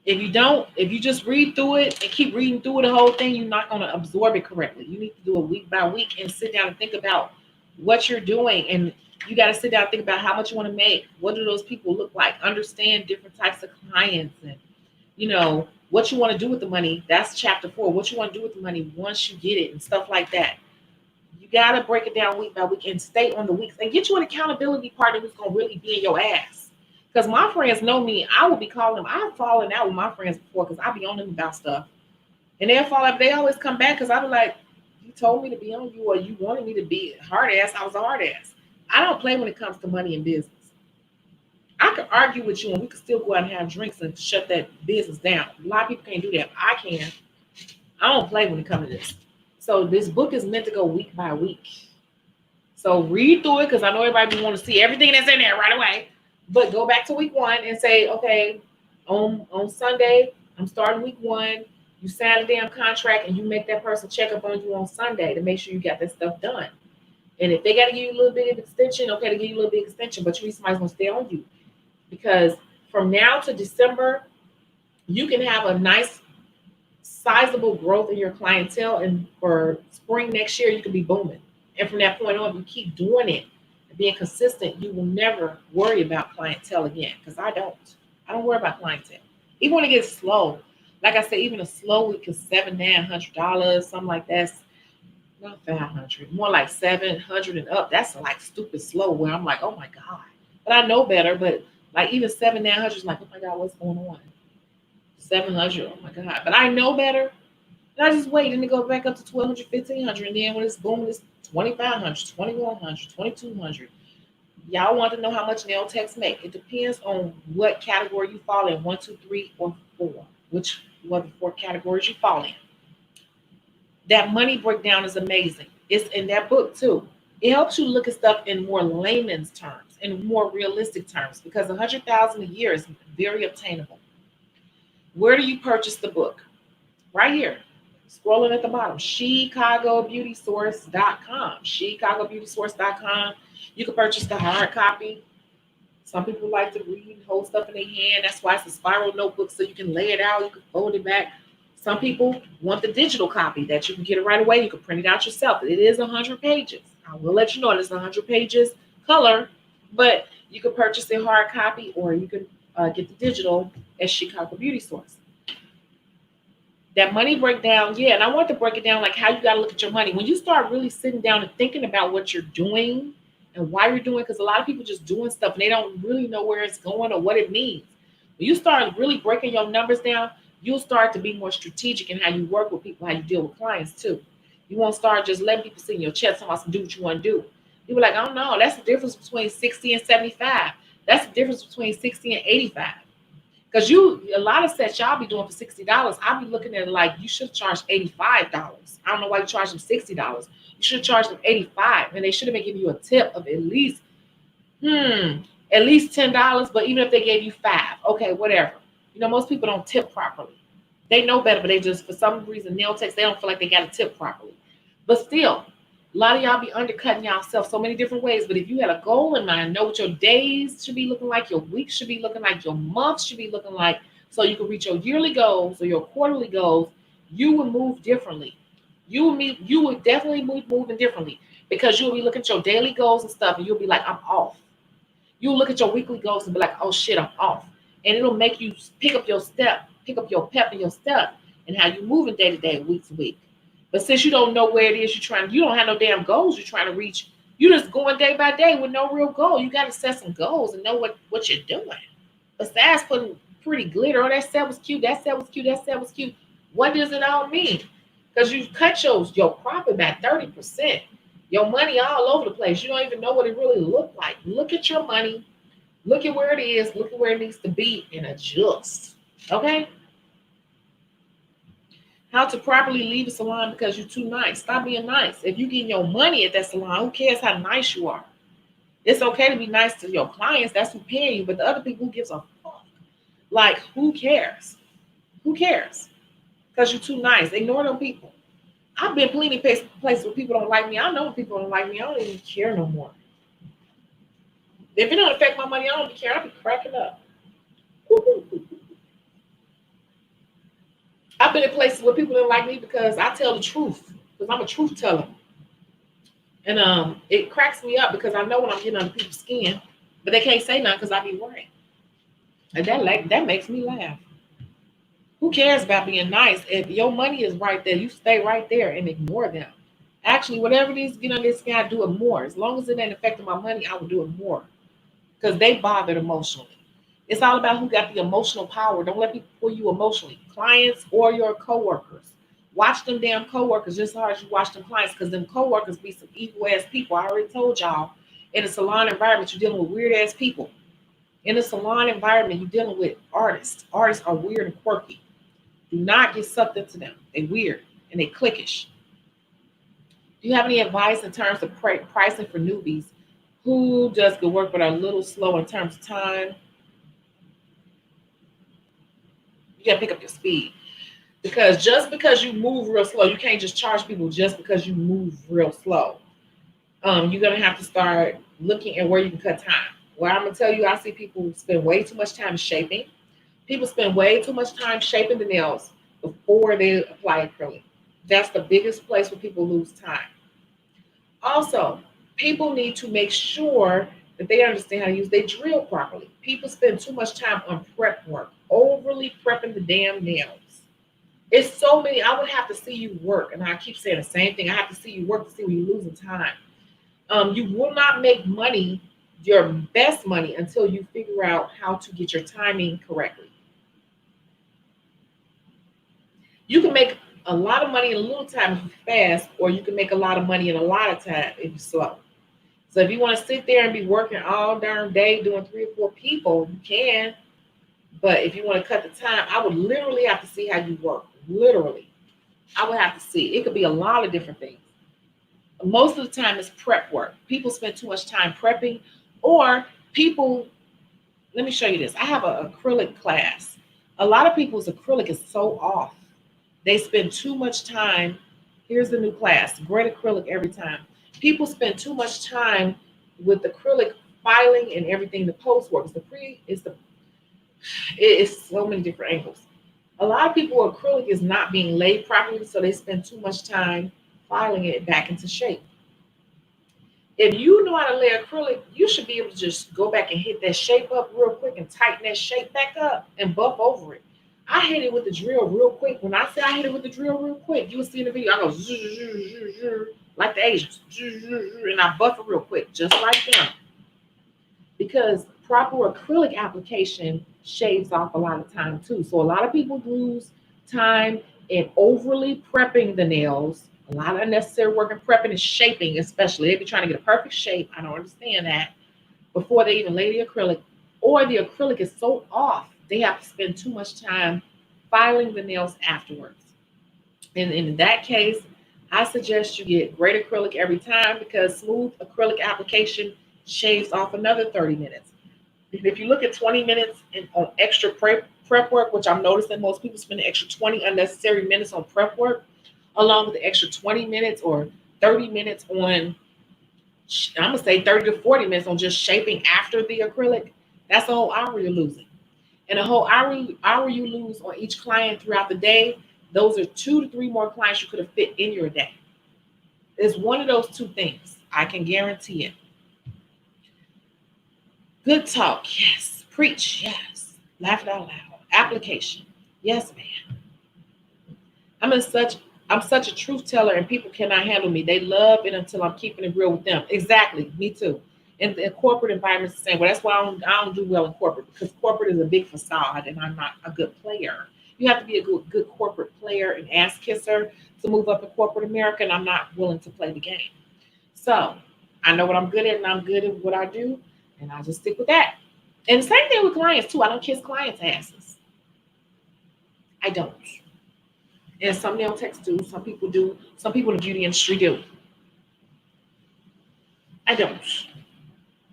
If you just read through it and keep reading through the whole thing, you're not going to absorb it correctly. You need to do it week by week and sit down and think about what you're doing. And you got to sit down and think about how much you want to make. What do those people look like? Understand different types of clients and, what you want to do with the money. That's chapter 4. What you want to do with the money once you get it and stuff like that. You got to break it down week by week and stay on the weeks and get you an accountability partner who's going to really be in your ass. Because my friends know me. I will be calling them. I've fallen out with my friends before because I be on them about stuff. And they'll fall out. They always come back because I be like, you told me to be on you or you wanted me to be hard ass. I was a hard ass. I don't play when it comes to money and business. I could argue with you and we could still go out and have drinks and shut that business down. A lot of people can't do that. I can. I don't play when it comes to this. So this book is meant to go week by week. So read through it because I know everybody want to see everything that's in there right away. But go back to week 1 and say, okay, on Sunday, I'm starting week 1. You sign a damn contract and you make that person check up on you on Sunday to make sure you got that stuff done. And if they got to give you a little bit of extension, okay, they give you a little bit of extension, but you need somebody's going to stay on you. Because from now to December, you can have a nice sizable growth in your clientele, and for spring next year you could be booming. And from that point on, if you keep doing it and being consistent, you will never worry about clientele again. Because I don't worry about clientele. Even when it gets slow, like I said, even a slow week is $700-$900, something like that. Not 500, more like 700 and up. That's like stupid slow where I'm like, oh my God. But I know better. But like even 700-900 is like, oh my God, what's going on? 700, oh my God. But I know better. And I just wait and it goes back up to 1200, 1500. And then when it's booming, it's 2500, 2100, 2200. Y'all want to know how much nail techs make. It depends on what category you fall in, 1, 2, 3, or 4. Which one of the 4 categories you fall in. That money breakdown is amazing. It's in that book too. It helps you look at stuff in more layman's terms, in more realistic terms, because 100,000 a year is very obtainable. Where do you purchase the book? Right here. Scrolling at the bottom. ChicagoBeautySource.com. ChicagoBeautySource.com. You can purchase the hard copy. Some people like to read and hold stuff in their hand. That's why it's a spiral notebook so you can lay it out. You can fold it back. Some people want the digital copy that you can get it right away. You can print it out yourself. It is 100 pages. I will let you know it's 100 pages color, but you can purchase the hard copy or you can get the digital at Chicago Beauty Source. That money breakdown, yeah, and I want to break it down like how you got to look at your money. When you start really sitting down and thinking about what you're doing and why you're doing, because a lot of people just doing stuff and they don't really know where it's going or what it means. When you start really breaking your numbers down, you'll start to be more strategic in how you work with people, how you deal with clients too. You won't start just letting people sit in your chest and do what you want to do. You'll be like, oh no, that's the difference between 60 and 75. That's the difference between 60 and 85. Because a lot of sets y'all be doing for $60. I'll be looking at it like you should charge $85. I don't know why you charge them $60. You should charge them $85, and they should have been giving you a tip of at least $10. But even if they gave you $5, okay, whatever. Most people don't tip properly. They know better, but they just, for some reason, nail techs, they don't feel like they got to tip properly. But still, a lot of y'all be undercutting yourself so many different ways. But if you had a goal in mind, know what your days should be looking like, your weeks should be looking like, your months should be looking like, so you can reach your yearly goals or your quarterly goals, you would move differently. You would definitely moving differently because you'll be looking at your daily goals and stuff, and you'll be like, I'm off. You'll look at your weekly goals and be like, oh shit, I'm off. And it'll make you pick up your pep and your step and how you moving day to day, week to week. But since you don't know where it is you don't have no damn goals you're trying to reach, You just going day by day with no real goal. You got to set some goals and know what you're doing. Besides putting pretty glitter, oh, that set was cute, that set was cute, that set was cute. What does it all mean? Because you cut your profit by 30%. Your money all over the place. You don't even know what it really looked like. Look at your money. Look at where it is. Look at where it needs to be and adjust. Okay? How to properly leave a salon because you're too nice. Stop being nice. If you get your money at that salon, who cares how nice you are? It's okay to be nice to your clients. That's who paying you. But the other people, who gives a fuck? Like, who cares? Who cares? Because you're too nice. Ignore them people. I've been plenty of places where people don't like me. I know people don't like me. I don't even care no more. If it don't affect my money, I don't even care. I'll be cracking up. I've been in places where people didn't like me because I tell the truth. Because I'm a truth teller. And it cracks me up because I know when I'm getting under people's skin, but they can't say nothing because I be right. And that makes me laugh. Who cares about being nice? If your money is right there, you stay right there and ignore them. Actually, whatever it is, get on this skin, I do it more. As long as it ain't affecting my money, I will do it more. Because they bothered emotionally. It's all about who got the emotional power. Don't let people pull you emotionally. Clients or your coworkers. Watch them damn coworkers just as hard as you watch them clients, because them coworkers be some evil ass people. I already told y'all. In a salon environment, you're dealing with weird ass people. In a salon environment, you're dealing with artists. Artists are weird and quirky. Do not get sucked into them. They weird and they cliquish. Do you have any advice in terms of pricing for newbies who does good work but are a little slow in terms of time? You got to pick up your speed. Because just because you move real slow, you can't just charge people just because you move real slow. You're going to have to start looking at where you can cut time. Well, I'm going to tell you, I see people spend way too much time shaping. People spend way too much time shaping the nails before they apply acrylic. That's the biggest place where people lose time. Also, people need to make sure that they understand how to use their drill properly. People spend too much time on prep work, overly prepping the damn nails. It's so many. I would have to see you work, and I keep saying the same thing. I have to see you work to see where you're losing time. You will not make money, your best money, until you figure out how to get your timing correctly. You can make a lot of money in a little time if you're fast, or you can make a lot of money in a lot of time if you're slow. So if you want to sit there and be working all darn day doing 3 or 4 people, you can. But if you want to cut the time, I would literally have to see how you work. Literally. I would have to see. It could be a lot of different things. Most of the time it's prep work. People spend too much time prepping, or people, let me show you this. I have an acrylic class. A lot of people's acrylic is so off. They spend too much time. Here's the new class, great acrylic every time. People spend too much time with acrylic filing and everything. The post work is it's so many different angles. A lot of people, acrylic is not being laid properly, so they spend too much time filing it back into shape. If you know how to lay acrylic, you should be able to just go back and hit that shape up real quick and tighten that shape back up and buff over it. I hit it with the drill real quick. When I say I hit it with the drill real quick, you will see in the video, I go zzz, zzz, zzz, zzz, like the Asians, zzz, zzz, zzz, and I buff it real quick, just like them. Because proper acrylic application shaves off a lot of time too. So a lot of people lose time in overly prepping the nails. A lot of unnecessary work in prepping and shaping, especially. They be trying to get a perfect shape. I don't understand that. Before they even lay the acrylic, or the acrylic is so off, they have to spend too much time filing the nails afterwards. And in that case, I suggest you get great acrylic every time, because smooth acrylic application shaves off another 30 minutes. If you look at 20 minutes on extra prep work, which I'm noticing most people spend an extra 20 unnecessary minutes on prep work, along with the extra 20 minutes or 30 minutes on, I'm going to say 30 to 40 minutes on just shaping after the acrylic, that's a whole hour you're losing. And a whole hour you lose on each client throughout the day, those are 2 to 3 more clients you could have fit in your day. It's one of those two things. I can guarantee it. Good talk, yes. Preach, yes. Laugh it out loud. Application, yes, man. I'm in such I'm such a truth teller, and people cannot handle me. They love it until I'm keeping it real with them. Exactly, me too. And the corporate environment is the same. Well, that's why I don't do well in corporate, because corporate is a big facade, and I'm not a good player. You have to be a good corporate player and ass kisser to move up in corporate America, and I'm not willing to play the game. So I know what I'm good at, and I'm good at what I do, and I just stick with that. And the same thing with clients too. I don't kiss clients' asses. I don't. And some nail techs do. Some people do. Some people in the beauty industry do. I don't.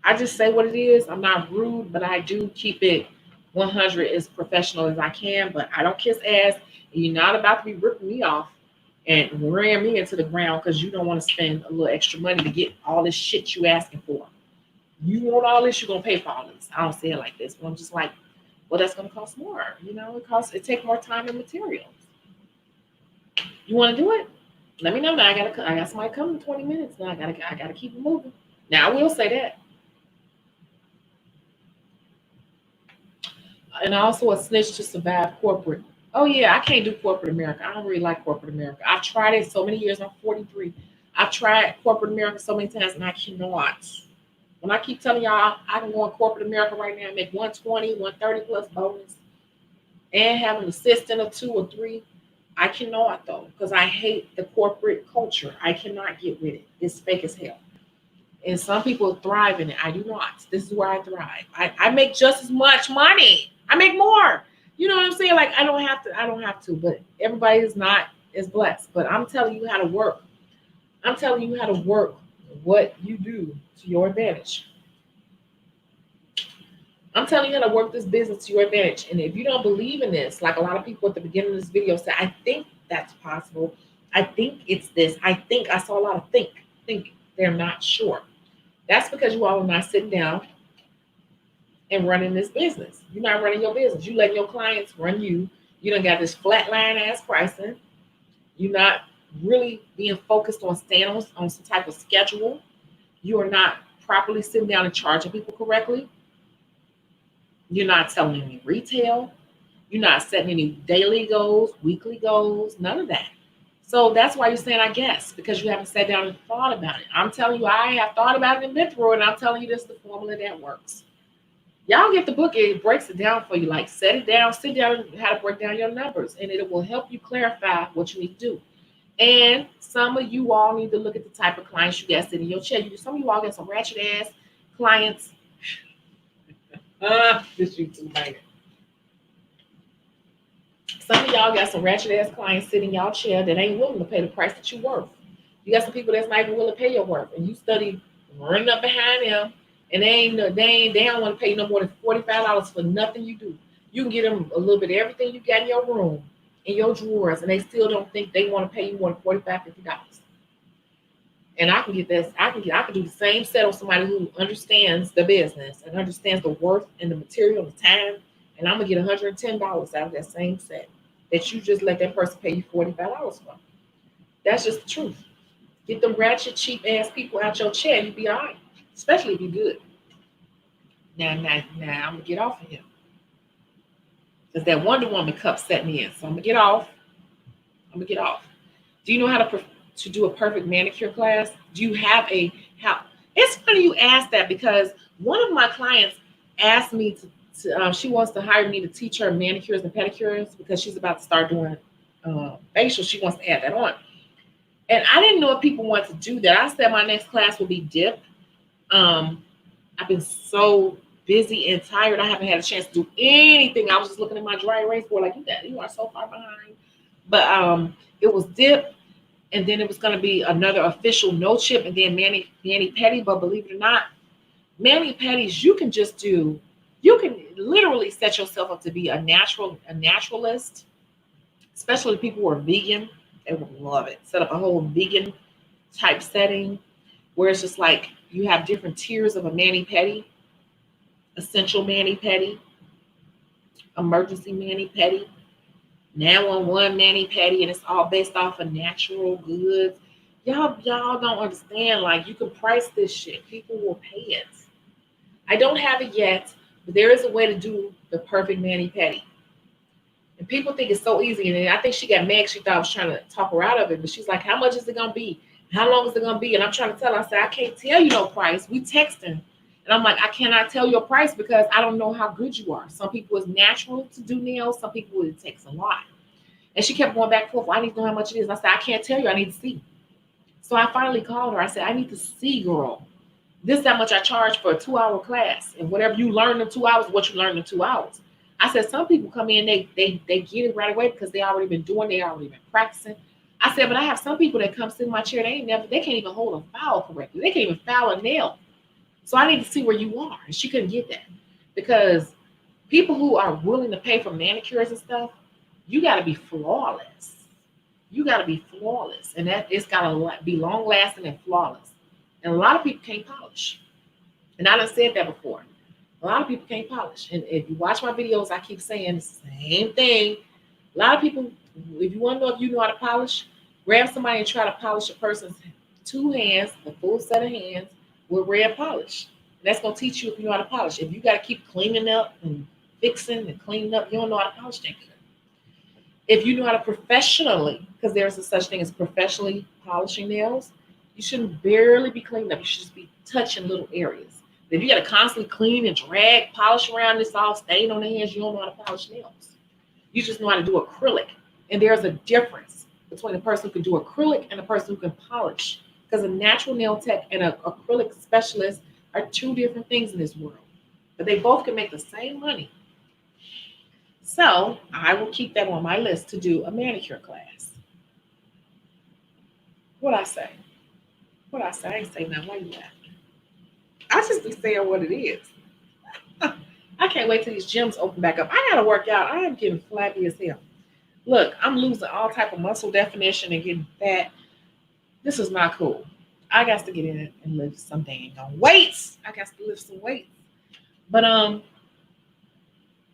I just say what it is. I'm not rude, but I do keep it 100 as professional as I can. But I don't kiss ass. And you're not about to be ripping me off and ram me into the ground because you don't want to spend a little extra money to get all this shit you asking for. You want all this, you're gonna pay for all this. I don't say it like this, but I'm just like, well, that's gonna cost more. It takes more time and materials. You want to do it? Let me know. Now I got somebody coming in 20 minutes. Now I gotta keep it moving. Now I will say that. And also a snitch to survive corporate. Oh yeah, I can't do corporate America. I don't really like corporate America. I've tried it so many years. I'm 43. I've tried corporate America so many times, and I cannot. When I keep telling y'all I can go in corporate America right now and make 120, 130 plus bonus, and have an assistant or two or three, I cannot though, because I hate the corporate culture. I cannot get with it. It's fake as hell. And some people thrive in it. I do not. This is where I thrive. I make just as much money. I make more. You know what I'm saying? Like I don't have to, but everybody is not as blessed. But I'm telling you how to work. I'm telling you how to work what you do to your advantage. I'm telling you how to work this business to your advantage. And if you don't believe in this, like a lot of people at the beginning of this video said, I think that's possible. I think it's this. I think I saw a lot of think. They're not sure. That's because you all are not sitting down and running this business. You're not running your business. You letting your clients run you. You don't got this flatline ass pricing. You're not really being focused on staying on some type of schedule. You are not properly sitting down and charging people correctly. You're not selling any retail. You're not setting any daily goals, weekly goals, none of that. So that's why you're saying, I guess, because you haven't sat down and thought about it. I'm telling you, I have thought about it and been through it, and I'm telling you this is the formula that works. Y'all get the book, it breaks it down for you. Like set it down, sit down and how to break down your numbers, and it will help you clarify what you need to do. And some of you all need to look at the type of clients you got sitting in your chair. Some of you all got some ratchet ass clients. This YouTube man. Some of y'all got some ratchet ass clients sitting in y'all chair that ain't willing to pay the price that you worth. You got some people that's not even willing to pay your worth, and you study running up behind them, and they don't want to pay you no more than $45 for nothing you do. You can get them a little bit of everything you got in your room, in your drawers, and they still don't think they want to pay you more than $45, $50. And I can get this. I can do the same set on somebody who understands the business and understands the worth and the material, the time, and I'm gonna get $110 out of that same set that you just let that person pay you $45 for. That's just the truth. Get them ratchet, cheap ass people out your chair, you be all right. Especially if you're good. Now, I'm gonna get off of him. Because that Wonder Woman cup set me in. So I'm gonna get off. Do you know how to do a perfect manicure class? Do you have a how? It's funny you ask that because one of my clients asked me to she wants to hire me to teach her manicures and pedicures because she's about to start doing facial. She wants to add that on. And I didn't know if people want to do that. I said my next class will be dip. I've been so busy and tired. I haven't had a chance to do anything. I was just looking at my dry erase board like, you are so far behind. But it was dip, and then it was going to be another official no chip, and then mani pedi. But believe it or not, mani pedis you can just do. You can literally set yourself up to be a naturalist, especially people who are vegan. They would love it. Set up a whole vegan type setting where it's just like you have different tiers of a mani pedi, essential mani pedi, emergency mani pedi, 911 mani pedi, and it's all based off of natural goods. Y'all don't understand. Like you can price this shit. People will pay it. I don't have it yet, but there is a way to do the perfect mani pedi. And people think it's so easy. And I think she got mad. She thought I was trying to talk her out of it. But she's like, how much is it going to be? How long is it going to be? And I'm trying to tell her, I said, I can't tell you no price. We texting. And I'm like, I cannot tell you a price because I don't know how good you are. Some people it's natural to do nails. Some people it takes a lot. And she kept going back and forth. Well, I need to know how much it is. And I said, I can't tell you. I need to see. So I finally called her. I said, I need to see, girl. This is how much I charge for a 2-hour class. And whatever you learn in 2 hours, what you learn in 2 hours. I said, some people come in, they get it right away because they already been doing, they already been practicing. I said, but I have some people that come sit in my chair, they can't even hold a file correctly. They can't even file a nail. So I need to see where you are. And she couldn't get that because people who are willing to pay for manicures and stuff, you got to be flawless. You got to be flawless. And that it's got to be long lasting and flawless. And a lot of people can't polish. And I done said that before. A lot of people can't polish. And if you watch my videos, I keep saying the same thing. A lot of people, if you want to know if you know how to polish, grab somebody and try to polish a person's 2 hands, a full set of hands, with red polish. And that's going to teach you if you know how to polish. If you got to keep cleaning up and fixing and cleaning up, you don't know how to polish that good. If you know how to professionally, because there's a such thing as professionally polishing nails, you shouldn't barely be cleaning up. You should just be touching little areas. If you got to constantly clean and drag, polish around, this all stain on the hands, you don't know how to polish nails. You just know how to do acrylic. And there's a difference between a person who can do acrylic and a person who can polish. Because a natural nail tech and an acrylic specialist are 2 different things in this world. But they both can make the same money. So I will keep that on my list to do a manicure class. What I say? I ain't say nothing. Why you laughing? I just be saying what it is. I can't wait till these gyms open back up. I gotta work out. I am getting flabby as hell. Look, I'm losing all type of muscle definition and getting fat. This is not cool. I got to get in it and lift some dang on weights. I got to lift some weights. But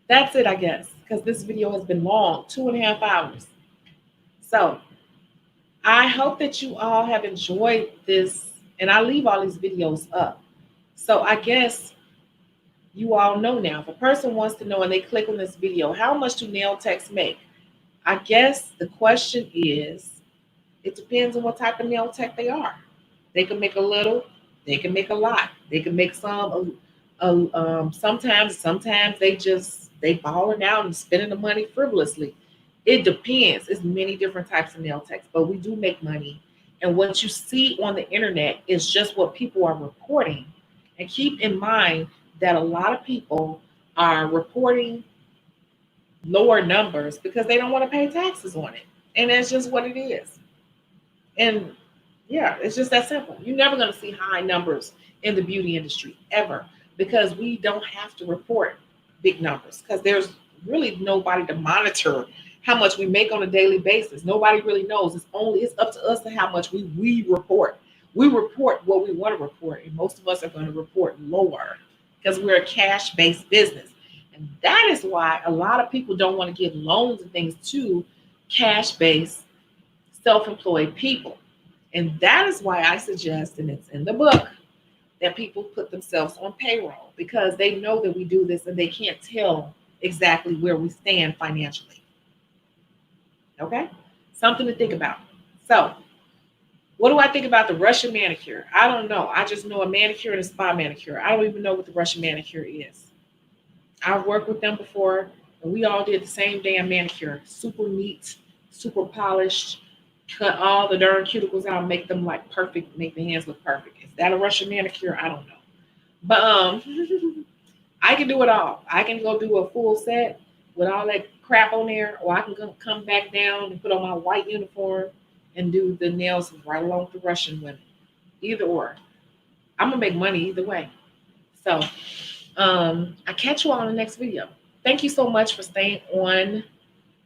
that's it, I guess, because this video has been long, 2.5 hours. So I hope that you all have enjoyed this, and I leave all these videos up. So I guess you all know now. If a person wants to know and they click on this video, how much do nail techs make? I guess the question is, it depends on what type of nail tech they are. They can make a little, they can make a lot. They can make some, sometimes they balling out and spending the money frivolously. It depends. There's many different types of nail techs, but we do make money. And what you see on the internet is just what people are reporting. And keep in mind that a lot of people are reporting lower numbers because they don't want to pay taxes on it. And that's just what it is. And yeah, it's just that simple. You're never going to see high numbers in the beauty industry ever because we don't have to report big numbers because there's really nobody to monitor how much we make on a daily basis. Nobody really knows. It's up to us to how much we report. We report what we want to report, and most of us are going to report lower because we're a cash-based business. And that is why a lot of people don't want to give loans and things to cash-based, self-employed people. And that is why I suggest, and it's in the book, that people put themselves on payroll because they know that we do this and they can't tell exactly where we stand financially. Okay? Something to think about. So, what do I think about the Russian manicure? I don't know. I just know a manicure and a spa manicure. I don't even know what the Russian manicure is. I've worked with them before, and we all did the same damn manicure. Super neat, super polished, cut all the darn cuticles out, make them like perfect, make the hands look perfect. Is that a Russian manicure? I don't know. But I can do it all. I can go do a full set with all that crap on there, or I can come back down and put on my white uniform and do the nails right along with the Russian women. Either or. I'm going to make money either way. So I catch you all in the next video. Thank you so much for staying on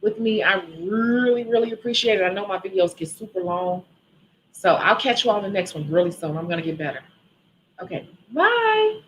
with me. I really, really appreciate it. I know my videos get super long. So I'll catch you all in the next one really soon. I'm going to get better. Okay. Bye.